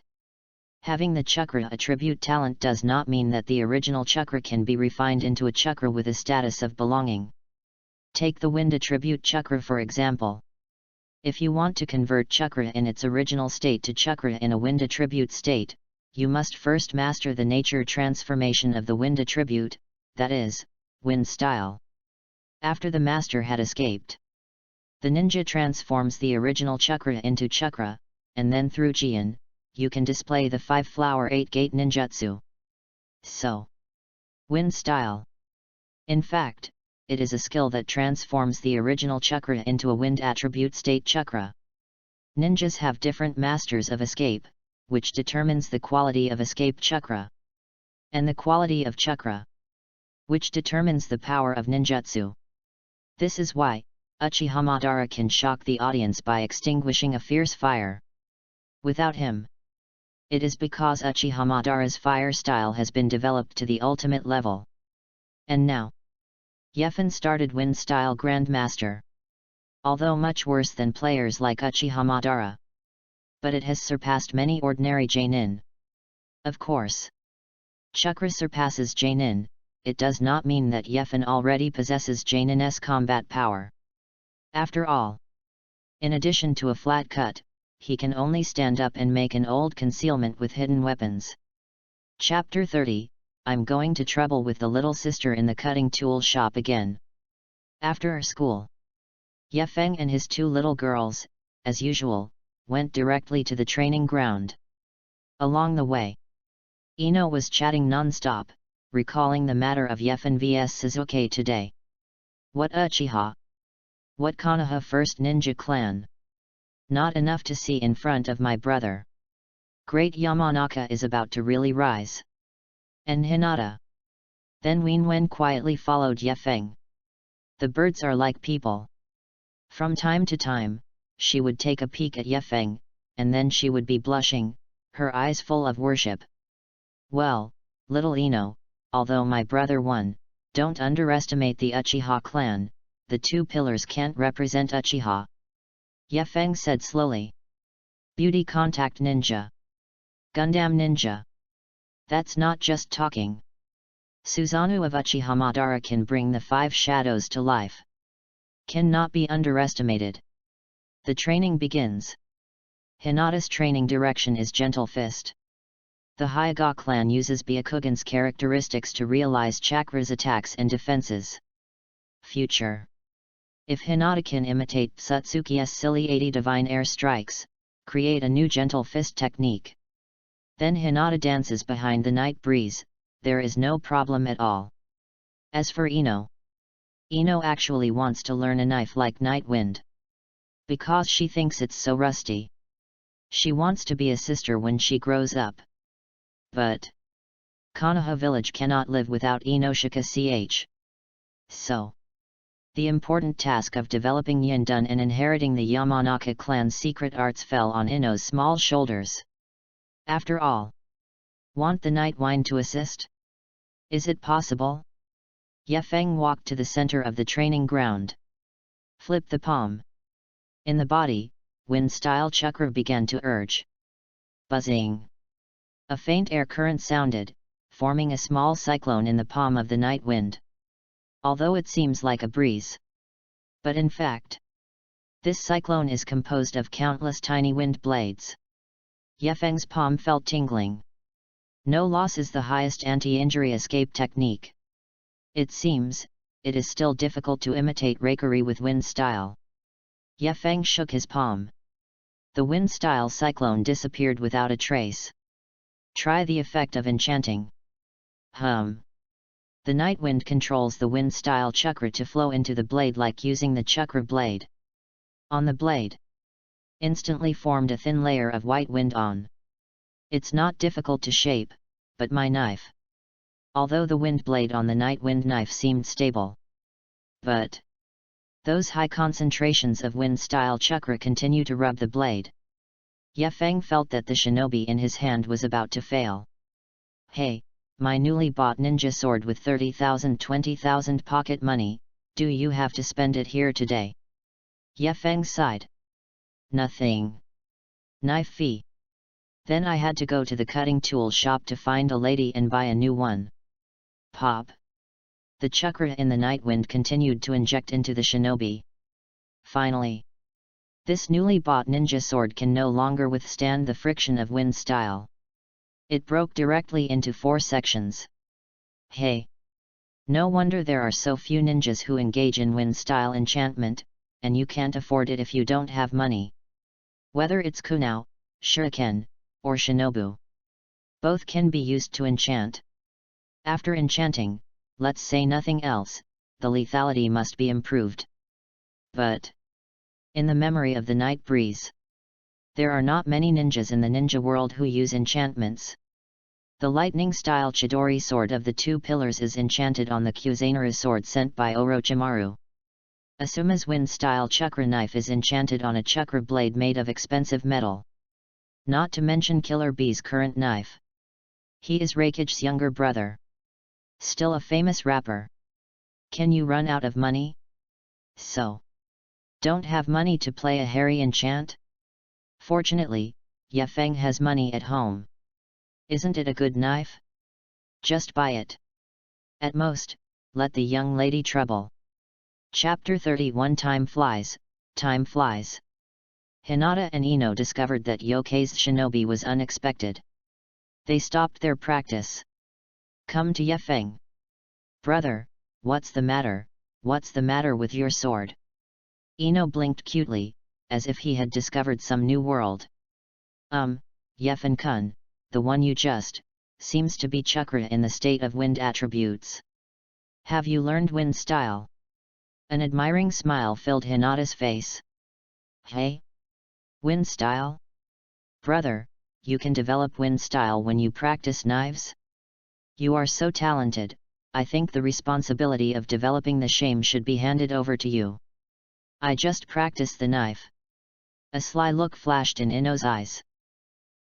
Having the chakra attribute talent does not mean that the original chakra can be refined into a chakra with a status of belonging. Take the wind attribute chakra for example. If you want to convert chakra in its original state to chakra in a wind attribute state, you must first master the nature transformation of the wind attribute, that is, wind style. After the master had escaped, the ninja transforms the original chakra into chakra, and then through Jian, you can display the 5-flower 8-gate ninjutsu. So, wind style. In fact, it is a skill that transforms the original chakra into a wind attribute state chakra. Ninjas have different masters of escape, which determines the quality of escape chakra. And the quality of chakra, which determines the power of ninjutsu. This is why Uchiha Madara can shock the audience by extinguishing a fierce fire. Without him, it is because Uchiha Madara's fire style has been developed to the ultimate level. And now, Yefen started wind style Grandmaster. Although much worse than players like Uchiha Madara. But it has surpassed many ordinary Jonin. Of course, chakra surpasses Jonin, it does not mean that Yefen already possesses Jonin's combat power. After all, in addition to a flat cut, he can only stand up and make an old concealment with hidden weapons. Chapter 30, I'm going to trouble with the little sister in the cutting tool shop again. After school, Yefeng and his 2 little girls, as usual, went directly to the training ground. Along the way, Ino was chatting non-stop, recalling the matter of Yefen vs Suzuki today. What Uchiha? What Konoha first ninja clan? Not enough to see in front of my brother. Great Yamanaka is about to really rise. And Hinata. Then Wenwen quietly followed Yefeng. The birds are like people. From time to time, she would take a peek at Yefeng, and then she would be blushing, her eyes full of worship. Well, little Ino, although my brother won, don't underestimate the Uchiha clan, the 2 pillars can't represent Uchiha. Yefeng said slowly. Beauty contact ninja. Gundam ninja. That's not just talking. Susanoo of Uchiha Madara can bring the 5 shadows to life. Cannot be underestimated. The training begins. Hinata's training direction is gentle fist. The Hyuga clan uses Byakugan's characteristics to realize Chakra's attacks and defenses. Future. If Hinata can imitate Satsuki's silly 80 divine air strikes, create a new gentle fist technique. Then Hinata dances behind the night breeze, there is no problem at all. As for Ino actually wants to learn a knife like Night Wind. Because she thinks it's so rusty. She wants to be a sister when she grows up. But Konoha village cannot live without Inoshika ch. So, the important task of developing Yindun and inheriting the Yamanaka clan's secret arts fell on Ino's small shoulders. After all, want the Night Wind to assist? Is it possible? Yefeng walked to the center of the training ground. Flip the palm. In the body, wind-style chakra began to urge. Buzzing. A faint air current sounded, forming a small cyclone in the palm of the night wind. Although it seems like a breeze. But in fact, this cyclone is composed of countless tiny wind blades. Yefeng's palm felt tingling. No loss is the highest anti-injury escape technique. It seems, it is still difficult to imitate rakery with wind style. Yefeng shook his palm. The wind style cyclone disappeared without a trace. Try the effect of enchanting. The night wind controls the wind style chakra to flow into the blade like using the chakra blade. On the blade, instantly formed a thin layer of white wind on. It's not difficult to shape, but my knife. Although the wind blade on the night wind knife seemed stable. But those high concentrations of wind style chakra continue to rub the blade. Yefeng felt that the shinobi in his hand was about to fail. Hey, my newly bought ninja sword with 30,000-20,000 pocket money, do you have to spend it here today? Yefeng sighed. Nothing. Knife fee. Then I had to go to the cutting tool shop to find a lady and buy a new one. Pop. The chakra in the night wind continued to inject into the shinobi. Finally, this newly bought ninja sword can no longer withstand the friction of wind style. It broke directly into 4 sections. Hey! No wonder there are so few ninjas who engage in wind style enchantment, and you can't afford it if you don't have money. Whether it's kunao, shuriken, or shinobu, both can be used to enchant. After enchanting, let's say nothing else, the lethality must be improved. But in the memory of the night breeze, there are not many ninjas in the ninja world who use enchantments. The lightning-style Chidori sword of the 2 pillars is enchanted on the Kusanara sword sent by Orochimaru. Asuma's wind-style chakra knife is enchanted on a chakra blade made of expensive metal. Not to mention Killer Bee's current knife. He is Raikage's younger brother. Still a famous rapper. Can you run out of money? So, don't have money to play a hairy enchant? Fortunately, Yefeng has money at home. Isn't it a good knife? Just buy it. At most, let the young lady trouble. Chapter 31 Time flies, time flies. Hinata and Ino discovered that Yokkei's shinobi was unexpected. They stopped their practice. Come to Yefeng. Brother, what's the matter? What's the matter with your sword? Ino blinked cutely, as if he had discovered some new world. Yefeng-kun, the one you just, seems to be chakra in the state of wind attributes. Have you learned wind style? An admiring smile filled Hinata's face. Hey? Wind style? Brother, you can develop wind style when you practice knives? You are so talented, I think the responsibility of developing the shame should be handed over to you. I just practice the knife. A sly look flashed in Ino's eyes.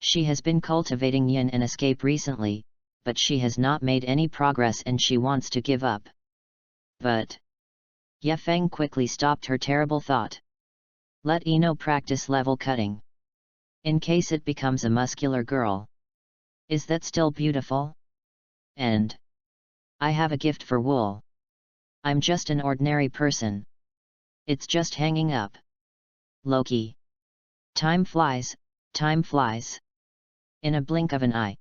She has been cultivating yin and escape recently, but she has not made any progress and she wants to give up. But Yefeng quickly stopped her terrible thought. Let Ino practice level cutting. In case it becomes a muscular girl. Is that still beautiful? And I have a gift for wool. I'm just an ordinary person. It's just hanging up. Loki. Time flies, time flies. In a blink of an eye.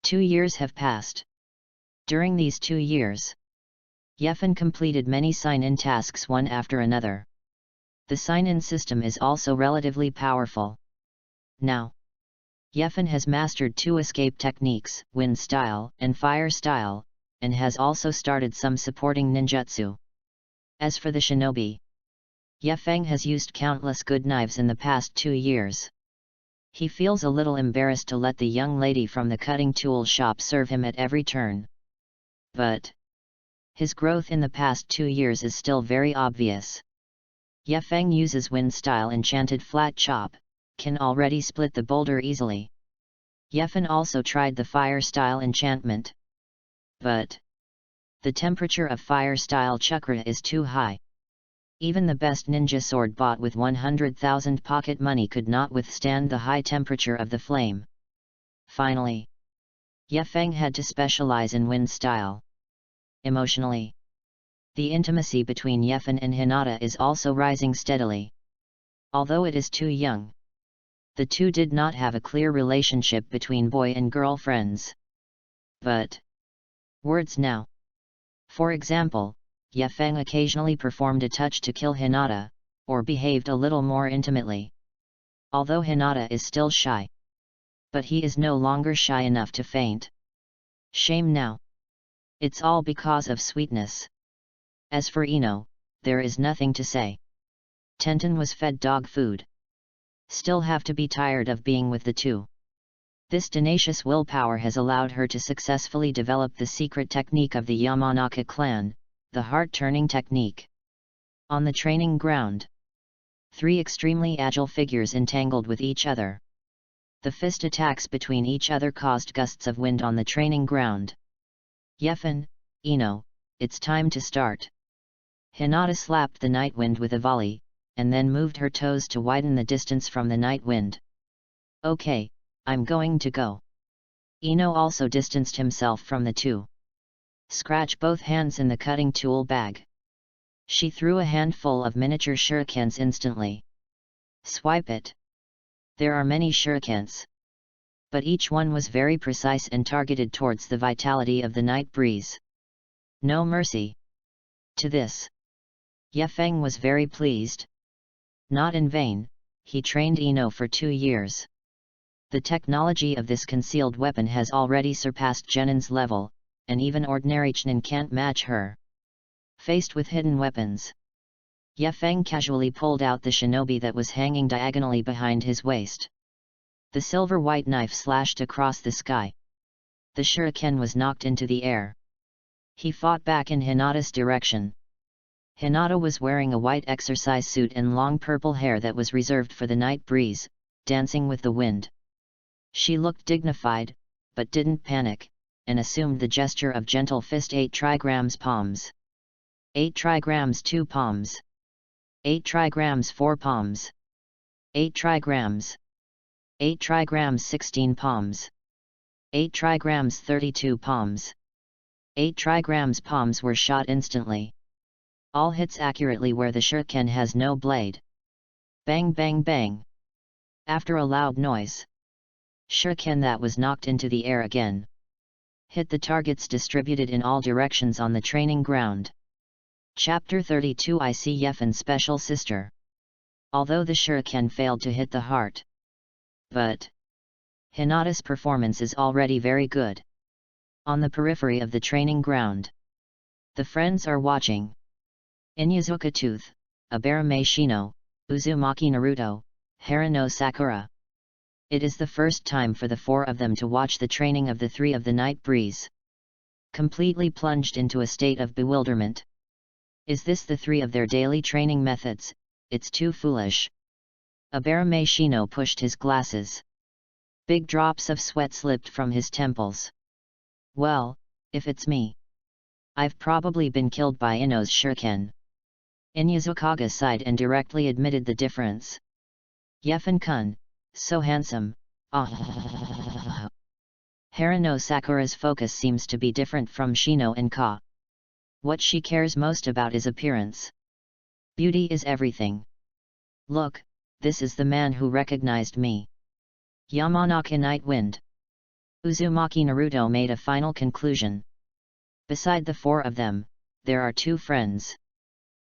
2 years have passed. During these 2 years, Yefeng completed many sign-in tasks one after another. The sign-in system is also relatively powerful. Now, Yefeng has mastered 2 escape techniques, wind style and fire style, and has also started some supporting ninjutsu. As for the shinobi, Yefeng has used countless good knives in the past 2 years. He feels a little embarrassed to let the young lady from the cutting tool shop serve him at every turn. But his growth in the past 2 years is still very obvious. Yefeng uses wind style enchanted flat chop, can already split the boulder easily. Yefeng also tried the fire style enchantment. But the temperature of fire style chakra is too high. Even the best ninja sword bought with 100,000 pocket money could not withstand the high temperature of the flame. Finally, Yefeng had to specialize in wind style. Emotionally, the intimacy between Yefeng and Hinata is also rising steadily. Although it is too young, the two did not have a clear relationship between boy and girl friends. But words now. For example, Yefeng occasionally performed a touch to kill Hinata, or behaved a little more intimately. Although Hinata is still shy. But he is no longer shy enough to faint. Shame now. It's all because of sweetness. As for Ino, there is nothing to say. Tenten was fed dog food. Still have to be tired of being with the two. This tenacious willpower has allowed her to successfully develop the secret technique of the Yamanaka clan, the heart-turning technique. On the training ground, 3 extremely agile figures entangled with each other. The fist attacks between each other caused gusts of wind on the training ground. Yefeng, Ino, it's time to start. Hinata slapped the night wind with a volley, and then moved her toes to widen the distance from the night wind. Okay, I'm going to go. Ino also distanced himself from the two. Scratch both hands in the cutting tool bag. She threw a handful of miniature shurikens instantly. Swipe it. There are many shurikens. But each one was very precise and targeted towards the vitality of the night breeze. No mercy. To this, Ye Feng was very pleased. Not in vain, he trained Ino for 2 years. The technology of this concealed weapon has already surpassed Genin's level, and even ordinary Chunin can't match her. Faced with hidden weapons, Ye Feng casually pulled out the shinobi that was hanging diagonally behind his waist. The silver-white knife slashed across the sky. The shuriken was knocked into the air. He fought back in Hinata's direction. Hinata was wearing a white exercise suit and long purple hair that was reserved for the night breeze, dancing with the wind. She looked dignified, but didn't panic, and assumed the gesture of gentle fist. 8 trigrams palms. 8 trigrams 2 palms. 8 trigrams 4 palms. 8 trigrams. 8 trigrams 16 palms. 8 trigrams 32 palms. 8 trigrams palms were shot instantly. All hits accurately where the shuriken has no blade. Bang bang bang. After a loud noise, shuriken that was knocked into the air again hit the targets distributed in all directions on the training ground. Chapter 32. I see Ye Feng's special sister. Although the shuriken failed to hit the heart, but Hinata's performance is already very good. On the periphery of the training ground, the friends are watching. Inyazuka Tooth, Abarame Shino, Uzumaki Naruto, Harano Sakura. It is the first time for the 4 of them to watch the training of the 3 of the night breeze. Completely plunged into a state of bewilderment. Is this the 3 of their daily training methods? It's too foolish. Abarame Shino pushed his glasses. Big drops of sweat slipped from his temples. Well, if it's me, I've probably been killed by Ino's shuriken. Inyazuka sighed and directly admitted the difference. Ye Feng-kun, so handsome, ah. Harano Sakura's focus seems to be different from Shino and Ka. What she cares most about is appearance. Beauty is everything. Look, this is the man who recognized me. Yamanaka Night Wind. Uzumaki Naruto made a final conclusion. Beside the 4 of them, there are 2 friends.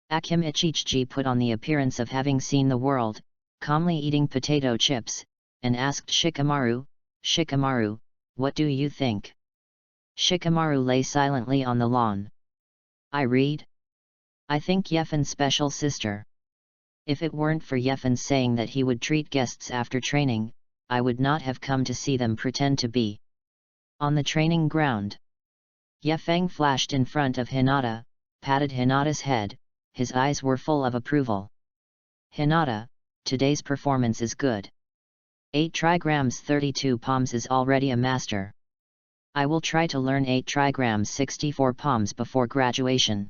Akim Ichichi put on the appearance of having seen the world, calmly eating potato chips, and asked Shikamaru, "Shikamaru, what do you think?" Shikamaru lay silently on the lawn. I read. I think Ye Feng's special sister. If it weren't for Ye Feng saying that he would treat guests after training, I would not have come to see them pretend to be. On the training ground, Ye Feng flashed in front of Hinata, patted Hinata's head, his eyes were full of approval. Hinata, today's performance is good. 8 trigrams 32 palms is already a master. I will try to learn 8 trigrams 64 palms before graduation.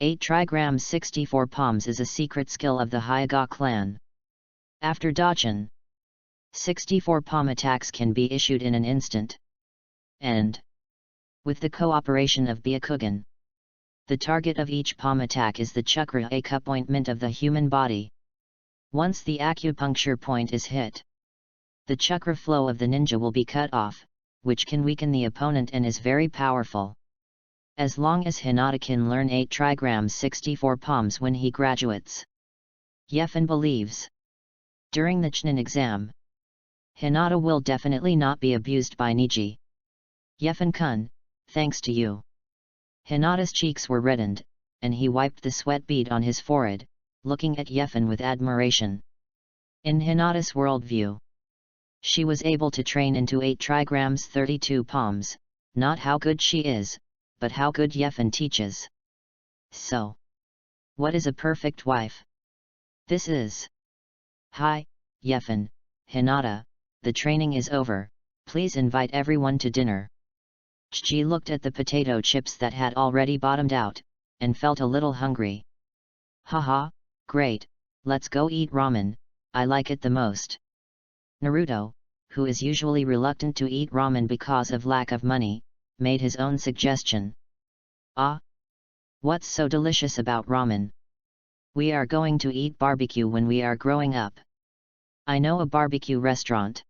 8 trigrams 64 palms is a secret skill of the Hyoga clan. After Dachin, 64 palm attacks can be issued in an instant. And with the cooperation of Byakugan, the target of each palm attack is the chakra acupointment of the human body. Once the acupuncture point is hit, the chakra flow of the ninja will be cut off, which can weaken the opponent and is very powerful. As long as Hinata can learn 8 trigrams 64 palms when he graduates, Ye Feng believes, during the Chunin exam, Hinata will definitely not be abused by Niji. Ye Feng-kun, thanks to you. Hinata's cheeks were reddened, and he wiped the sweat bead on his forehead, looking at Ye Feng with admiration. In Hinata's worldview, she was able to train into 8 trigrams 32 palms, not how good she is, but how good Ye Feng teaches. So, what is a perfect wife? This is. Hi, Ye Feng, Hinata, the training is over, please invite everyone to dinner. Chi looked at the potato chips that had already bottomed out, and felt a little hungry. Haha, great, let's go eat ramen, I like it the most. Naruto, who is usually reluctant to eat ramen because of lack of money, made his own suggestion. "Ah! What's so delicious about ramen? We are going to eat barbecue when we are growing up. I know a barbecue restaurant.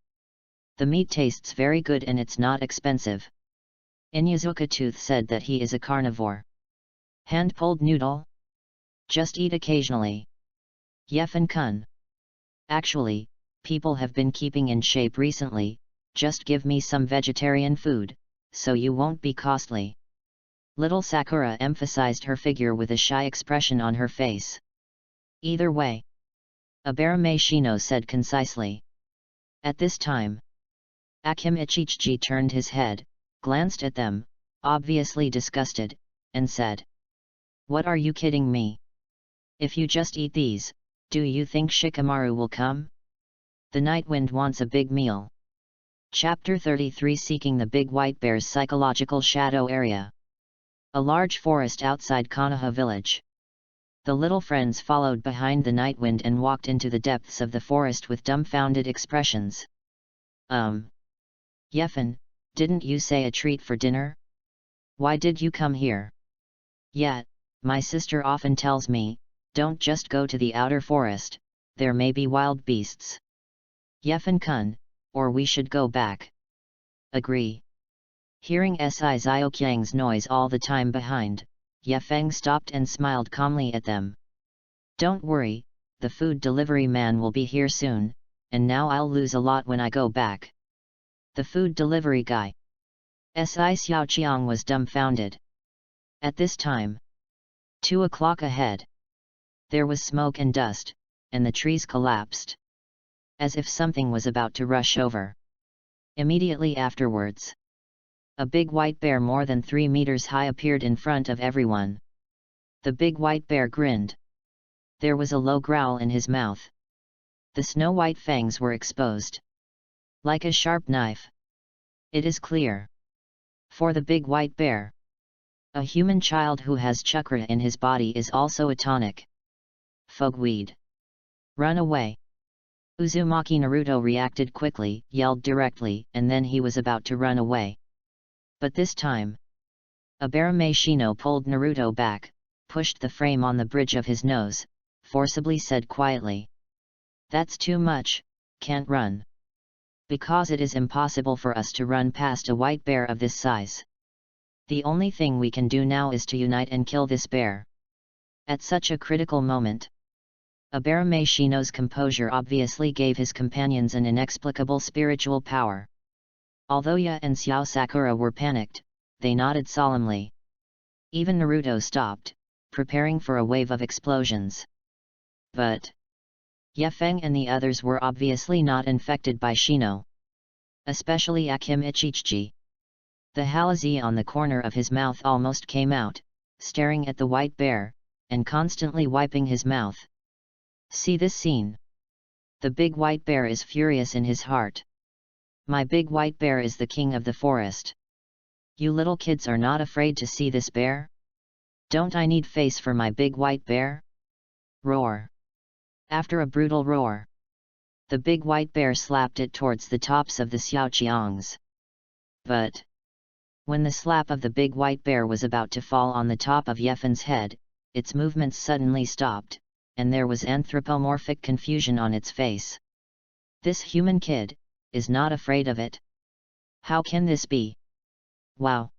The meat tastes very good and it's not expensive." Inyazuka Tooth said that he is a carnivore. "Hand-pulled noodle? Just eat occasionally." Yefen-kun. "Actually, people have been keeping in shape recently, just give me some vegetarian food, so you won't be costly." Little Sakura emphasized her figure with a shy expression on her face. "Either way," Abarame Shino said concisely. At this time, Akim Ichichi turned his head, glanced at them, obviously disgusted, and said, "What are you kidding me? If you just eat these, do you think Shikamaru will come? The Night Wind wants a big meal." Chapter 33 Seeking the Big White Bear's Psychological Shadow Area. A large forest outside Konoha village. The little friends followed behind the Night Wind and walked into the depths of the forest with dumbfounded expressions. Yefen, didn't you say a treat for dinner? Why did you come here?" "Yet, my sister often tells me, don't just go to the outer forest, there may be wild beasts." "Yefen-kun, or we should go back." "Agree." Hearing Si Zioqiang's noise all the time behind, Yefeng stopped and smiled calmly at them. "Don't worry, the food delivery man will be here soon, and now I'll lose a lot when I go back." "The food delivery guy?" Si Xiaoqiang was dumbfounded. At this time, 2 o'clock ahead, there was smoke and dust, and the trees collapsed, as if something was about to rush over. Immediately afterwards, a big white bear more than 3 meters high appeared in front of everyone. The big white bear grinned. There was a low growl in his mouth. The snow-white fangs were exposed, like a sharp knife. It is clear, for the big white bear, a human child who has chakra in his body is also a tonic. Fogweed. "Run away!" Uzumaki Naruto reacted quickly, yelled directly, and then he was about to run away. But this time, Abarame Shino pulled Naruto back, pushed the frame on the bridge of his nose, forcibly said quietly, "That's too much, can't run. Because it is impossible for us to run past a white bear of this size. The only thing we can do now is to unite and kill this bear." At such a critical moment, Abarame Shino's composure obviously gave his companions an inexplicable spiritual power. Although Ya and Xiao Sakura were panicked, they nodded solemnly. Even Naruto stopped, preparing for a wave of explosions. But Yefeng and the others were obviously not infected by Shino. Especially Akim Ichichi. The halazi on the corner of his mouth almost came out, staring at the white bear, and constantly wiping his mouth. See this scene. The big white bear is furious in his heart. My big white bear is the king of the forest. You little kids are not afraid to see this bear? Don't I need face for my big white bear? Roar. After a brutal roar, the big white bear slapped it towards the tops of the Xiaoqiangs. But when the slap of the big white bear was about to fall on the top of Yefen's head, its movements suddenly stopped, and there was anthropomorphic confusion on its face. This human kid is not afraid of it. How can this be? Wow!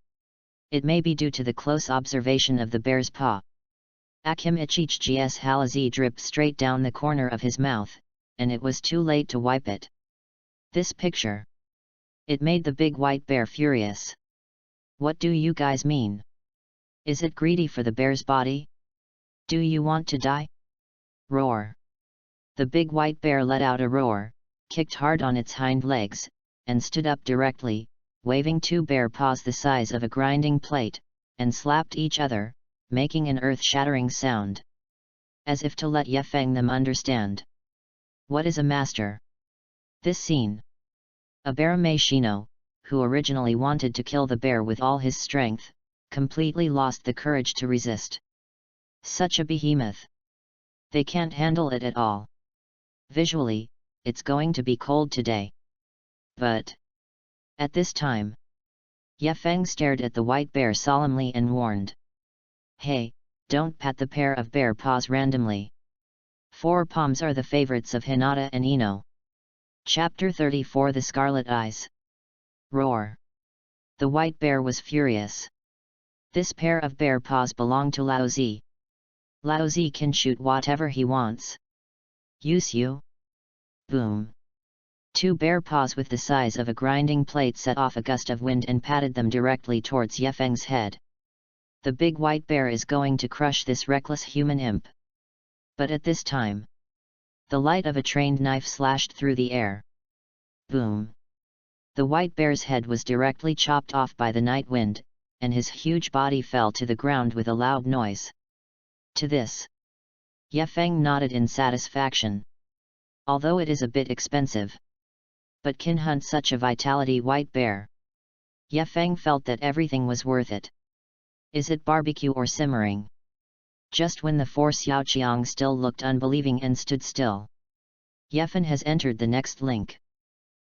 It may be due to the close observation of the bear's paw. Akim Ichichi's halazi dripped straight down the corner of his mouth, and it was too late to wipe it. This picture. It made the big white bear furious. What do you guys mean? Is it greedy for the bear's body? Do you want to die? Roar. The big white bear let out a roar, kicked hard on its hind legs, and stood up directly, waving 2 bear paws the size of a grinding plate, and slapped each other, making an earth-shattering sound. As if to let Yefeng them understand. What is a master? This scene. Abarame Shino, who originally wanted to kill the bear with all his strength, completely lost the courage to resist. Such a behemoth. They can't handle it at all. Visually, it's going to be cold today. But at this time, Ye Feng stared at the white bear solemnly and warned. Hey, don't pat the pair of bear paws randomly. 4 palms are the favorites of Hinata and Ino. Chapter 34 The Scarlet Eyes. Roar. The white bear was furious. This pair of bear paws belong to Lao Zi. Lao Zi can shoot whatever he wants. Use you. Boom. 2 bear paws with the size of a grinding plate set off a gust of wind and patted them directly towards Ye Feng's head. The big white bear is going to crush this reckless human imp. But at this time, the light of a trained knife slashed through the air. Boom. The white bear's head was directly chopped off by the night wind, and his huge body fell to the ground with a loud noise. To this, Ye Feng nodded in satisfaction. Although it is a bit expensive, but can hunt such a vitality white bear, Ye Feng felt that everything was worth it. Is it barbecue or simmering? Just when the 4 Xiaoqiang still looked unbelieving and stood still, Ye Feng has entered the next link.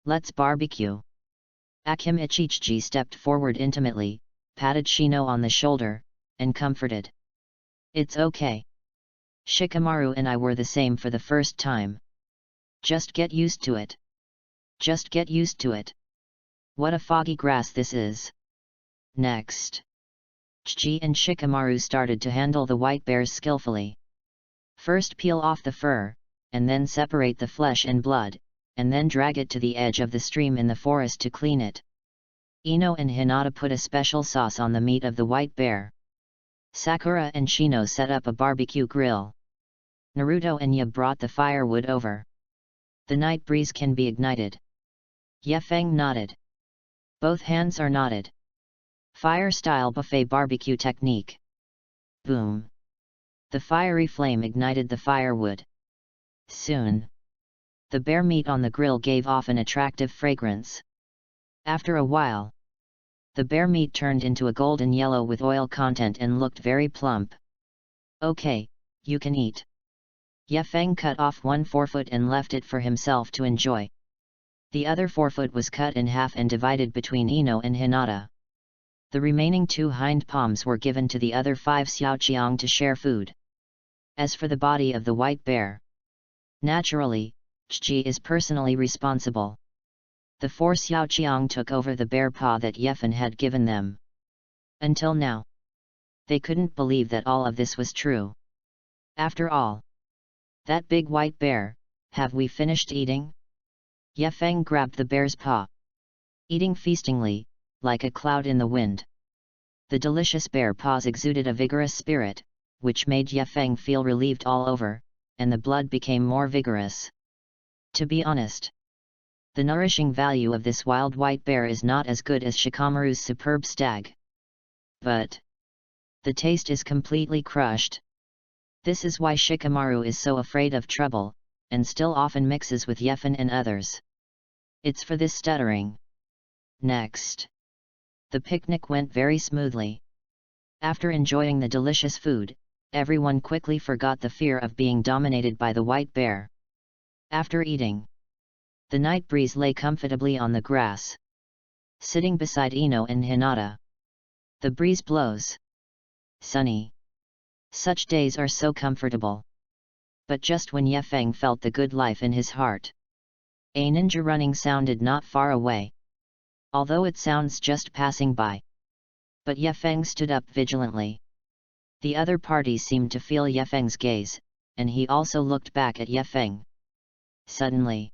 Let's barbecue. Akim Ichichi stepped forward intimately, patted Shino on the shoulder, and comforted. It's okay. Shikamaru and I were the same for the first time. Just get used to it. Just get used to it. What a foggy grass this is. Next, Chi and Shikamaru started to handle the white bears skillfully. First peel off the fur, and then separate the flesh and blood, and then drag it to the edge of the stream in the forest to clean it. Ino and Hinata put a special sauce on the meat of the white bear. Sakura and Shino set up a barbecue grill. Naruto and Yub brought the firewood over. The night breeze can be ignited. Ye Feng nodded. Both hands are knotted. Fire-style buffet barbecue technique. Boom. The fiery flame ignited the firewood. Soon, the bear meat on the grill gave off an attractive fragrance. After a while, the bear meat turned into a golden yellow with oil content and looked very plump. Okay, you can eat. Ye Feng cut off 1 forefoot and left it for himself to enjoy. The other forefoot was cut in half and divided between Ino and Hinata. The remaining 2 hind palms were given to the other 5 Xiaoqiang to share food. As for the body of the white bear, naturally, Chi is personally responsible. The 4 Xiaoqiang took over the bear paw that Ye Feng had given them. Until now, they couldn't believe that all of this was true. After all, that big white bear, have we finished eating? Ye Feng grabbed the bear's paw, eating feastingly, like a cloud in the wind. The delicious bear paws exuded a vigorous spirit, which made Ye Feng feel relieved all over, and the blood became more vigorous. To be honest, the nourishing value of this wild white bear is not as good as Shikamaru's superb stag. But the taste is completely crushed. This is why Shikamaru is so afraid of trouble, and still often mixes with Ye Feng and others. It's for this stuttering. Next, the picnic went very smoothly. After enjoying the delicious food, everyone quickly forgot the fear of being dominated by the white bear. After eating, the night breeze lay comfortably on the grass, sitting beside Ino and Hinata. The breeze blows. Sunny. Such days are so comfortable. But just when Ye Feng felt the good life in his heart, a ninja running sounded not far away. Although it sounds just passing by. But Ye Feng stood up vigilantly. The other party seemed to feel Ye Feng's gaze, and he also looked back at Ye Feng. Suddenly,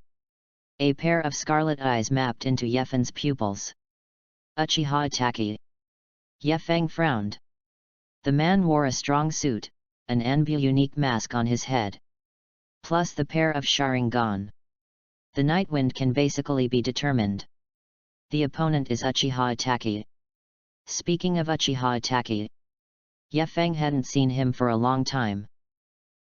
a pair of scarlet eyes mapped into Ye Feng's pupils. Uchiha Taki. Ye Feng frowned. The man wore a strong suit, an Anbu unique mask on his head, plus the pair of Sharingan. The night wind can basically be determined. The opponent is Uchiha Taki. Speaking of Uchiha Taki, Ye Feng hadn't seen him for a long time.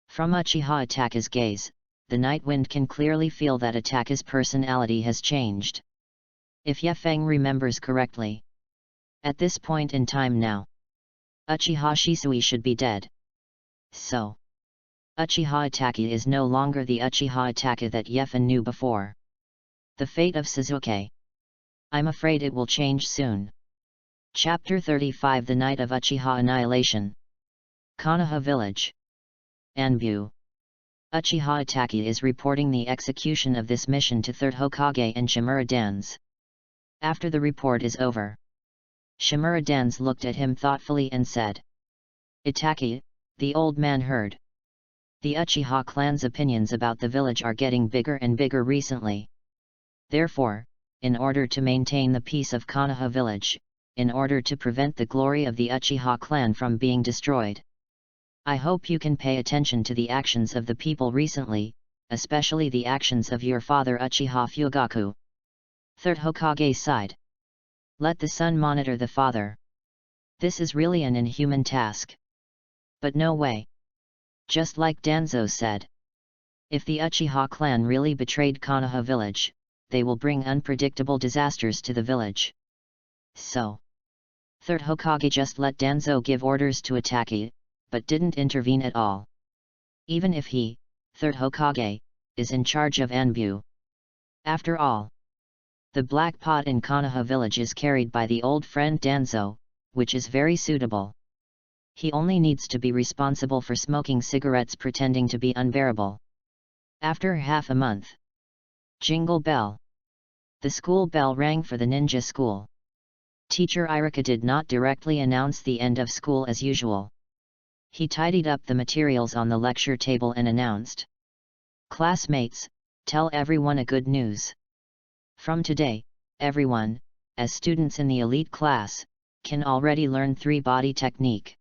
From Uchiha Taki's gaze, the night wind can clearly feel that Ataki's personality has changed. If Ye Feng remembers correctly, at this point in time now, Uchiha Shisui should be dead. So, Uchiha Taki is no longer the Uchiha Taki that Ye Feng knew before. The fate of Suzuki. I'm afraid it will change soon. Chapter 35 The Night of Uchiha Annihilation. Konoha Village. Anbu. Uchiha Itachi is reporting the execution of this mission to 3rd Hokage and Shimura Dans. After the report is over, Shimura Dans looked at him thoughtfully and said, "Itachi," the old man heard. "The Uchiha clan's opinions about the village are getting bigger and bigger recently. Therefore, in order to maintain the peace of Konoha village, in order to prevent the glory of the Uchiha clan from being destroyed, I hope you can pay attention to the actions of the people recently, especially the actions of your father Uchiha Fugaku." 3rd Hokage sighed. "Let the son monitor the father. This is really an inhuman task. But no way. Just like Danzo said. If the Uchiha clan really betrayed Konoha village, they will bring unpredictable disasters to the village. So, 3rd Hokage just let Danzo give orders to Itachi, but didn't intervene at all. Even if he, 3rd Hokage, is in charge of Anbu. After all, the black pot in Konoha village is carried by the old friend Danzo, which is very suitable. He only needs to be responsible for smoking cigarettes pretending to be unbearable." After half a month. Jingle bell. The school bell rang for the ninja school. Teacher Irika did not directly announce the end of school as usual. He tidied up the materials on the lecture table and announced, "Classmates, tell everyone a good news. From today, everyone, as students in the elite class, can already learn 3-body technique.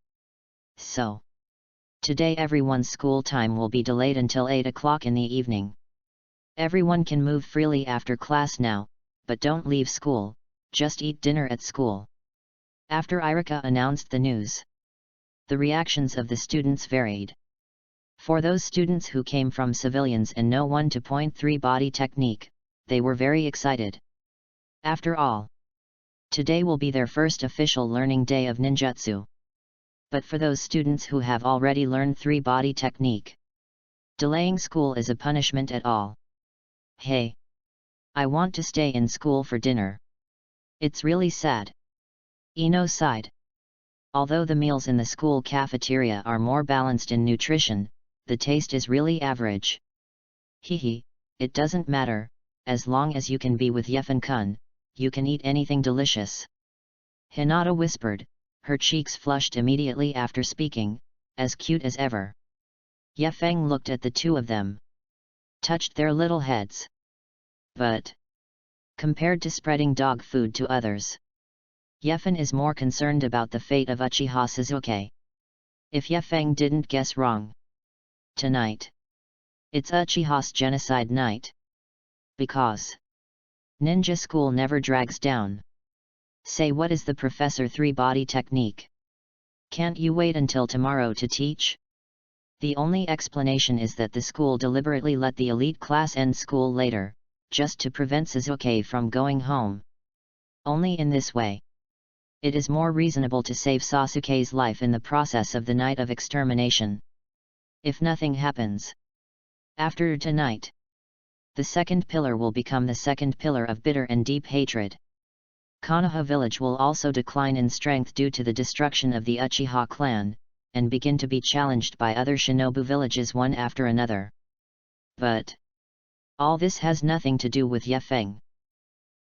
So, today everyone's school time will be delayed until 8 o'clock in the evening. Everyone can move freely after class now, but don't leave school, just eat dinner at school." After Irika announced the news, the reactions of the students varied. For those students who came from civilians and know 1-3 body technique, they were very excited. After all, today will be their first official learning day of ninjutsu. But for those students who have already learned 3-body technique, delaying school is a punishment at all. "Hey! I want to stay in school for dinner. It's really sad." Ino sighed. Although the meals in the school cafeteria are more balanced in nutrition, the taste is really average. "Hehe, it doesn't matter, as long as you can be with Yefen-kun, you can eat anything delicious." Hinata whispered, her cheeks flushed immediately after speaking, as cute as ever. Yefeng looked at the two of them, touched their little heads. But, compared to spreading dog food to others, Yefen is more concerned about the fate of Uchiha Suzuki. If Yefeng didn't guess wrong, tonight, it's Uchiha's genocide night. Because ninja school never drags down. Say, what is the Professor 3-body technique? Can't you wait until tomorrow to teach? The only explanation is that the school deliberately let the elite class end school later, just to prevent Suzuki from going home. Only in this way, it is more reasonable to save Sasuke's life in the process of the night of extermination. If nothing happens after tonight, the second pillar will become the second pillar of bitter and deep hatred. Konoha village will also decline in strength due to the destruction of the Uchiha clan, and begin to be challenged by other shinobu villages one after another. But all this has nothing to do with Yefeng.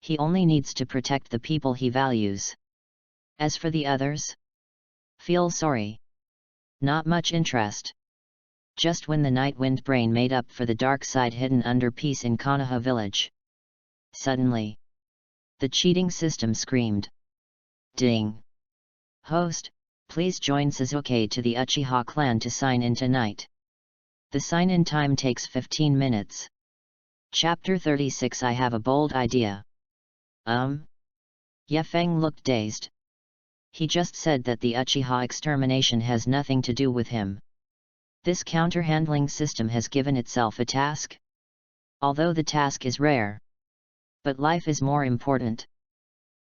He only needs to protect the people he values. As for the others, feel sorry. Not much interest. Just when the Night Wind brain made up for the dark side hidden under peace in Konoha village, suddenly, the cheating system screamed. Ding! Host, please join Suzuki to the Uchiha clan to sign in tonight. The sign-in time takes 15 minutes. Chapter 36 I have a bold idea. Yefeng looked dazed. He just said that the Uchiha extermination has nothing to do with him. This counter-handling system has given itself a task? Although the task is rare, but life is more important.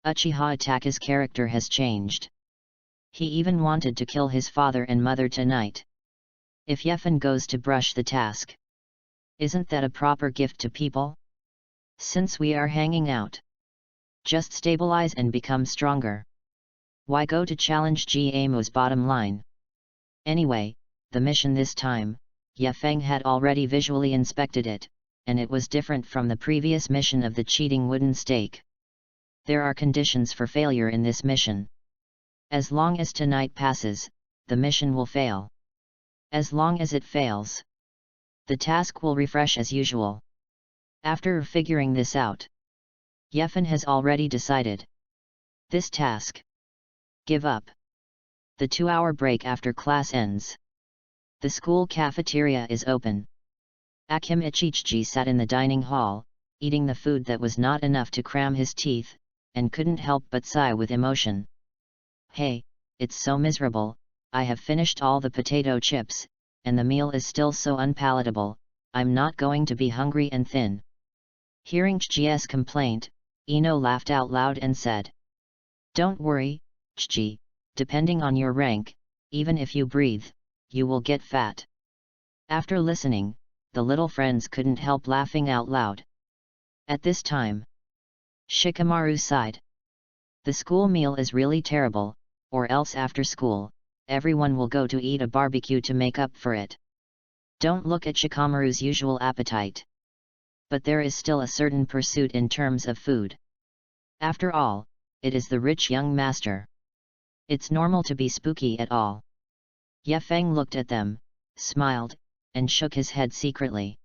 Uchiha Itachi's character has changed. He even wanted to kill his father and mother tonight. If Yefen goes to brush the task, isn't that a proper gift to people? Since we are hanging out, just stabilize and become stronger. Why go to challenge Gamo's bottom line? Anyway, the mission this time, Ye Feng had already visually inspected it, and it was different from the previous mission of the cheating wooden stake. There are conditions for failure in this mission. As long as tonight passes, the mission will fail. As long as it fails, the task will refresh as usual. After figuring this out, Ye Feng has already decided. This task. Give up. The 2-hour break after class ends. The school cafeteria is open. Akim Ichichi sat in the dining hall, eating the food that was not enough to cram his teeth, and couldn't help but sigh with emotion. Hey, it's so miserable, I have finished all the potato chips, and the meal is still so unpalatable, I'm not going to be hungry and thin. Hearing Chi's complaint, Ino laughed out loud and said, Don't worry, Chi, depending on your rank, even if you breathe, you will get fat. After listening, the little friends couldn't help laughing out loud. At this time, Shikamaru sighed. The school meal is really terrible, or else after school, everyone will go to eat a barbecue to make up for it. Don't look at Shikamaru's usual appetite. But there is still a certain pursuit in terms of food. After all, it is the rich young master. It's normal to be spooky at all. Ye Feng looked at them, smiled, and shook his head secretly.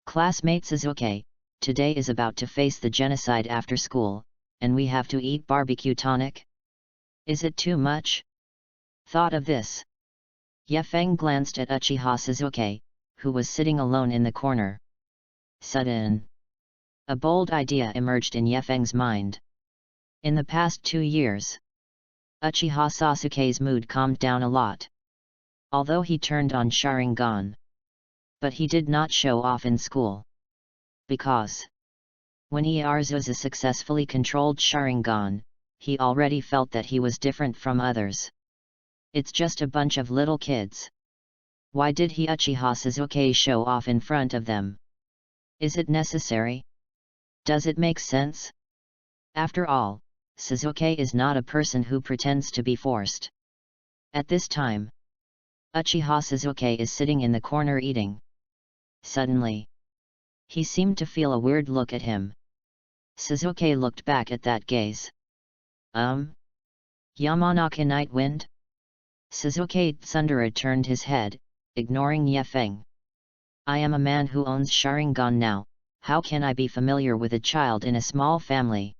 Classmate Suzuki, today is about to face the genocide after school, and we have to eat barbecue tonic? Is it too much? Thought of this. Ye Feng glanced at Uchiha Suzuki, who was sitting alone in the corner. Sudden. A bold idea emerged in Ye Feng's mind. In the past 2 years, Uchiha Sasuke's mood calmed down a lot. Although he turned on Sharingan. But he did not show off in school. Because when Ieyazusa successfully controlled Sharingan, he already felt that he was different from others. It's just a bunch of little kids. Why did Uchiha Suzuki show off in front of them? Is it necessary? Does it make sense? After all, Suzuki is not a person who pretends to be forced. At this time, Uchiha Suzuki is sitting in the corner eating. Suddenly, he seemed to feel a weird look at him. Suzuki looked back at that gaze. Yamanaka Night Wind? Suzuki Tsundere turned his head, ignoring Ye Feng. I am a man who owns Sharingan now, how can I be familiar with a child in a small family?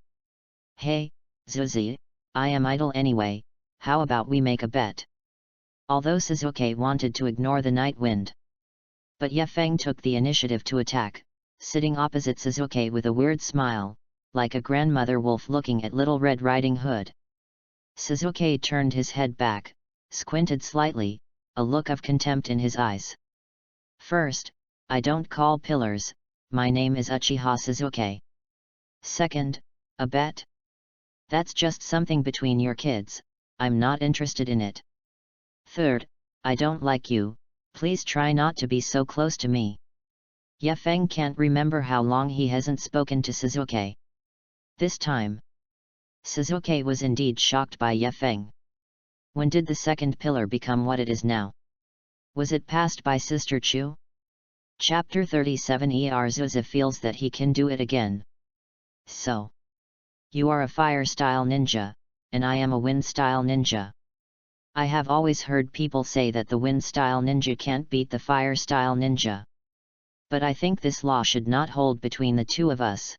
Hey, Zuzi, I am idle anyway, how about we make a bet? Although Suzuki wanted to ignore the night wind. But Ye Feng took the initiative to attack, sitting opposite Suzuki with a weird smile, like a grandmother wolf looking at Little Red Riding Hood. Suzuki turned his head back, squinted slightly, a look of contempt in his eyes. First, I don't call pillars, my name is Uchiha Suzuki. Second, a bet? That's just something between your kids, I'm not interested in it. Third, I don't like you, please try not to be so close to me. Ye Feng can't remember how long he hasn't spoken to Suzuki. This time, Suzuki was indeed shocked by Ye Feng. When did the second pillar become what it is now? Was it passed by Sister Chu? Chapter 37. Ieyazusa feels that he can do it again. So, you are a fire-style ninja, and I am a wind-style ninja. I have always heard people say that the wind-style ninja can't beat the fire-style ninja. But I think this law should not hold between the two of us.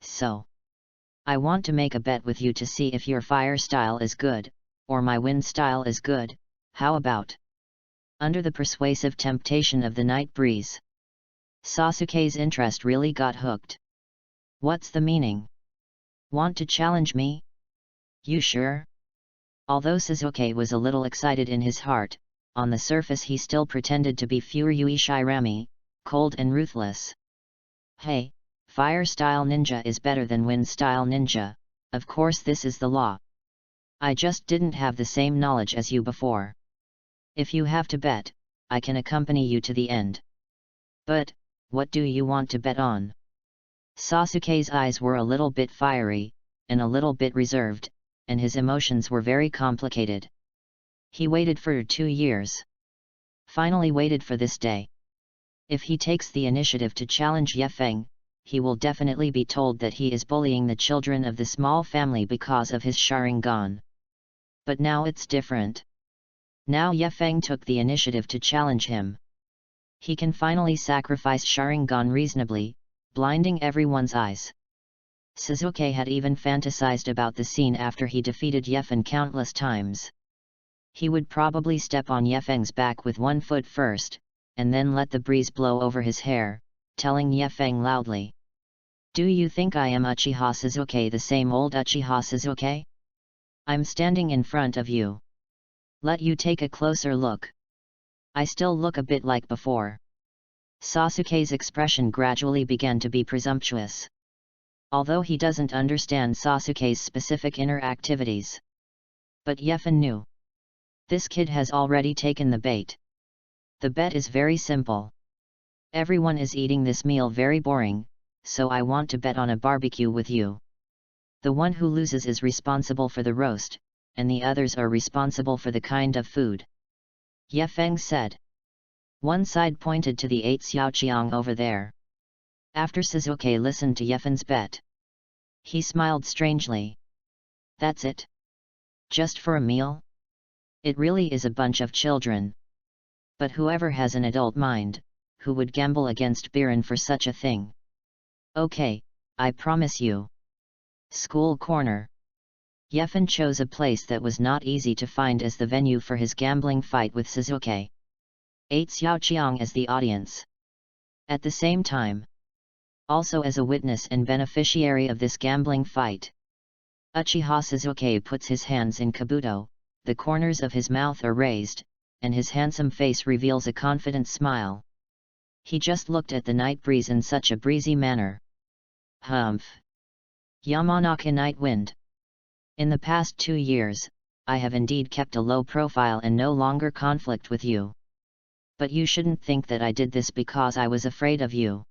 So, I want to make a bet with you to see if your fire style is good, or my wind style is good, how about? Under the persuasive temptation of the night breeze, Sasuke's interest really got hooked. What's the meaning? Want to challenge me? You sure? Although Suzuki was a little excited in his heart, on the surface he still pretended to be Furui Shirami, cold and ruthless. Hey, fire-style ninja is better than wind-style ninja, of course this is the law. I just didn't have the same knowledge as you before. If you have to bet, I can accompany you to the end. But, what do you want to bet on? Sasuke's eyes were a little bit fiery, and a little bit reserved, and his emotions were very complicated. He waited for 2 years. Finally waited for this day. If he takes the initiative to challenge Ye Feng, he will definitely be told that he is bullying the children of the small family because of his Sharingan. But now it's different. Now Ye Feng took the initiative to challenge him. He can finally sacrifice Sharingan reasonably, blinding everyone's eyes. Sasuke had even fantasized about the scene after he defeated Ye Feng countless times. He would probably step on Ye Feng's back with one foot first, and then let the breeze blow over his hair, telling Ye Feng loudly, "Do you think I am Uchiha Sasuke, the same old Uchiha Sasuke? I'm standing in front of you. Let you take a closer look. I still look a bit like before." Sasuke's expression gradually began to be presumptuous. Although he doesn't understand Sasuke's specific inner activities. But Ye Feng knew. This kid has already taken the bait. The bet is very simple. Everyone is eating this meal very boring, so I want to bet on a barbecue with you. The one who loses is responsible for the roast, and the others are responsible for the kind of food. Ye Feng said. One side pointed to the 8 Xiaoqiang over there. After Sasuke listened to Ye Feng's bet, he smiled strangely. That's it? Just for a meal? It really is a bunch of children. But whoever has an adult mind, who would gamble against Biren for such a thing? Okay, I promise you. School corner. Ye Feng chose a place that was not easy to find as the venue for his gambling fight with Sasuke. 8 Xiaoqiang as the audience. At the same time, also as a witness and beneficiary of this gambling fight, Uchiha Sasuke puts his hands in kabuto, the corners of his mouth are raised, and his handsome face reveals a confident smile. He just looked at the night breeze in such a breezy manner. Humph! Yamanaka night wind. In the past 2 years, I have indeed kept a low profile and no longer conflict with you. But you shouldn't think that I did this because I was afraid of you.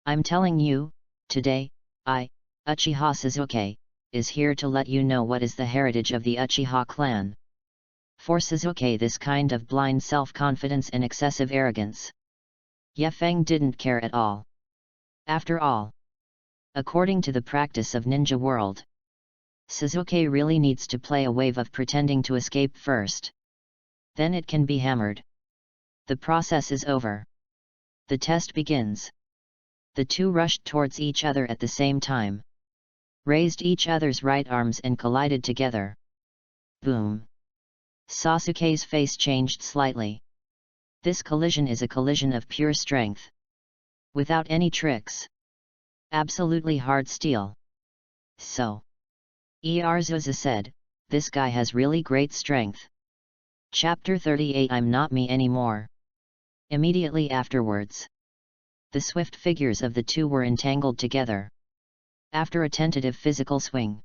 I'm telling you, today, I, Uchiha Sasuke, is here to let you know what is the heritage of the Uchiha clan. For Sasuke, this kind of blind self-confidence and excessive arrogance. Ye Feng didn't care at all. After all, according to the practice of ninja world, Sasuke really needs to play a wave of pretending to escape first. Then it can be hammered. The process is over. The test begins. The two rushed towards each other at the same time, raised each other's right arms and collided together. Boom! Sasuke's face changed slightly. This collision is a collision of pure strength. Without any tricks. Absolutely hard steel. So, Erzusa said, this guy has really great strength. Chapter 38 I'm not me anymore. Immediately afterwards, the swift figures of the two were entangled together. After a tentative physical swing,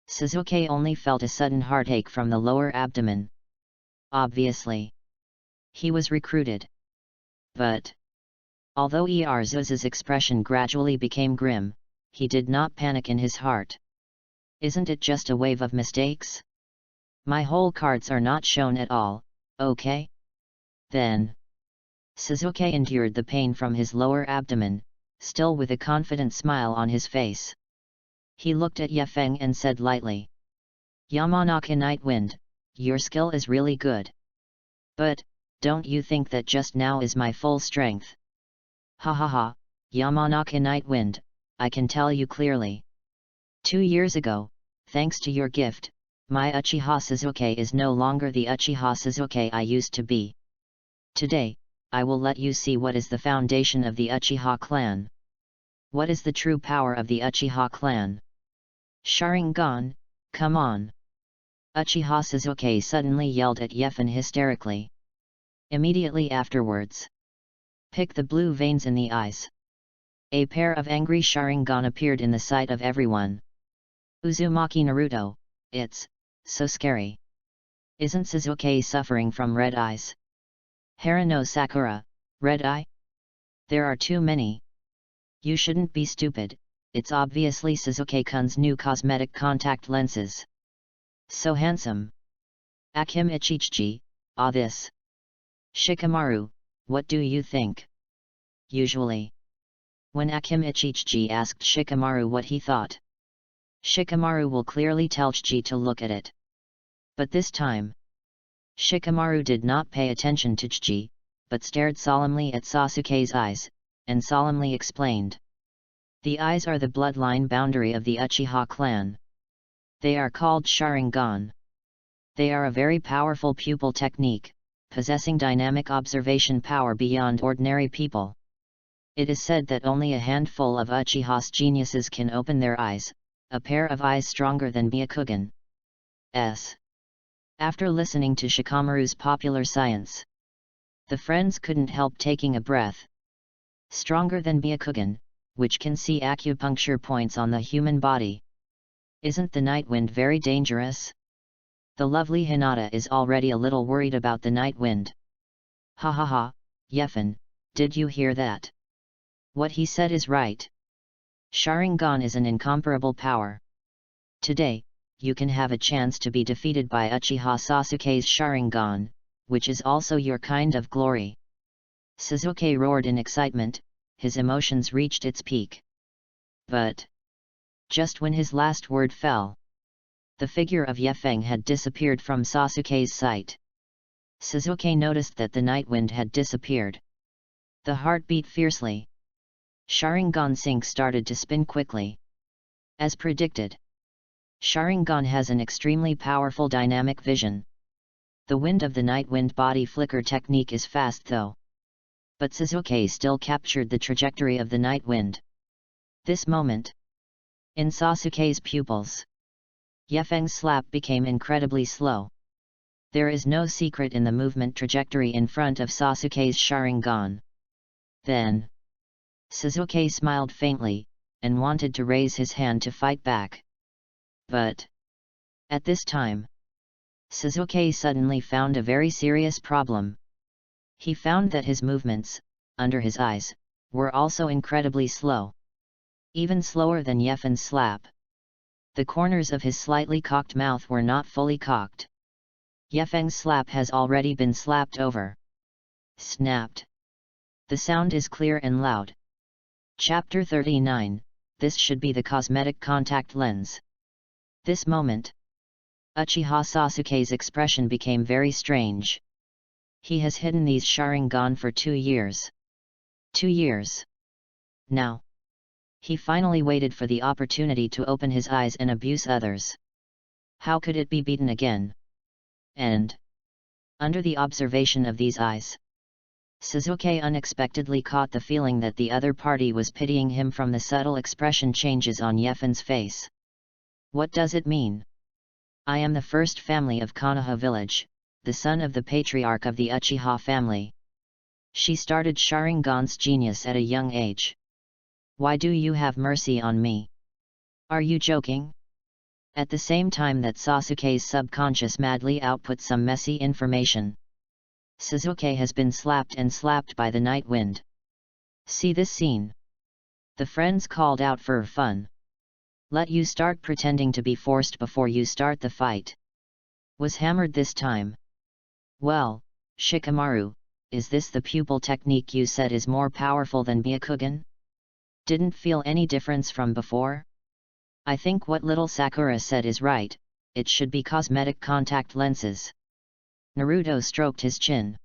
Sasuke only felt a sudden heartache from the lower abdomen. Obviously, he was recruited. But, although Erzusa's expression gradually became grim, he did not panic in his heart. Isn't it just a wave of mistakes? My whole cards are not shown at all, okay? Then, Sasuke endured the pain from his lower abdomen, still with a confident smile on his face. He looked at Ye Feng and said lightly, Yamanaka Night Wind, your skill is really good. But, don't you think that just now is my full strength? Ha ha ha, Yamanaka Night Wind, I can tell you clearly. 2 years ago, thanks to your gift, my Uchiha Sasuke is no longer the Uchiha Sasuke I used to be. Today, I will let you see what is the foundation of the Uchiha clan. What is the true power of the Uchiha clan? Sharingan, come on! Uchiha Sasuke suddenly yelled at Ye Feng hysterically. Immediately afterwards, pick the blue veins in the eyes. A pair of angry Sharingan appeared in the sight of everyone. Uzumaki Naruto, it's so scary. Isn't Sasuke suffering from red eyes? Haruno Sakura, red eye? There are too many. You shouldn't be stupid, it's obviously Suzuki-kun's new cosmetic contact lenses. So handsome. Akim Ichichi, this. Shikamaru, what do you think? Usually, when Akim Ichichi asked Shikamaru what he thought, Shikamaru will clearly tell Chichi to look at it. But this time, Shikamaru did not pay attention to Chichi, but stared solemnly at Sasuke's eyes, and solemnly explained. The eyes are the bloodline boundary of the Uchiha clan. They are called Sharingan. They are a very powerful pupil technique, possessing dynamic observation power beyond ordinary people. It is said that only a handful of Uchiha's geniuses can open their eyes, a pair of eyes stronger than Byakugan's. After listening to Shikamaru's popular science, the friends couldn't help taking a breath. Stronger than Byakugan, which can see acupuncture points on the human body. Isn't the night wind very dangerous? The lovely Hinata is already a little worried about the night wind. Ha ha ha, Yefen, did you hear that? What he said is right. Sharingan is an incomparable power. Today, you can have a chance to be defeated by Uchiha Sasuke's Sharingan, which is also your kind of glory. Sasuke roared in excitement, his emotions reached its peak. But just when his last word fell, the figure of Yefeng had disappeared from Sasuke's sight. Sasuke noticed that the night wind had disappeared. The heart beat fiercely. Sharingan sync started to spin quickly. As predicted, Sharingan has an extremely powerful dynamic vision. The wind of the night wind body flicker technique is fast though. But Sasuke still captured the trajectory of the night wind. This moment, in Sasuke's pupils, Yefeng's slap became incredibly slow. There is no secret in the movement trajectory in front of Sasuke's Sharingan. Then, Sasuke smiled faintly, and wanted to raise his hand to fight back. But at this time, Sasuke suddenly found a very serious problem. He found that his movements, under his eyes, were also incredibly slow. Even slower than Yefen's slap. The corners of his slightly cocked mouth were not fully cocked. Yefeng's slap has already been slapped over. Snapped. The sound is clear and loud. Chapter 39, This should be the cosmetic contact lens. This moment, Uchiha Sasuke's expression became very strange. He has hidden these Sharingan for 2 years. 2 years. Now, he finally waited for the opportunity to open his eyes and abuse others. How could it be beaten again? And under the observation of these eyes, Sasuke unexpectedly caught the feeling that the other party was pitying him from the subtle expression changes on Yefen's face. What does it mean? I am the first family of Konoha village, the son of the patriarch of the Uchiha family. She started Sharingan's genius at a young age. Why do you have mercy on me? Are you joking? At the same time that Sasuke's subconscious madly output some messy information, Sasuke has been slapped and slapped by the night wind. See this scene? The friends called out for fun. Let you start pretending to be forced before you start the fight. Was hammered this time. Well, Shikamaru, is this the pupil technique you said is more powerful than Byakugan? Didn't feel any difference from before? I think what little Sakura said is right, it should be cosmetic contact lenses. Naruto stroked his chin.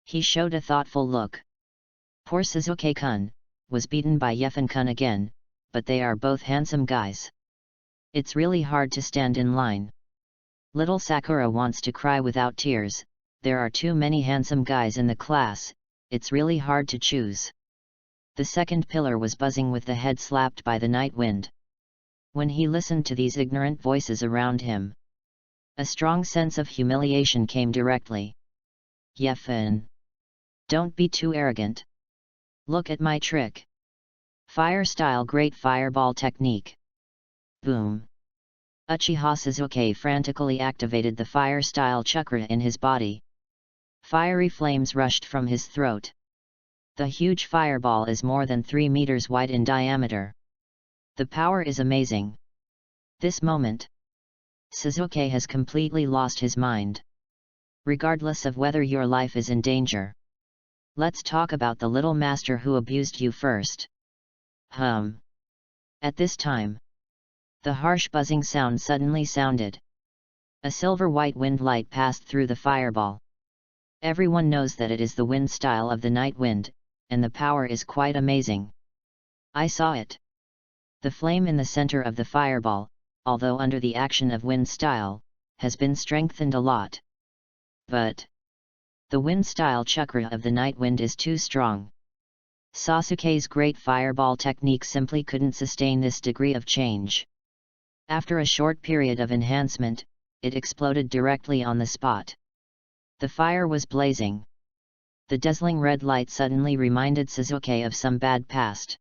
He showed a thoughtful look. Poor Sasuke-kun, was beaten by Yefen-kun again, but they are both handsome guys. It's really hard to stand in line. Little Sakura wants to cry without tears, there are too many handsome guys in the class, it's really hard to choose. The second pillar was buzzing with the head slapped by the night wind. When he listened to these ignorant voices around him, a strong sense of humiliation came directly. Yefen! Don't be too arrogant. Look at my trick. Fire style great fireball technique. Boom! Uchiha Sasuke frantically activated the fire style chakra in his body. Fiery flames rushed from his throat. The huge fireball is more than 3 meters wide in diameter. The power is amazing. This moment, Sasuke has completely lost his mind. Regardless of whether your life is in danger. Let's talk about the little master who abused you first. At this time, the harsh buzzing sound suddenly sounded. A silver-white wind light passed through the fireball. Everyone knows that it is the wind style of the night wind, and the power is quite amazing. I saw it. The flame in the center of the fireball, although under the action of wind style, has been strengthened a lot. But the wind style chakra of the night wind is too strong. Sasuke's great fireball technique simply couldn't sustain this degree of change. After a short period of enhancement, it exploded directly on the spot. The fire was blazing. The dazzling red light suddenly reminded Sasuke of some bad past.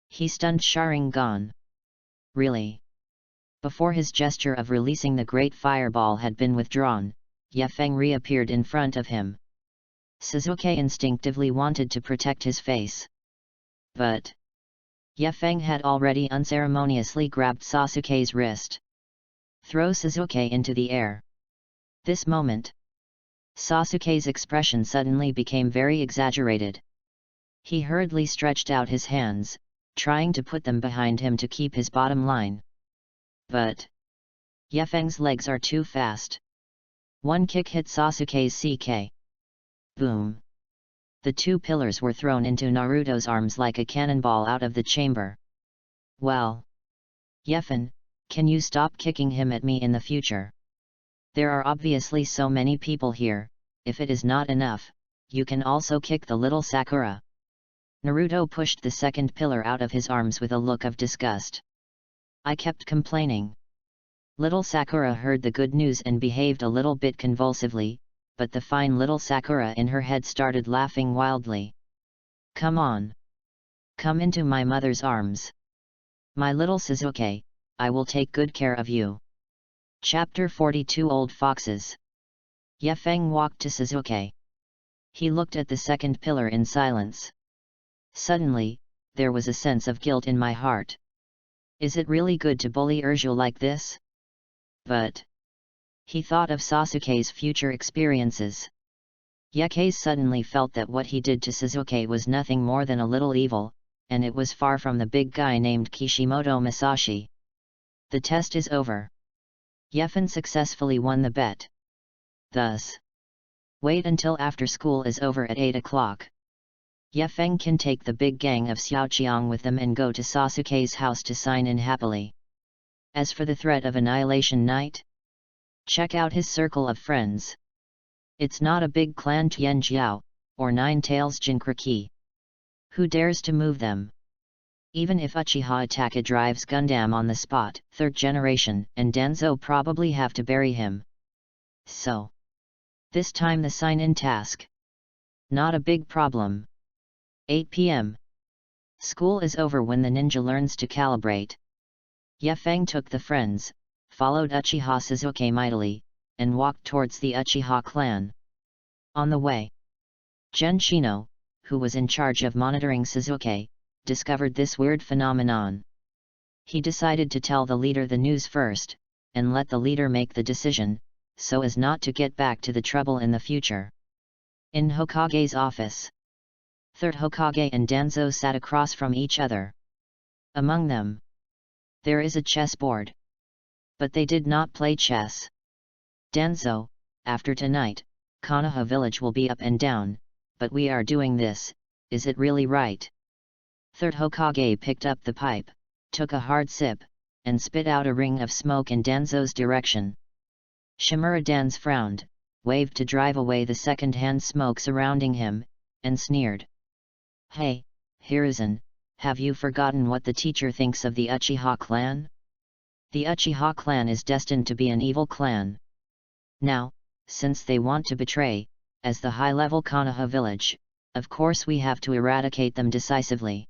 He stunned Sharingan. Really? Before his gesture of releasing the great fireball had been withdrawn, Yefeng reappeared in front of him. Sasuke instinctively wanted to protect his face. But Yefeng had already unceremoniously grabbed Sasuke's wrist. Throw Sasuke into the air. This moment, Sasuke's expression suddenly became very exaggerated. He hurriedly stretched out his hands, trying to put them behind him to keep his bottom line. But Yefeng's legs are too fast. One kick hit Sasuke's CK. Boom! The two pillars were thrown into Naruto's arms like a cannonball out of the chamber. Well, Yefen, can you stop kicking him at me in the future? There are obviously so many people here, if it is not enough, you can also kick the little Sakura. Naruto pushed the second pillar out of his arms with a look of disgust. I kept complaining. Little Sakura heard the good news and behaved a little bit convulsively, but the fine little Sakura in her head started laughing wildly. Come on! Come into my mother's arms! My little Sasuke, I will take good care of you. Chapter 42 Old Foxes. Yefeng walked to Sasuke. He looked at the second pillar in silence. Suddenly, there was a sense of guilt in my heart. Is it really good to bully Urju like this? But he thought of Sasuke's future experiences. Yekase suddenly felt that what he did to Sasuke was nothing more than a little evil, and it was far from the big guy named Kishimoto Masashi. The test is over. Yefen successfully won the bet. Thus, wait until after school is over at 8 o'clock. Yefeng can take the big gang of Xiaoqiang with them and go to Sasuke's house to sign in happily. As for the threat of Annihilation Night, check out his circle of friends. It's not a big clan Tianjiao, or Nine Tails Jinkraki. Who dares to move them? Even if Uchiha Itachi drives Gundam on the spot, 3rd generation, and Danzo probably have to bury him. So, this time the sign-in task. Not a big problem. 8 p.m. School is over when the ninja learns to calibrate. Yefeng took the friends, followed Uchiha Sasuke mightily, and walked towards the Uchiha clan. On the way, Genshino, who was in charge of monitoring Sasuke, discovered this weird phenomenon. He decided to tell the leader the news first, and let the leader make the decision, so as not to get back to the trouble in the future. In Hokage's office, 3rd Hokage and Danzo sat across from each other. Among them, there is a chessboard. But they did not play chess. Danzo, after tonight, Konoha village will be up and down, but we are doing this, is it really right? 3rd Hokage picked up the pipe, took a hard sip, and spit out a ring of smoke in Danzo's direction. Shimura Danz frowned, waved to drive away the second-hand smoke surrounding him, and sneered. Hey, Hiruzen, have you forgotten what the teacher thinks of the Uchiha clan? The Uchiha clan is destined to be an evil clan. Now, since they want to betray, as the high-level Konoha village, of course we have to eradicate them decisively.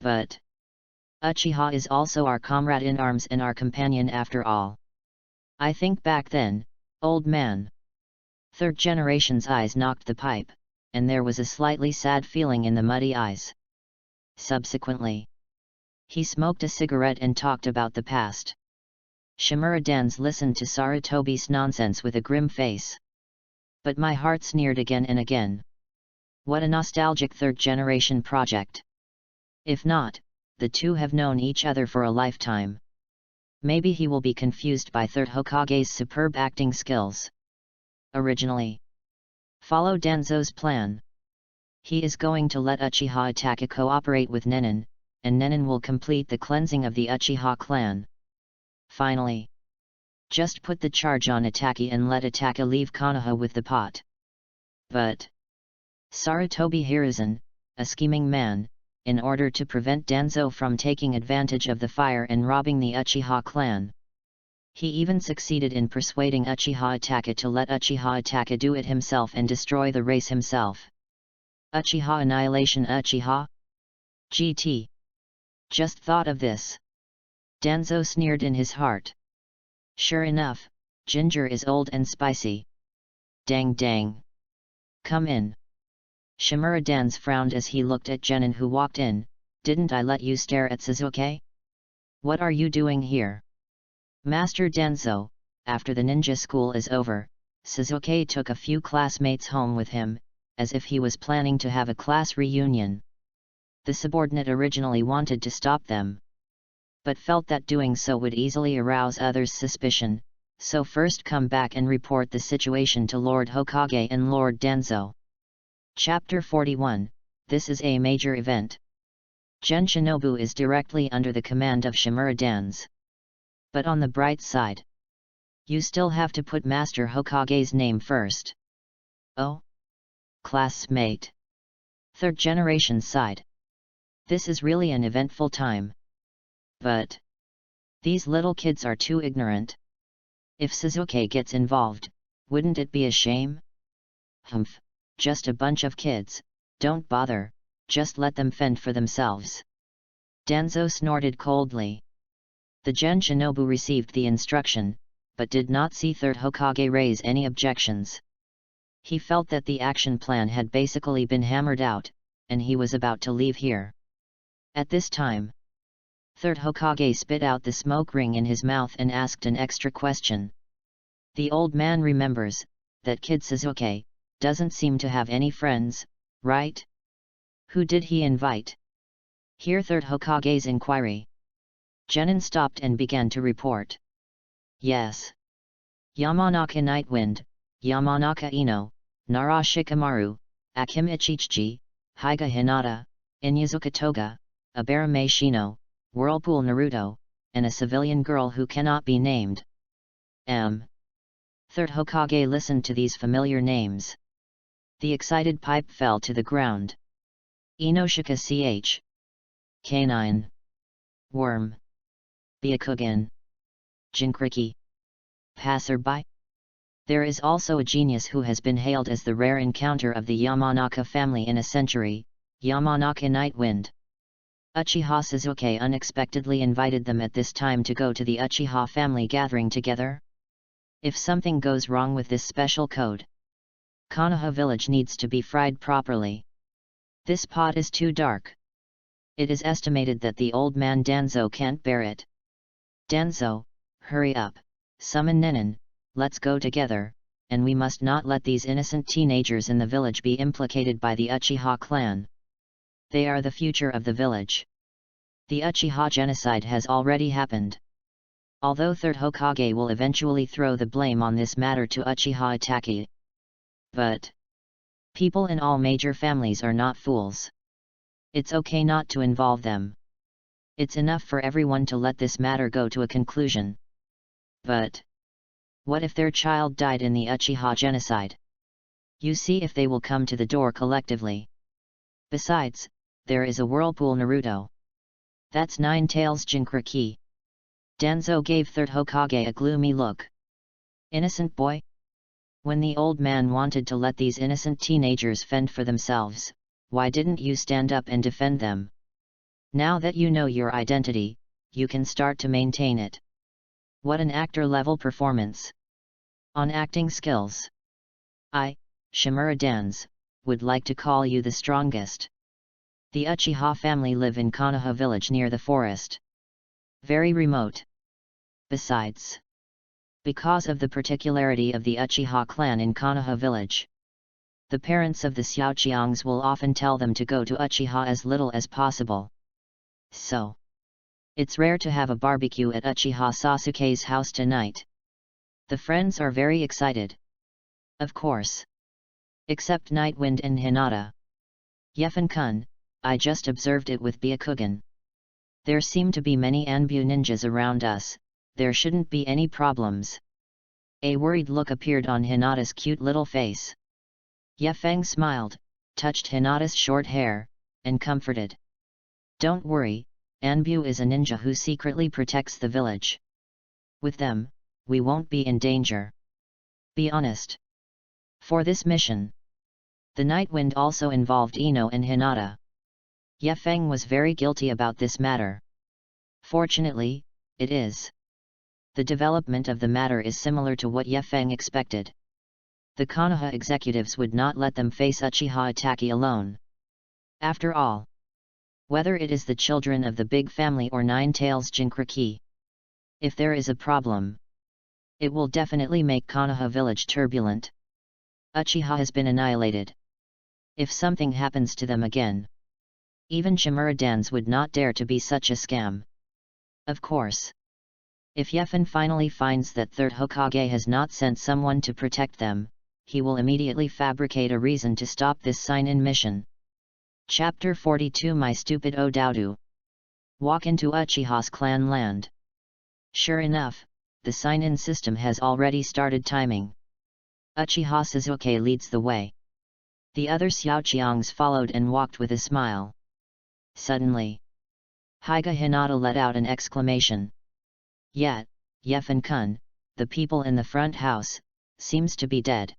But Uchiha is also our comrade in arms and our companion after all. I think back then, old man. 3rd generation's eyes knocked the pipe, and there was a slightly sad feeling in the muddy eyes. Subsequently, he smoked a cigarette and talked about the past. Shimura Dance listened to Sarutobi's nonsense with a grim face. But my heart sneered again and again. What a nostalgic third-generation project. If not, the two have known each other for a lifetime. Maybe he will be confused by Third Hokage's superb acting skills. Originally, follow Danzo's plan. He is going to let Uchiha Itachi cooperate with Nenin, and Nenin will complete the cleansing of the Uchiha clan. Finally, just put the charge on Itachi and let Itachi leave Konoha with the pot. But Sarutobi Hiruzen, a scheming man, in order to prevent Danzo from taking advantage of the fire and robbing the Uchiha clan. He even succeeded in persuading Uchiha Itachi to let Uchiha Itachi do it himself and destroy the race himself. Uchiha Annihilation Uchiha? GT. Just thought of this. Danzo sneered in his heart. Sure enough, ginger is old and spicy. Dang dang. Come in. Shimura Dance frowned as he looked at Genin who walked in. Didn't I let you stare at Suzuki? What are you doing here? Master Danzo, after the ninja school is over, Suzuki took a few classmates home with him, as if he was planning to have a class reunion. The subordinate originally wanted to stop them, but felt that doing so would easily arouse others' suspicion, so first come back and report the situation to Lord Hokage and Lord Danzo. Chapter 41, This is a major event. Gen Shinobu is directly under the command of Shimura Dance. But on the bright side, you still have to put Master Hokage's name first. Oh? Classmate. Third generation side. This is really an eventful time. But these little kids are too ignorant. If Suzuki gets involved, wouldn't it be a shame? Humph, just a bunch of kids, don't bother, just let them fend for themselves. Danzo snorted coldly. The Gen Shinobu received the instruction, but did not see Third Hokage raise any objections. He felt that the action plan had basically been hammered out, and he was about to leave here. At this time, Third Hokage spit out the smoke ring in his mouth and asked an extra question. The old man remembers that kid Suzuki doesn't seem to have any friends, right? Who did he invite? Hear Third Hokage's inquiry. Genin stopped and began to report. Yes. Yamanaka Nightwind, Yamanaka Ino, Nara Shikamaru, Akim Ichichi, Higa Hinata, Inyazuka Toga, Abarame Shino, Whirlpool Naruto, and a civilian girl who cannot be named. Third Hokage listened to these familiar names. The excited pipe fell to the ground. Inoshika Ch. K9. Worm. Byakugan. Jinkriki. Passerby. There is also a genius who has been hailed as the rare encounter of the Yamanaka family in a century, Yamanaka Nightwind. Uchiha Suzuki unexpectedly invited them at this time to go to the Uchiha family gathering together. If something goes wrong with this special code, Konoha village needs to be fried properly. This pot is too dark. It is estimated that the old man Danzo can't bear it. Danzo, hurry up, summon Nenin, let's go together, and we must not let these innocent teenagers in the village be implicated by the Uchiha clan. They are the future of the village. The Uchiha genocide has already happened. Although Third Hokage will eventually throw the blame on this matter to Uchiha Itachi. But people in all major families are not fools. It's okay not to involve them. It's enough for everyone to let this matter go to a conclusion. But what if their child died in the Uchiha genocide? You see if they will come to the door collectively. Besides, there is a Whirlpool Naruto. That's Nine Tails Jinkriki. Danzo gave Third Hokage a gloomy look. Innocent boy? When the old man wanted to let these innocent teenagers fend for themselves, why didn't you stand up and defend them? Now that you know your identity, you can start to maintain it. What an actor-level performance! On acting skills, I, Shimura Dance, would like to call you the strongest. The Uchiha family live in Konoha village near the forest. Very remote. Besides, because of the particularity of the Uchiha clan in Konoha village, the parents of the Xiaoqiangs will often tell them to go to Uchiha as little as possible. So, it's rare to have a barbecue at Uchiha Sasuke's house tonight. The friends are very excited. Of course. Except Nightwind and Hinata. Yeffen-kun, I just observed it with Byakugan. There seem to be many Anbu ninjas around us, there shouldn't be any problems. A worried look appeared on Hinata's cute little face. Yefeng smiled, touched Hinata's short hair, and comforted. Don't worry, Anbu is a ninja who secretly protects the village. With them, we won't be in danger. Be honest. For this mission, the Nightwind also involved Ino and Hinata. Yefeng was very guilty about this matter. Fortunately, it is. The development of the matter is similar to what Yefeng expected. The Konoha executives would not let them face Uchiha Itachi alone. After all, whether it is the children of the big family or Nine-Tails Jinchuriki, if there is a problem, it will definitely make Konoha village turbulent. Uchiha has been annihilated. If something happens to them again, even Shimura-dans would not dare to be such a scam. Of course, if Yeffen finally finds that third Hokage has not sent someone to protect them, he will immediately fabricate a reason to stop this sign-in mission. Chapter 42 My Stupid Odaodu. Walk into Uchiha's clan land. Sure enough, the sign-in system has already started timing. Uchiha Sasuke leads the way. The other Xiaoqiangs followed and walked with a smile. Suddenly, Hyuga Hinata let out an exclamation. Yet, Yeffen-kun, the people in the front house, seems to be dead.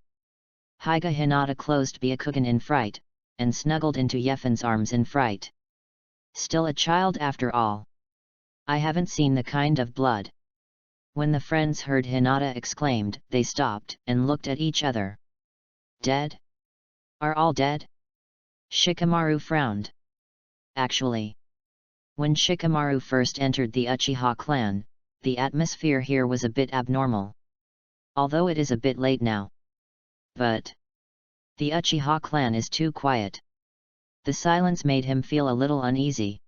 Hyuga Hinata closed Byakugan in fright, and snuggled into Yeffen's arms in fright. Still a child after all. I haven't seen the kind of blood. When the friends heard Hinata exclaimed, they stopped and looked at each other. Dead? Are all dead? Shikamaru frowned. Actually, when Shikamaru first entered the Uchiha clan, the atmosphere here was a bit abnormal. Although it is a bit late now. But the Uchiha clan is too quiet. The silence made him feel a little uneasy.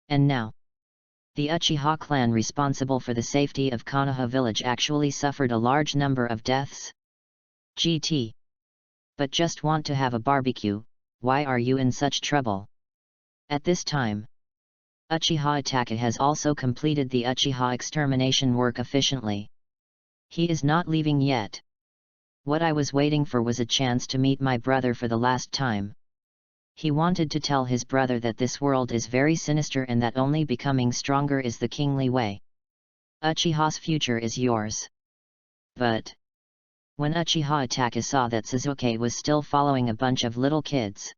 And now, the Uchiha clan responsible for the safety of Konoha village actually suffered a large number of deaths? GT. But just want to have a barbecue, why are you in such trouble? At this time, Uchiha Itachi has also completed the Uchiha extermination work efficiently. He is not leaving yet. What I was waiting for was a chance to meet my brother for the last time. He wanted to tell his brother that this world is very sinister and that only becoming stronger is the kingly way. Uchiha's future is yours. But when Uchiha Itachi saw that Sasuke was still following a bunch of little kids,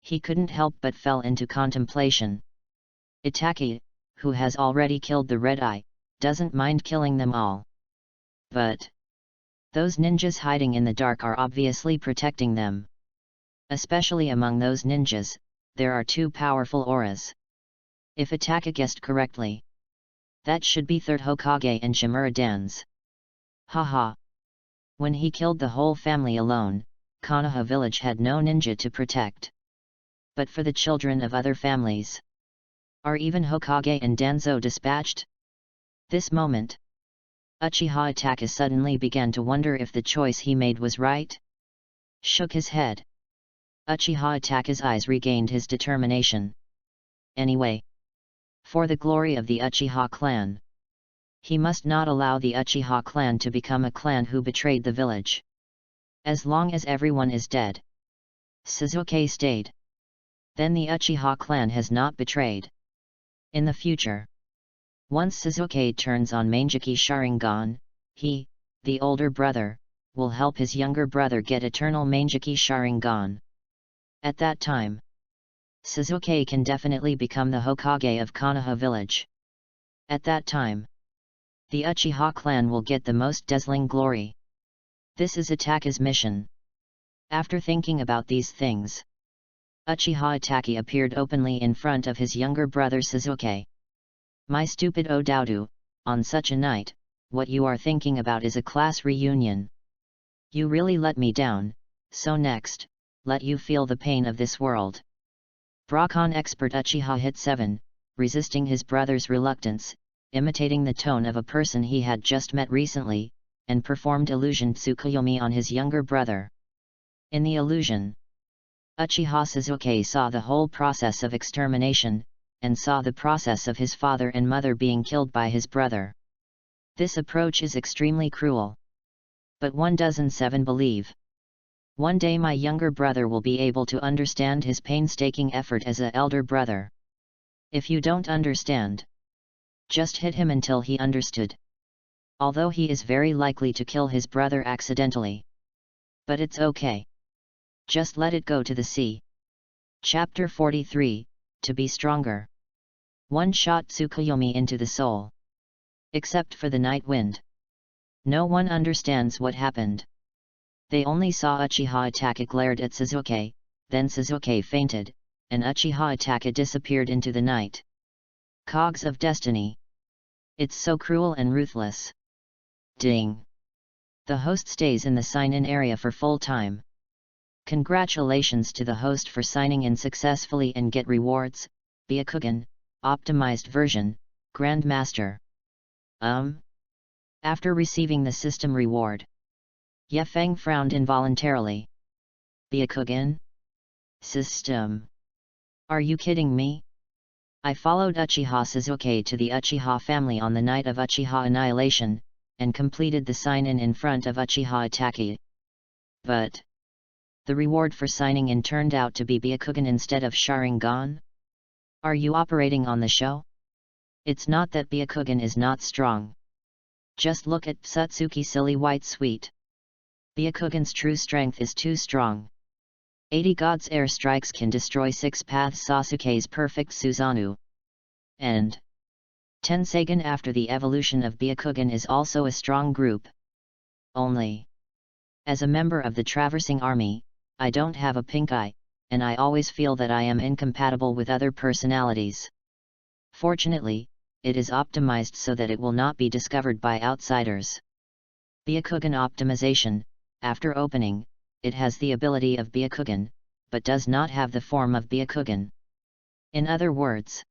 he couldn't help but fell into contemplation. Itachi, who has already killed the Red Eye, doesn't mind killing them all. But those ninjas hiding in the dark are obviously protecting them. Especially among those ninjas, there are two powerful auras. If Itachi guessed correctly, that should be third Hokage and Shimura-dans. Haha. When he killed the whole family alone, Konoha village had no ninja to protect. But for the children of other families, are even Hokage and Danzo dispatched? This moment, Uchiha Itachi suddenly began to wonder if the choice he made was right. Shook his head. Uchiha Itachi's eyes regained his determination. Anyway, for the glory of the Uchiha clan, he must not allow the Uchiha clan to become a clan who betrayed the village. As long as everyone is dead, Sasuke stayed, then the Uchiha clan has not betrayed. In the future, once Sasuke turns on Manjiki Sharingan, he, the older brother, will help his younger brother get eternal Manjiki Sharingan. At that time, Sasuke can definitely become the Hokage of Konoha village. At that time, the Uchiha clan will get the most dazzling glory. This is Itachi's mission. After thinking about these things, Uchiha Itachi appeared openly in front of his younger brother Sasuke. My stupid Ododu, on such a night, what you are thinking about is a class reunion. You really let me down, so next, let you feel the pain of this world. Brakon expert Uchiha hit 7, resisting his brother's reluctance, imitating the tone of a person he had just met recently, and performed illusion Tsukuyomi on his younger brother. In the illusion, Uchiha Sasuke saw the whole process of extermination, and saw the process of his father and mother being killed by his brother. This approach is extremely cruel. But 1,007 believe. One day my younger brother will be able to understand his painstaking effort as an elder brother. If you don't understand, just hit him until he understood. Although he is very likely to kill his brother accidentally. But it's okay. Just let it go to the sea. Chapter 43, To Be Stronger. One shot Tsukuyomi into the soul. Except for the night wind. No one understands what happened. They only saw Uchiha Itachi glared at Sasuke, then Sasuke fainted, and Uchiha Itachi disappeared into the night. Cogs of Destiny. It's so cruel and ruthless. Ding. The host stays in the sign-in area for full time. Congratulations to the host for signing in successfully and get rewards. Byakugan, optimized version, Grandmaster. After receiving the system reward, Yefeng frowned involuntarily. Byakugan? System? Are you kidding me? I followed Uchiha Sasuke to the Uchiha family on the night of Uchiha Annihilation, and completed the sign-in in front of Uchiha Itachi. But the reward for signing in turned out to be Byakugan instead of Sharingan? Are you operating on the show? It's not that Byakugan is not strong. Just look at Satsuki Silly White Sweet. Byakugan's true strength is too strong. 80 God's air strikes can destroy 6 paths Sasuke's perfect Susanoo. And Tensagan after the evolution of Byakugan is also a strong group. Only, as a member of the Traversing Army, I don't have a pink eye, and I always feel that I am incompatible with other personalities. Fortunately, it is optimized so that it will not be discovered by outsiders. Byakugan optimization. After opening, it has the ability of Byakugan, but does not have the form of Byakugan. In other words,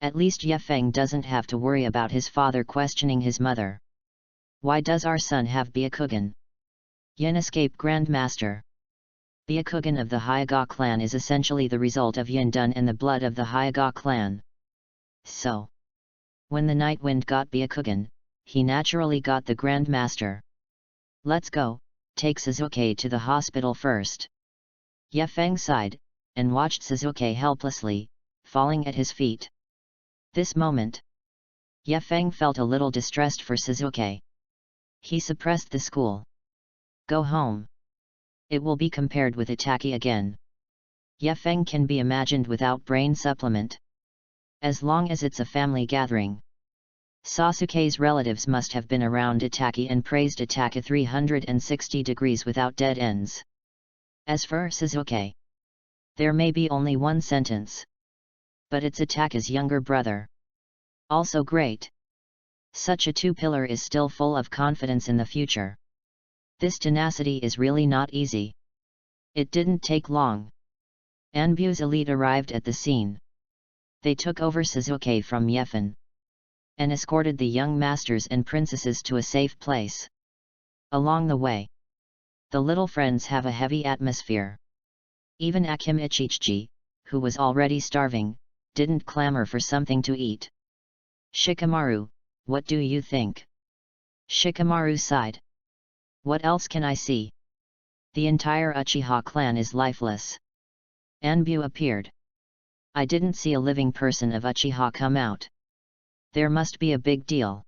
at least Yefeng doesn't have to worry about his father questioning his mother. Why does our son have Byakugan? Yin escape Grandmaster. Byakugan of the Hyuga clan is essentially the result of Yin done in the blood of the Hyuga clan. So, when the Night Wind got Byakugan, he naturally got the Grandmaster. Let's go, take Sasuke to the hospital first. Yefeng sighed, and watched Sasuke helplessly, falling at his feet. This moment, Yefeng felt a little distressed for Sasuke. He suppressed the school. Go home. It will be compared with Itachi again. Yefeng can be imagined without brain supplement. As long as it's a family gathering. Sasuke's relatives must have been around Itachi and praised Itachi 360 degrees without dead ends. As for Sasuke, there may be only one sentence. But it's Itachi's younger brother. Also great. Such a two-pillar is still full of confidence in the future. This tenacity is really not easy. It didn't take long. Anbu's elite arrived at the scene. They took over Sasuke from Yefeng, and escorted the young masters and princesses to a safe place. Along the way, the little friends have a heavy atmosphere. Even Akim Ichichi, who was already starving, didn't clamor for something to eat. Shikamaru, what do you think? Shikamaru sighed. What else can I see? The entire Uchiha clan is lifeless. Anbu appeared. I didn't see a living person of Uchiha come out. There must be a big deal.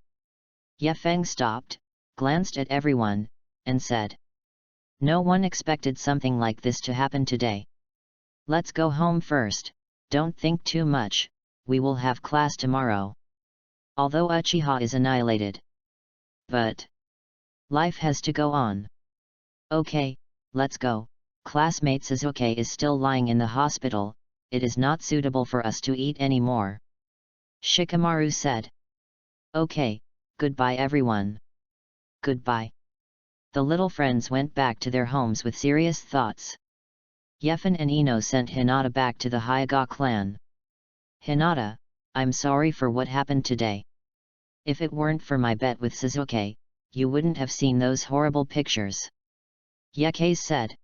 Yefeng stopped, glanced at everyone, and said. No one expected something like this to happen today. Let's go home first, don't think too much, we will have class tomorrow. Although Uchiha is annihilated. But life has to go on. Okay, let's go, Classmate Suzuki is still lying in the hospital, it is not suitable for us to eat anymore. Shikamaru said. Okay, goodbye everyone. Goodbye. The little friends went back to their homes with serious thoughts. Yefen and Ino sent Hinata back to the Hyuga clan. Hinata, I'm sorry for what happened today. If it weren't for my bet with Suzuki, you wouldn't have seen those horrible pictures. Yekei said.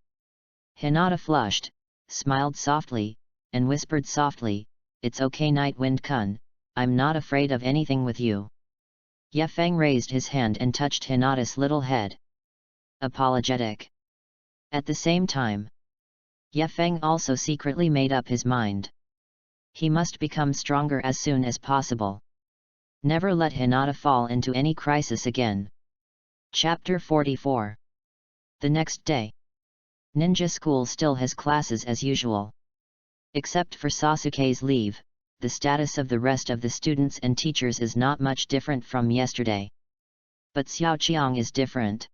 Hinata flushed, smiled softly, and whispered softly, It's okay Nightwind-kun, I'm not afraid of anything with you. Yefeng raised his hand and touched Hinata's little head. Apologetic. At the same time, Yefeng also secretly made up his mind. He must become stronger as soon as possible. Never let Hinata fall into any crisis again. Chapter 44. The next day. Ninja school still has classes as usual. Except for Sasuke's leave, the status of the rest of the students and teachers is not much different from yesterday. But Xiaoqiang is different.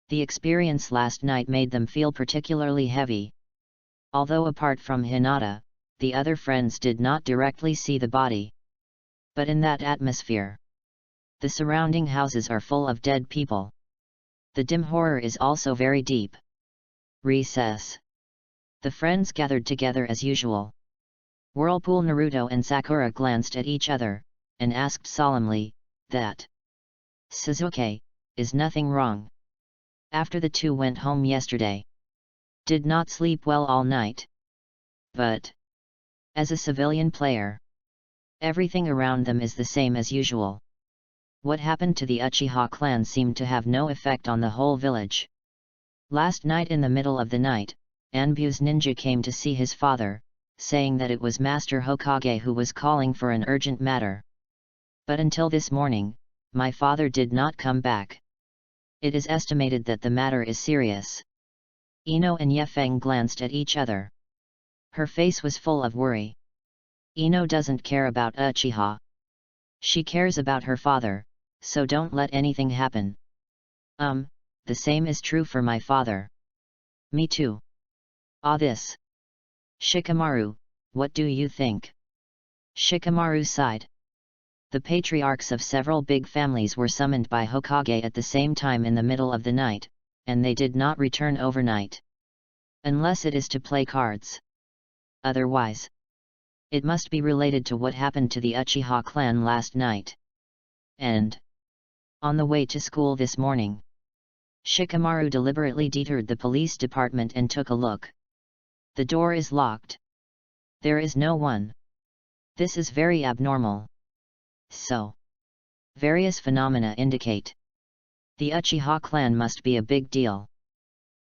The experience last night made them feel particularly heavy. Although apart from Hinata, the other friends did not directly see the body. But in that atmosphere, the surrounding houses are full of dead people. The dim horror is also very deep. Recess. The friends gathered together as usual. Whirlpool Naruto and Sakura glanced at each other, and asked solemnly, that Suzuki, is nothing wrong? After the two went home yesterday. Did not sleep well all night. But, as a civilian player, everything around them is the same as usual. What happened to the Uchiha clan seemed to have no effect on the whole village. Last night in the middle of the night, Anbu's ninja came to see his father, saying that it was Master Hokage who was calling for an urgent matter. But until this morning, my father did not come back. It is estimated that the matter is serious. Ino and Yefeng glanced at each other. Her face was full of worry. Ino doesn't care about Uchiha. She cares about her father, so don't let anything happen. The same is true for my father. Me too. This. Shikamaru, what do you think? Shikamaru sighed. The patriarchs of several big families were summoned by Hokage at the same time in the middle of the night, and they did not return overnight. Unless it is to play cards. Otherwise, it must be related to what happened to the Uchiha clan last night. And, on the way to school this morning, Shikamaru deliberately detoured the police department and took a look. The door is locked. There is no one. This is very abnormal. So, various phenomena indicate the Uchiha clan must be a big deal.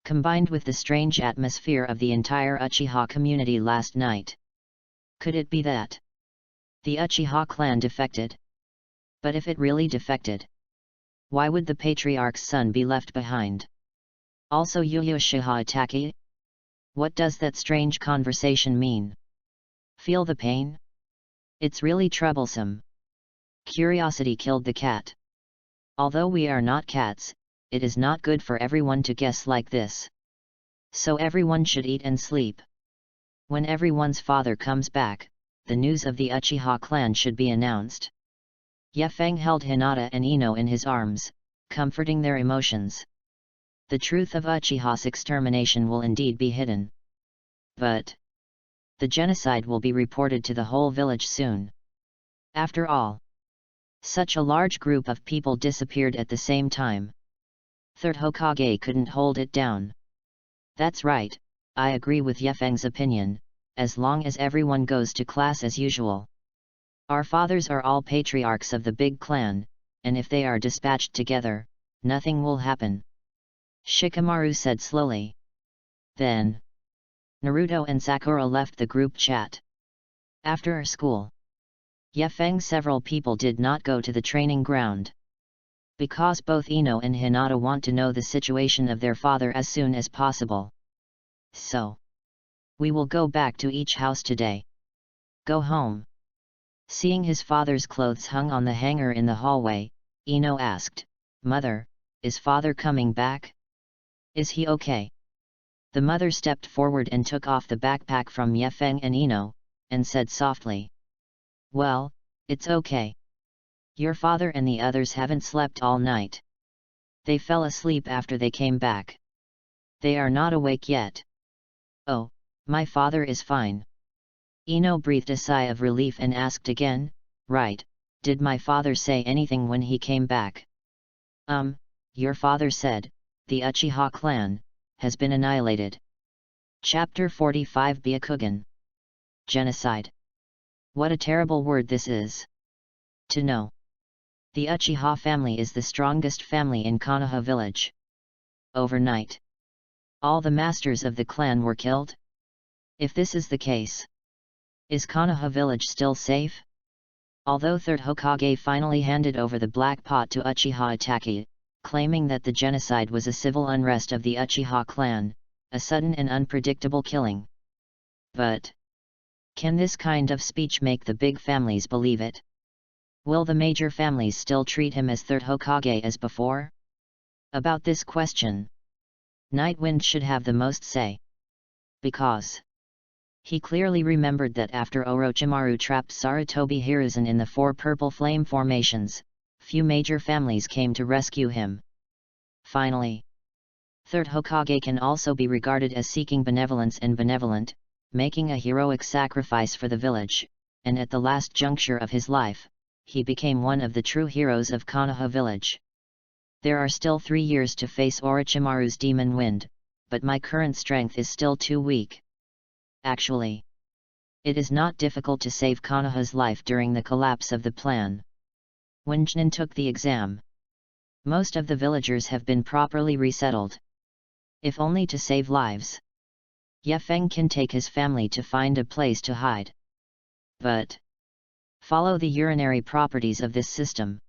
Combined with the strange atmosphere of the entire Uchiha community last night. Could it be that the Uchiha clan defected? But if it really defected, why would the patriarch's son be left behind? Also Yuyoshiha Itaki? What does that strange conversation mean? Feel the pain? It's really troublesome. Curiosity killed the cat. Although we are not cats, it is not good for everyone to guess like this. So everyone should eat and sleep. When everyone's father comes back, the news of the Uchiha clan should be announced. Yefeng held Hinata and Ino in his arms, comforting their emotions. The truth of Uchiha's extermination will indeed be hidden. But the genocide will be reported to the whole village soon. After all, such a large group of people disappeared at the same time. Third Hokage couldn't hold it down. That's right, I agree with Yefeng's opinion, as long as everyone goes to class as usual. Our fathers are all patriarchs of the big clan, and if they are dispatched together, nothing will happen. Shikamaru said slowly. Then, Naruto and Sakura left the group chat. After school, Yefeng several people did not go to the training ground. Because both Ino and Hinata want to know the situation of their father as soon as possible. So, we will go back to each house today. Go home. Seeing his father's clothes hung on the hanger in the hallway, Ino asked, Mother, is father coming back? Is he okay? The mother stepped forward and took off the backpack from Yefeng and Ino, and said softly, "Well, it's okay. Your father and the others haven't slept all night. They fell asleep after they came back. They are not awake yet." "Oh, my father is fine." Ino breathed a sigh of relief and asked again, "Right, did my father say anything when he came back?" Your father said, the Uchiha clan has been annihilated." Chapter 45 Byakugan. Genocide. What a terrible word this is to know. The Uchiha family is the strongest family in Konoha village. Overnight, all the masters of the clan were killed? If this is the case, is Konoha village still safe? Although 3rd Hokage finally handed over the Black Pot to Uchiha Itachi, claiming that the genocide was a civil unrest of the Uchiha clan, a sudden and unpredictable killing. But can this kind of speech make the big families believe it? Will the major families still treat him as 3rd Hokage as before? About this question, Nightwind should have the most say. Because he clearly remembered that after Orochimaru trapped Sarutobi Hiruzen in the 4 purple flame formations, few major families came to rescue him. Finally, 3rd Hokage can also be regarded as seeking benevolence and benevolent, making a heroic sacrifice for the village, and at the last juncture of his life, he became one of the true heroes of Konoha village. There are still 3 years to face Orochimaru's demon wind, but my current strength is still too weak. Actually, it is not difficult to save Konoha's life during the collapse of the plan. When Jnin took the exam, most of the villagers have been properly resettled. If only to save lives. Yefeng can take his family to find a place to hide. But follow the urinary properties of this system.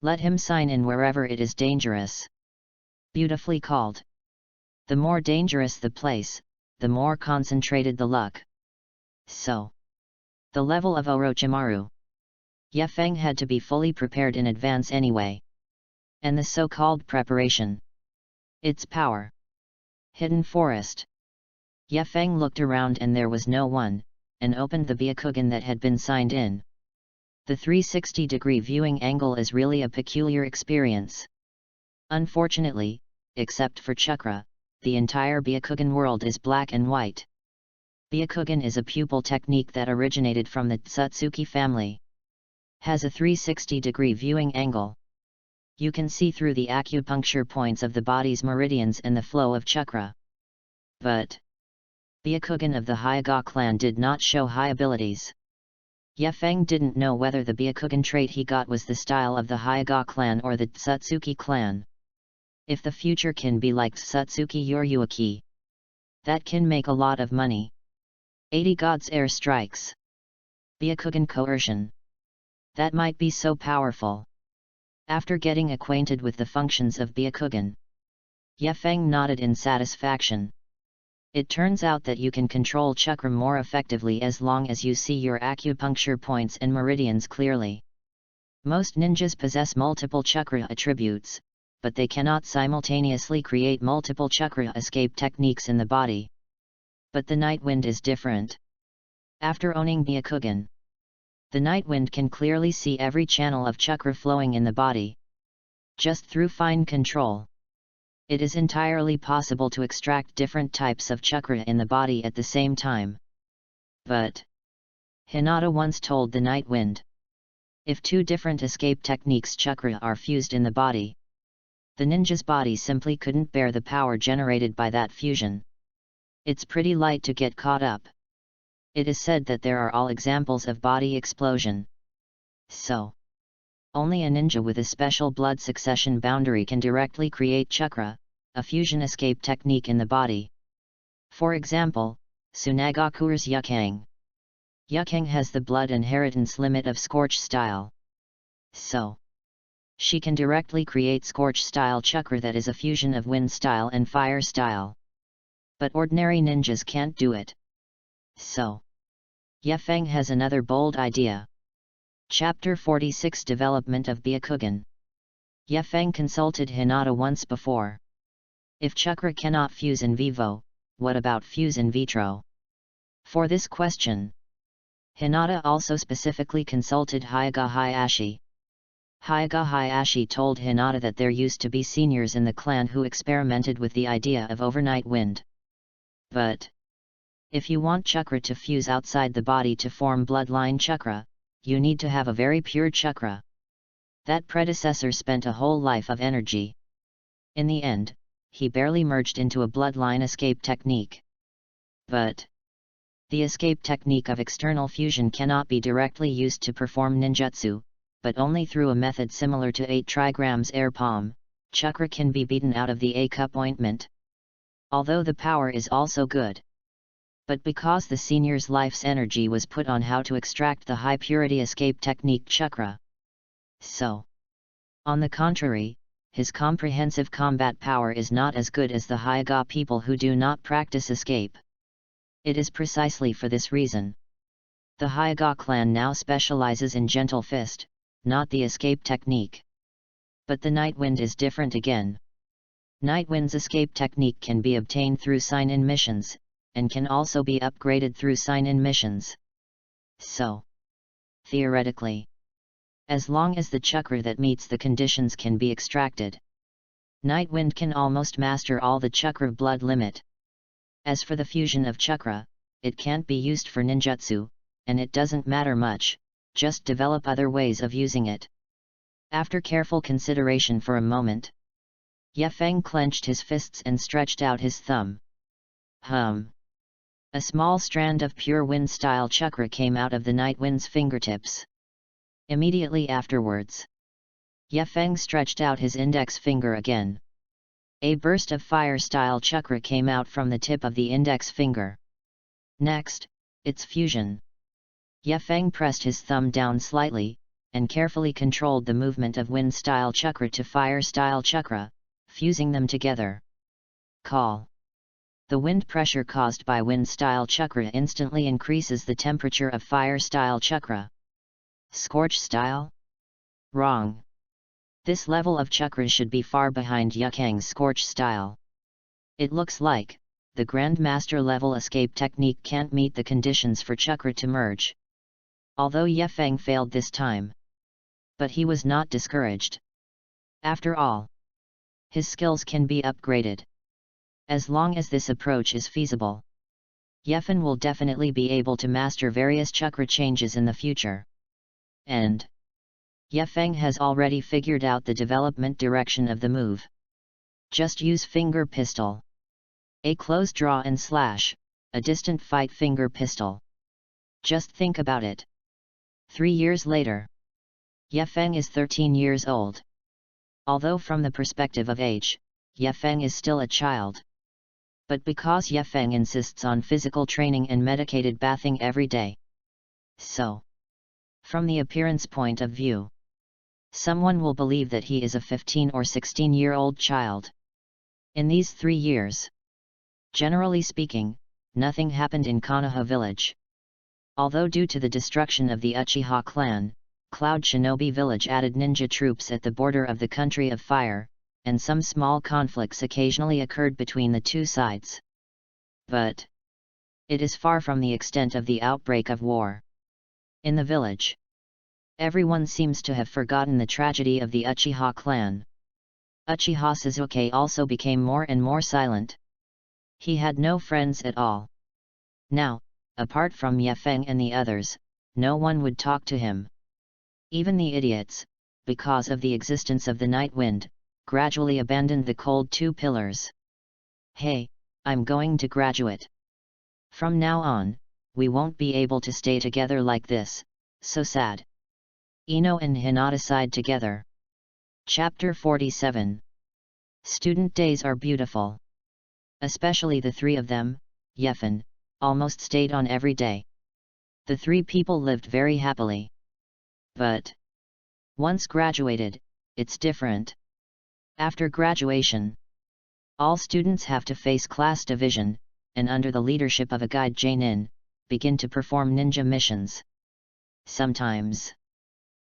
Let him sign in wherever it is dangerous. Beautifully called. The more dangerous the place, the more concentrated the luck. So, the level of Orochimaru. Yefeng had to be fully prepared in advance anyway. And the so-called preparation. Its power. Hidden forest. Yefeng looked around and there was no one, and opened the Byakugan that had been signed in. The 360-degree viewing angle is really a peculiar experience. Unfortunately, except for chakra, the entire Byakugan world is black and white. Byakugan is a pupil technique that originated from the Tsutsuki family. Has a 360-degree viewing angle. You can see through the acupuncture points of the body's meridians and the flow of chakra. But Byakugan of the Hyuga clan did not show high abilities. Yefeng didn't know whether the Byakugan trait he got was the style of the Hyuga clan or the Tsutsuki clan. If the future can be like Tsutsuki Yoryuki, that can make a lot of money. 80 Gods Air Strikes. Byakugan Coercion. That might be so powerful. After getting acquainted with the functions of Byakugan, Yefeng nodded in satisfaction. It turns out that you can control chakra more effectively as long as you see your acupuncture points and meridians clearly. Most ninjas possess multiple chakra attributes, but they cannot simultaneously create multiple chakra escape techniques in the body. But the Nightwind is different. After owning Byakugan, the Nightwind can clearly see every channel of chakra flowing in the body. Just through fine control, it is entirely possible to extract different types of chakra in the body at the same time. But Hinata once told the Nightwind, if 2 different escape techniques chakra are fused in the body, the ninja's body simply couldn't bear the power generated by that fusion. It's pretty light to get caught up. It is said that there are all examples of body explosion. So, only a ninja with a special blood succession boundary can directly create chakra, a fusion escape technique in the body. For example, Tsunagakure's Yukang. Yukang has the blood inheritance limit of Scorch style. So, she can directly create Scorch style chakra that is a fusion of Wind style and Fire style. But ordinary ninjas can't do it. So, Yefeng has another bold idea. Chapter 46 Development of Byakugan. Yefeng consulted Hinata once before. If chakra cannot fuse in vivo, what about fuse in vitro? For this question, Hinata also specifically consulted Hyoga Hayashi. Hyoga Hayashi told Hinata that there used to be seniors in the clan who experimented with the idea of overnight wind. But if you want chakra to fuse outside the body to form bloodline chakra, you need to have a very pure chakra. That predecessor spent a whole life of energy. In the end, he barely merged into a bloodline escape technique. But the escape technique of external fusion cannot be directly used to perform ninjutsu, but only through a method similar to 8 trigrams air palm, chakra can be beaten out of the A-cup ointment. Although the power is also good. But because the senior's life's energy was put on how to extract the high-purity escape technique chakra. So, on the contrary, his comprehensive combat power is not as good as the Hyoga people who do not practice escape. It is precisely for this reason. The Hyoga clan now specializes in gentle fist, not the escape technique. But the Nightwind is different again. Nightwind's escape technique can be obtained through sign-in missions, and can also be upgraded through sign-in missions. So, theoretically, as long as the chakra that meets the conditions can be extracted, Nightwind can almost master all the chakra blood limit. As for the fusion of chakra, it can't be used for ninjutsu, and it doesn't matter much, just develop other ways of using it. After careful consideration for a moment, Yefeng clenched his fists and stretched out his thumb. A small strand of pure wind-style chakra came out of the Nightwind's fingertips. Immediately afterwards, Yefeng stretched out his index finger again. A burst of fire-style chakra came out from the tip of the index finger. Next, its fusion. Yefeng pressed his thumb down slightly, and carefully controlled the movement of wind-style chakra to fire-style chakra, fusing them together. Call. The wind pressure caused by wind-style chakra instantly increases the temperature of fire-style chakra. Scorch style? Wrong. This level of chakra should be far behind Yefeng's scorch style. It looks like the Grandmaster level escape technique can't meet the conditions for chakra to merge. Although Yefeng failed this time. But he was not discouraged. After all, his skills can be upgraded. As long as this approach is feasible, Yefeng will definitely be able to master various chakra changes in the future. And Yefeng has already figured out the development direction of the move. Just use finger pistol. A close draw and slash, a distant fight finger pistol. Just think about it. 3 years later, Yefeng is 13 years old. Although from the perspective of age, Yefeng is still a child. But because Yefeng insists on physical training and medicated bathing every day. So, from the appearance point of view, someone will believe that he is a 15 or 16-year-old child. In these 3 years, generally speaking, nothing happened in Konoha village. Although due to the destruction of the Uchiha clan, Cloud Shinobi village added ninja troops at the border of the country of fire, and some small conflicts occasionally occurred between the two sides. But it is far from the extent of the outbreak of war. In the village, everyone seems to have forgotten the tragedy of the Uchiha clan. Uchiha Sasuke also became more and more silent. He had no friends at all. Now, apart from Yefeng and the others, no one would talk to him. Even the idiots, because of the existence of the night wind, gradually abandoned the cold 2 pillars. Hey, I'm going to graduate. From now on, we won't be able to stay together like this, so sad. Ino and Hinata sighed together. Chapter 47. Student days are beautiful. Especially the 3 of them, Yefeng, almost stayed on every day. The 3 people lived very happily. But once graduated, it's different. After graduation, all students have to face class division, and under the leadership of a guide Jainin, begin to perform ninja missions. Sometimes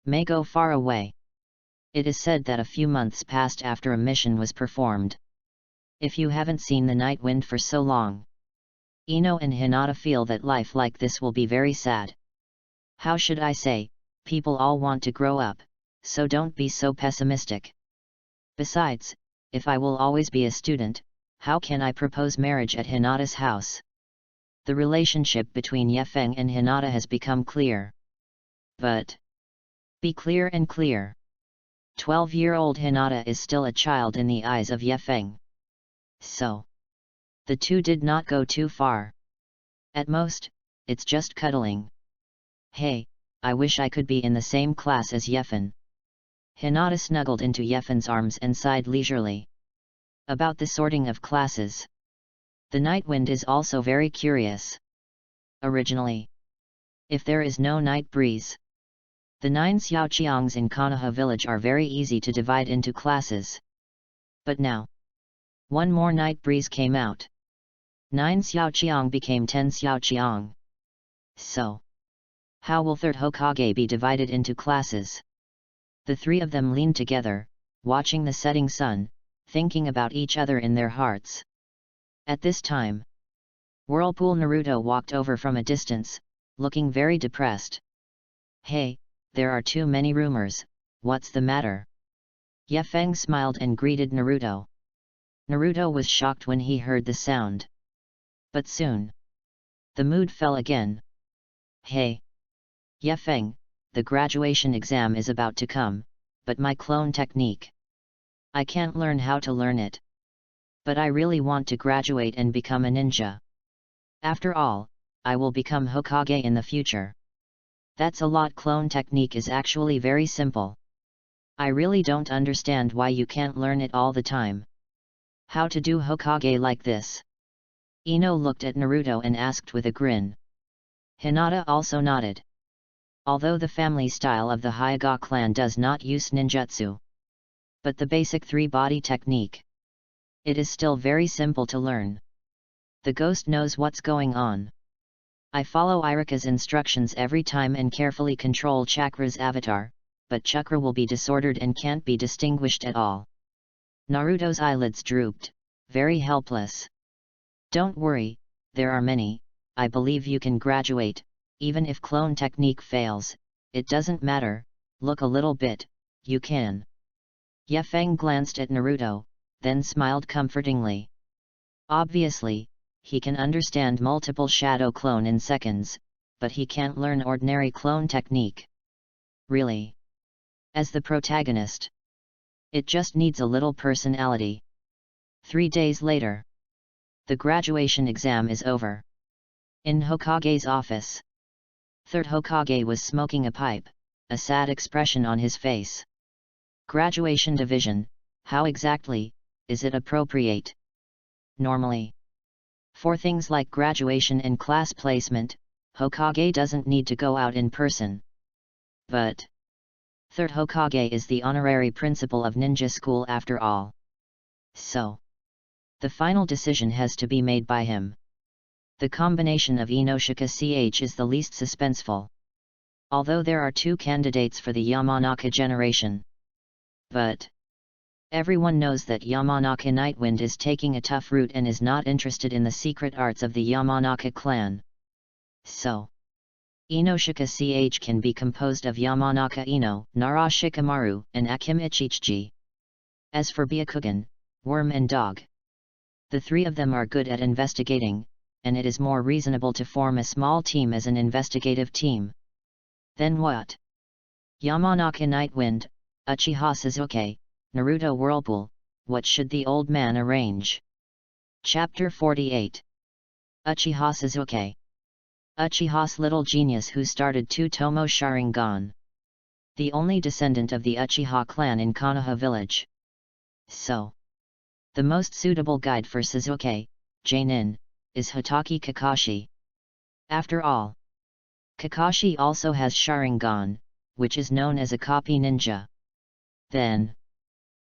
may go far away. It is said that a few months passed after a mission was performed. If you haven't seen the night wind for so long, Ino and Hinata feel that life like this will be very sad. How should I say, people all want to grow up, so don't be so pessimistic. Besides, if I will always be a student, how can I propose marriage at Hinata's house? The relationship between Yefeng and Hinata has become clear. But be clear and clear. 12-year-old Hinata is still a child in the eyes of Yefeng. So the two did not go too far. At most, it's just cuddling. Hey, I wish I could be in the same class as Yefen. Hinata snuggled into Yefen's arms and sighed leisurely. About the sorting of classes. The night wind is also very curious. Originally, if there is no night breeze, the 9 Xiaoqiangs in Konoha village are very easy to divide into classes. But now, one more night breeze came out. 9 Xiaoqiang became 10 Xiaoqiang. So, how will 3rd Hokage be divided into classes? The three of them leaned together, watching the setting sun, thinking about each other in their hearts. At this time, Whirlpool Naruto walked over from a distance, looking very depressed. Hey, there are too many rumors, what's the matter? Yefeng smiled and greeted Naruto. Naruto was shocked when he heard the sound. But soon, the mood fell again. Hey, Yefeng, the graduation exam is about to come, but my clone technique, I can't learn how to learn it. But I really want to graduate and become a ninja. After all, I will become Hokage in the future. That's a lot. Clone technique is actually very simple. I really don't understand why you can't learn it all the time. How to do Hokage like this? Ino looked at Naruto and asked with a grin. Hinata also nodded. Although the family style of the Hyuga clan does not use ninjutsu, but the basic three-body technique, it is still very simple to learn. The ghost knows what's going on. I follow Irika's instructions every time and carefully control Chakra's avatar, but Chakra will be disordered and can't be distinguished at all. Naruto's eyelids drooped, very helpless. Don't worry, there are many, I believe you can graduate, even if clone technique fails, it doesn't matter, look a little bit, you can. Yefeng glanced at Naruto, then smiled comfortingly. Obviously, he can understand multiple shadow clone in seconds, but he can't learn ordinary clone technique. Really? As the protagonist, it just needs a little personality. 3 days later, the graduation exam is over. In Hokage's office, 3rd Hokage was smoking a pipe, a sad expression on his face. Graduation division, how exactly is it appropriate? Normally, for things like graduation and class placement, Hokage doesn't need to go out in person. But 3rd Hokage is the honorary principal of ninja school after all. So, the final decision has to be made by him. The combination of Inoshika CH is the least suspenseful. Although there are 2 candidates for the Yamanaka generation. But everyone knows that Yamanaka Nightwind is taking a tough route and is not interested in the secret arts of the Yamanaka clan. So, Inoshika CH can be composed of Yamanaka Ino, Nara Shikamaru, and Akim Ichichi. As for Byakugan, Worm and Dog, the 3 of them are good at investigating, and it is more reasonable to form a small team as an investigative team. Then what? Yamanaka Nightwind, Uchiha Sasuke, Naruto Whirlpool, what should the old man arrange? Chapter 48. Uchiha Sasuke. Uchiha's little genius who started 2 Tomo Sharingan. The only descendant of the Uchiha clan in Konoha village. So, the most suitable guide for Sasuke, Jainin, is Hitaki Kakashi. After all, Kakashi also has Sharingan, which is known as a copy ninja. Then,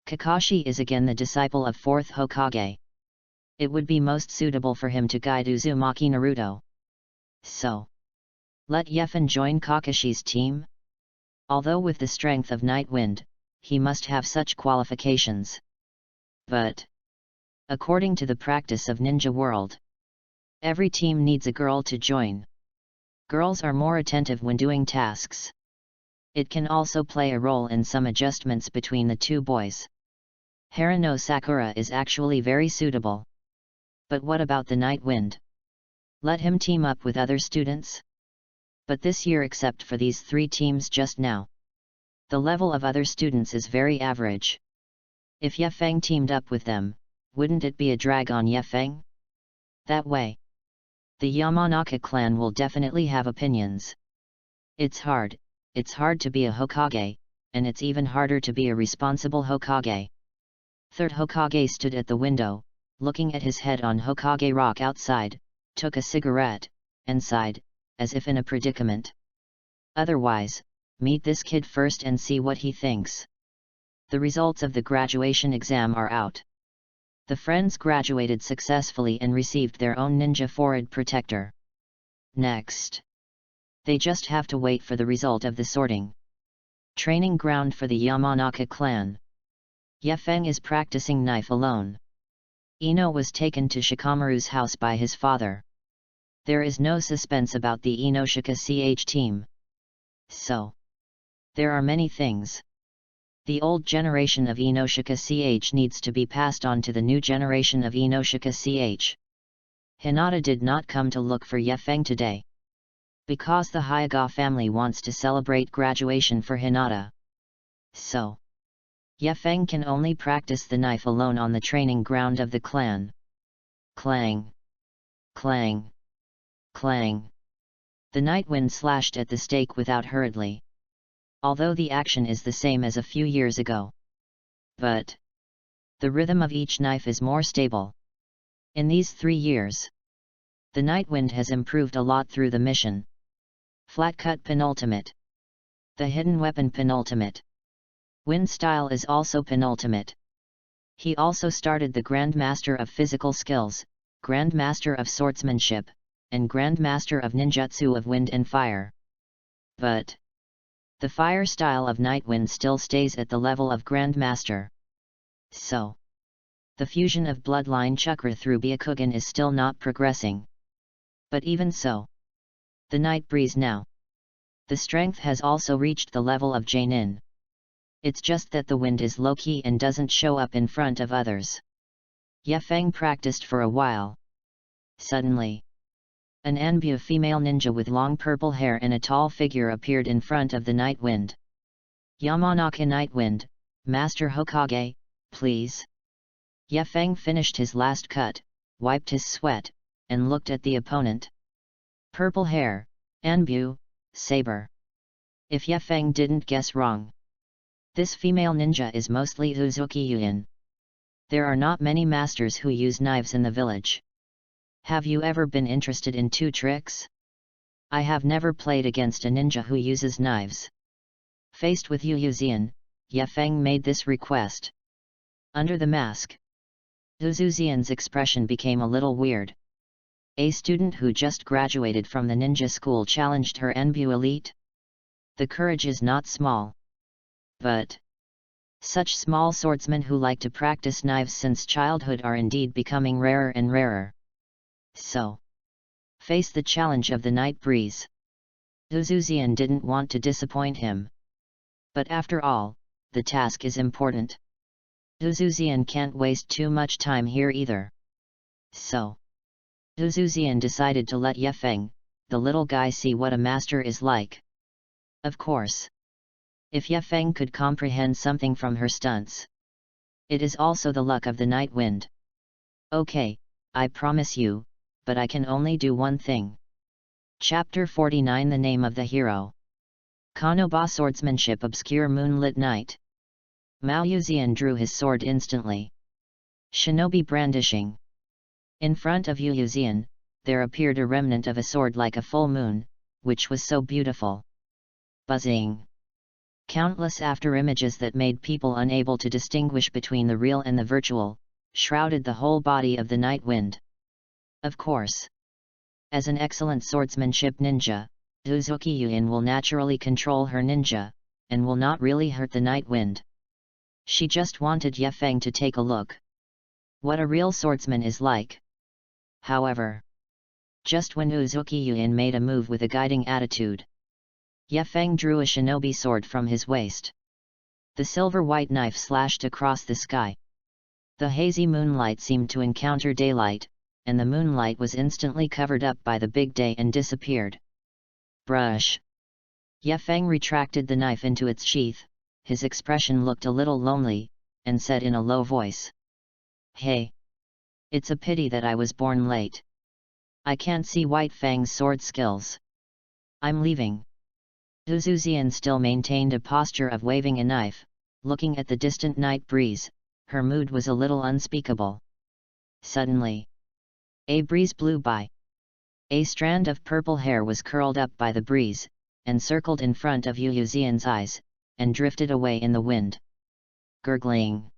Kakashi is again the disciple of 4th Hokage. It would be most suitable for him to guide Uzumaki Naruto. So, let Yefen join Kakashi's team? Although with the strength of Nightwind, he must have such qualifications. But, according to the practice of ninja world, Every team needs a girl to join. Girls are more attentive when doing tasks. It can also play a role in some adjustments between the two boys. Harano Sakura is actually very suitable. But what about the Night Wind? Let him team up with other students? But this year, except for these 3 teams just now, the level of other students is very average. If Yefeng teamed up with them, wouldn't it be a drag on Yefeng? That way, the Yamanaka clan will definitely have opinions. It's hard to be a Hokage, and it's even harder to be a responsible Hokage. Third Hokage stood at the window, looking at his head on Hokage Rock outside, took a cigarette, and sighed, as if in a predicament. Otherwise, meet this kid first and see what he thinks. The results of the graduation exam are out. The friends graduated successfully and received their own ninja forehead protector. Next, they just have to wait for the result of the sorting. Training ground for the Yamanaka clan. Yefeng is practicing knife alone. Ino was taken to Shikamaru's house by his father. There is no suspense about the Inoshika CH team. So, there are many things. The old generation of Inoshika CH needs to be passed on to the new generation of Inoshika CH. Hinata did not come to look for Yefeng today, because the Hyuga family wants to celebrate graduation for Hinata. So, Yefeng can only practice the knife alone on the training ground of the clan. Clang! Clang! Clang! The night wind slashed at the stake without hurriedly. Although the action is the same as a few years ago. But the rhythm of each knife is more stable. In these 3 years, the night wind has improved a lot through the mission. Flat cut penultimate. The hidden weapon penultimate. Wind style is also penultimate. He also started the Grandmaster of Physical Skills, Grandmaster of Swordsmanship, and Grandmaster of Ninjutsu of Wind and Fire. But the fire style of Nightwind still stays at the level of Grandmaster. So, the fusion of Bloodline Chakra through Byakugan is still not progressing. But even so, the Night Breeze now. The strength has also reached the level of Jainin. It's just that the wind is low-key and doesn't show up in front of others. Yefeng practiced for a while. Suddenly, an Anbu female ninja with long purple hair and a tall figure appeared in front of the Night Wind. Yamanaka Night Wind, Master Hokage, please. Yefeng finished his last cut, wiped his sweat, and looked at the opponent. Purple hair, Anbu, saber. If Yefeng didn't guess wrong, this female ninja is mostly Uzuki Yuin. There are not many masters who use knives in the village. Have you ever been interested in 2 tricks? I have never played against a ninja who uses knives. Faced with Yu Yuzian, Yefeng made this request. Under the mask, Uzuzian's expression became a little weird. A student who just graduated from the ninja school challenged her Anbu elite? The courage is not small. But such small swordsmen who like to practice knives since childhood are indeed becoming rarer and rarer. So, face the challenge of the Night Breeze. Uzuzian didn't want to disappoint him. But after all, the task is important. Uzuzian can't waste too much time here either. So, Uzuzian decided to let Yefeng, the little guy, see what a master is like. Of course, if Yefeng could comprehend something from her stunts, it is also the luck of the Night Wind. Okay, I promise you, but I can only do one thing. Chapter 49 The Name of the Hero. Konoba Swordsmanship Obscure Moonlit Night. Mao Yuzian drew his sword instantly. Shinobi brandishing. In front of Yu Yuzian, there appeared a remnant of a sword like a full moon, which was so beautiful. Buzzing. Countless after-images that made people unable to distinguish between the real and the virtual, shrouded the whole body of the Night Wind. Of course, as an excellent swordsmanship ninja, Uzuki Yuin will naturally control her ninja, and will not really hurt the Night Wind. She just wanted Yefeng to take a look. What a real swordsman is like. However, Just when Uzuki Yuin made a move with a guiding attitude, Ye Feng drew a shinobi sword from his waist. The silver-white knife slashed across the sky. The hazy moonlight seemed to encounter daylight, and the moonlight was instantly covered up by the big day and disappeared. Brush! Ye Feng retracted the knife into its sheath, his expression looked a little lonely, and said in a low voice. Hey! It's a pity that I was born late. I can't see White Fang's sword skills. I'm leaving. Uzuzian still maintained a posture of waving a knife, looking at the distant night breeze. Her mood was a little unspeakable. Suddenly, a breeze blew by. A strand of purple hair was curled up by the breeze, and circled in front of Uzuzian's eyes, and drifted away in the wind. Gurgling.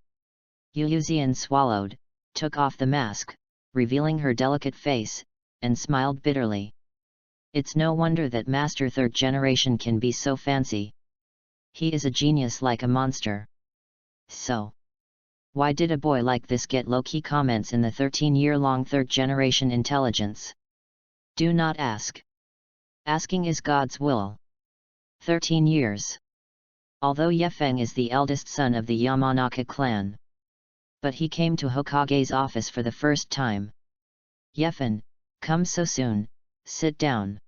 Uzuzian swallowed, took off the mask, revealing her delicate face, and smiled bitterly. It's no wonder that Master Third Generation can be so fancy. He is a genius like a monster. So, why did a boy like this get low-key comments in the 13-year-long Third Generation intelligence? Do not ask. Asking is God's will. 13 years. Although Ye Feng is the eldest son of the Yamanaka clan, but he came to Hokage's office for the first time. Ye Feng, come so soon, sit down.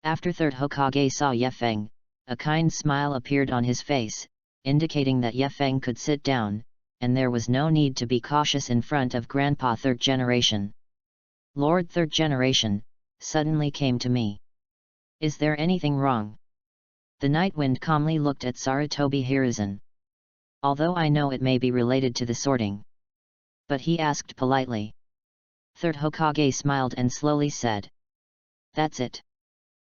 After Third Hokage saw Ye Feng, a kind smile appeared on his face, indicating that Ye Feng could sit down, and there was no need to be cautious in front of Grandpa Third Generation. Lord Third Generation, suddenly came to me. Is there anything wrong? The Night Wind calmly looked at Sarutobi Hiruzen. Although I know it may be related to the sorting. But he asked politely. Third Hokage smiled and slowly said. That's it.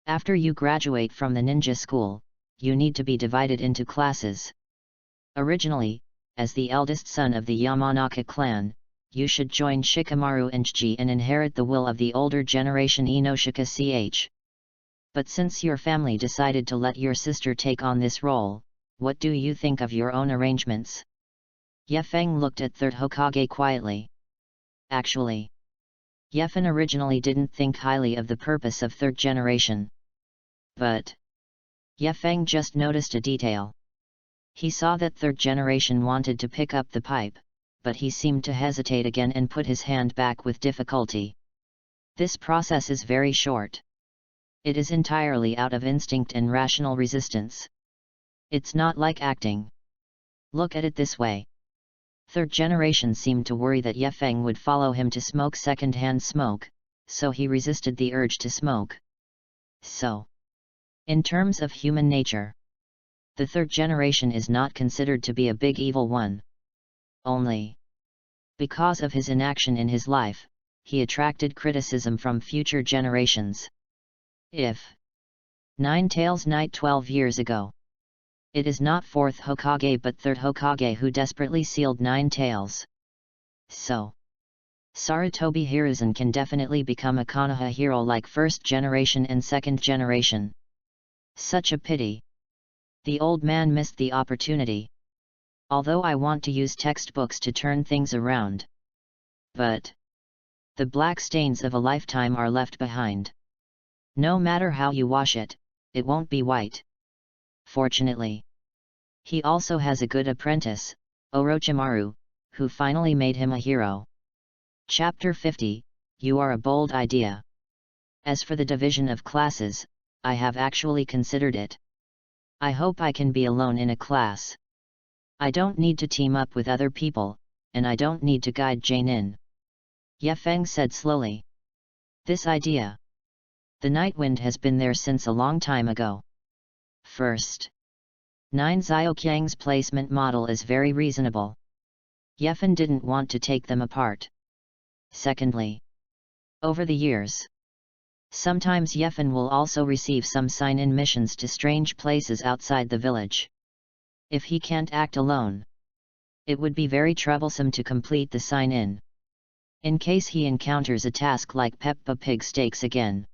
After you graduate from the ninja school, you need to be divided into classes. Originally, as the eldest son of the Yamanaka clan, you should join Shikamaru Enchi and inherit the will of the older generation Inoshika Ch. But since your family decided to let your sister take on this role, what do you think of your own arrangements? Ye Feng looked at Third Hokage quietly. Actually, Ye Feng originally didn't think highly of the purpose of Third Generation. But Ye Feng just noticed a detail. He saw that Third Generation wanted to pick up the pipe, but he seemed to hesitate again and put his hand back with difficulty. This process is very short. It is entirely out of instinct and rational resistance. It's not like acting. Look at it this way. Third Generation seemed to worry that Ye Feng would follow him to smoke second-hand smoke, so he resisted the urge to smoke. So, in terms of human nature, the Third Generation is not considered to be a big evil one. Only because of his inaction in his life, he attracted criticism from future generations. If Nine Tails Night 12 years ago, it is not fourth Hokage but third Hokage who desperately sealed Nine Tails. So, Sarutobi Hiruzen can definitely become a Konoha hero like first generation and second generation. Such a pity. The old man missed the opportunity. Although I want to use textbooks to turn things around. But the black stains of a lifetime are left behind. No matter how you wash it, it won't be white. Fortunately, he also has a good apprentice, Orochimaru, who finally made him a hero. Chapter 50, You are a bold idea. As for the division of classes, I have actually considered it. I hope I can be alone in a class. I don't need to team up with other people, and I don't need to guide Jainin. Ye Feng said slowly. This idea. The Night Wind has been there since a long time ago. First, Nine Xiaoqiang's placement model is very reasonable. Ye Feng didn't want to take them apart. Secondly, over the years, sometimes Ye Feng will also receive some sign-in missions to strange places outside the village. If he can't act alone, it would be very troublesome to complete the sign-in. In case he encounters a task like Peppa Pig steaks again,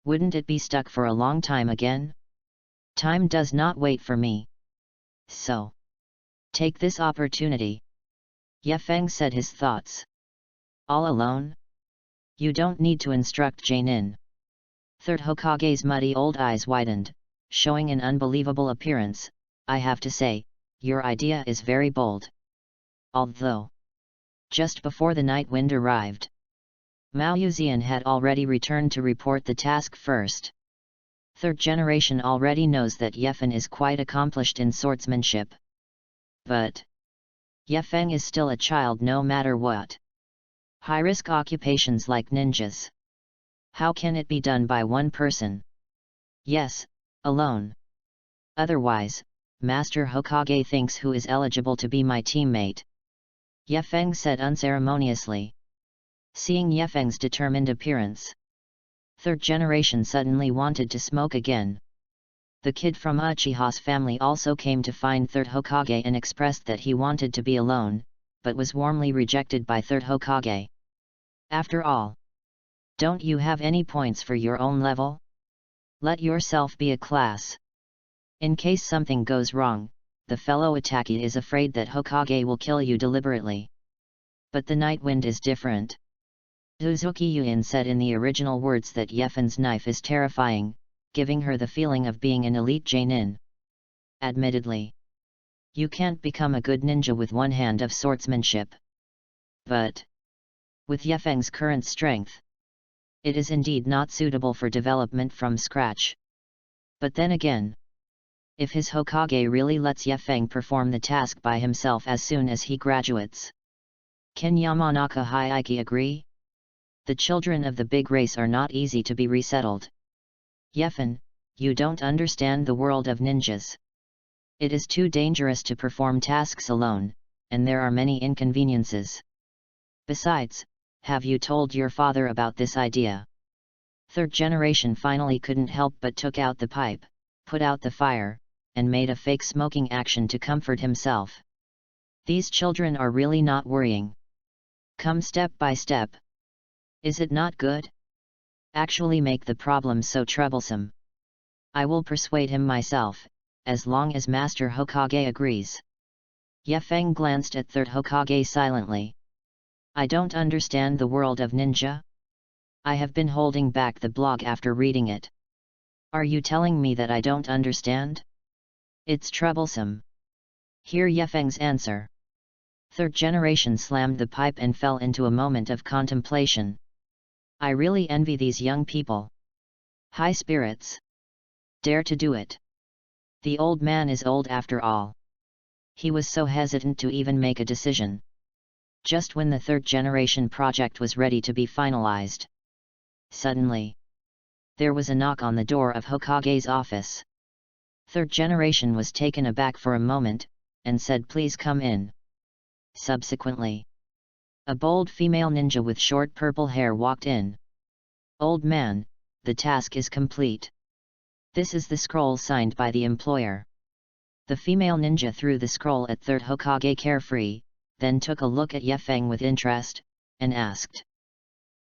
wouldn't it be stuck for a long time again? Time does not wait for me. So, take this opportunity. Ye Feng said his thoughts. All alone? You don't need to instruct Jainin. Third Hokage's muddy old eyes widened, showing an unbelievable appearance. I have to say, your idea is very bold. Although, just before the night wind arrived, Mao Yuzian had already returned to report the task first. Third generation already knows that Yefeng is quite accomplished in swordsmanship. But Yefeng is still a child no matter what. High-risk occupations like ninjas. How can it be done by one person? Yes, alone. Otherwise, Master Hokage thinks who is eligible to be my teammate. Yefeng said unceremoniously. Seeing Yefeng's determined appearance, third generation suddenly wanted to smoke again. The kid from Uchiha's family also came to find third Hokage and expressed that he wanted to be alone, but was warmly rejected by third Hokage. After all, don't you have any points for your own level? Let yourself be a class. In case something goes wrong, the fellow attackee is afraid that Hokage will kill you deliberately. But the night wind is different. Uzuki Yuin said in the original words that Yefen's knife is terrifying, giving her the feeling of being an elite Jainin. Admittedly, you can't become a good ninja with one hand of swordsmanship. But with Yefeng's current strength, it is indeed not suitable for development from scratch. But then again, if his Hokage really lets Yefeng perform the task by himself as soon as he graduates, can Yamanaka Hayaki agree? The children of the big race are not easy to be resettled. Yefeng, you don't understand the world of ninjas. It is too dangerous to perform tasks alone, and there are many inconveniences. Besides, have you told your father about this idea? Third generation finally couldn't help but took out the pipe, put out the fire, and made a fake smoking action to comfort himself. These children are really not worrying. Come step by step. Is it not good? Actually make the problem so troublesome. I will persuade him myself, as long as Master Hokage agrees. Yefeng glanced at third Hokage silently. I don't understand the world of ninja. I have been holding back the blog after reading it. Are you telling me that I don't understand? It's troublesome. Hear Yefeng's answer. Third generation slammed the pipe and fell into a moment of contemplation. I really envy these young people. High spirits. Dare to do it. The old man is old after all. He was so hesitant to even make a decision. Just when the third generation project was ready to be finalized. Suddenly, there was a knock on the door of Hokage's office. Third generation was taken aback for a moment, and said please come in. Subsequently, a bold female ninja with short purple hair walked in. Old man, the task is complete. This is the scroll signed by the employer. The female ninja threw the scroll at third Hokage carefree, then took a look at Yefeng with interest, and asked.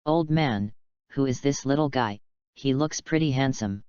Old man, who is this little guy? He looks pretty handsome.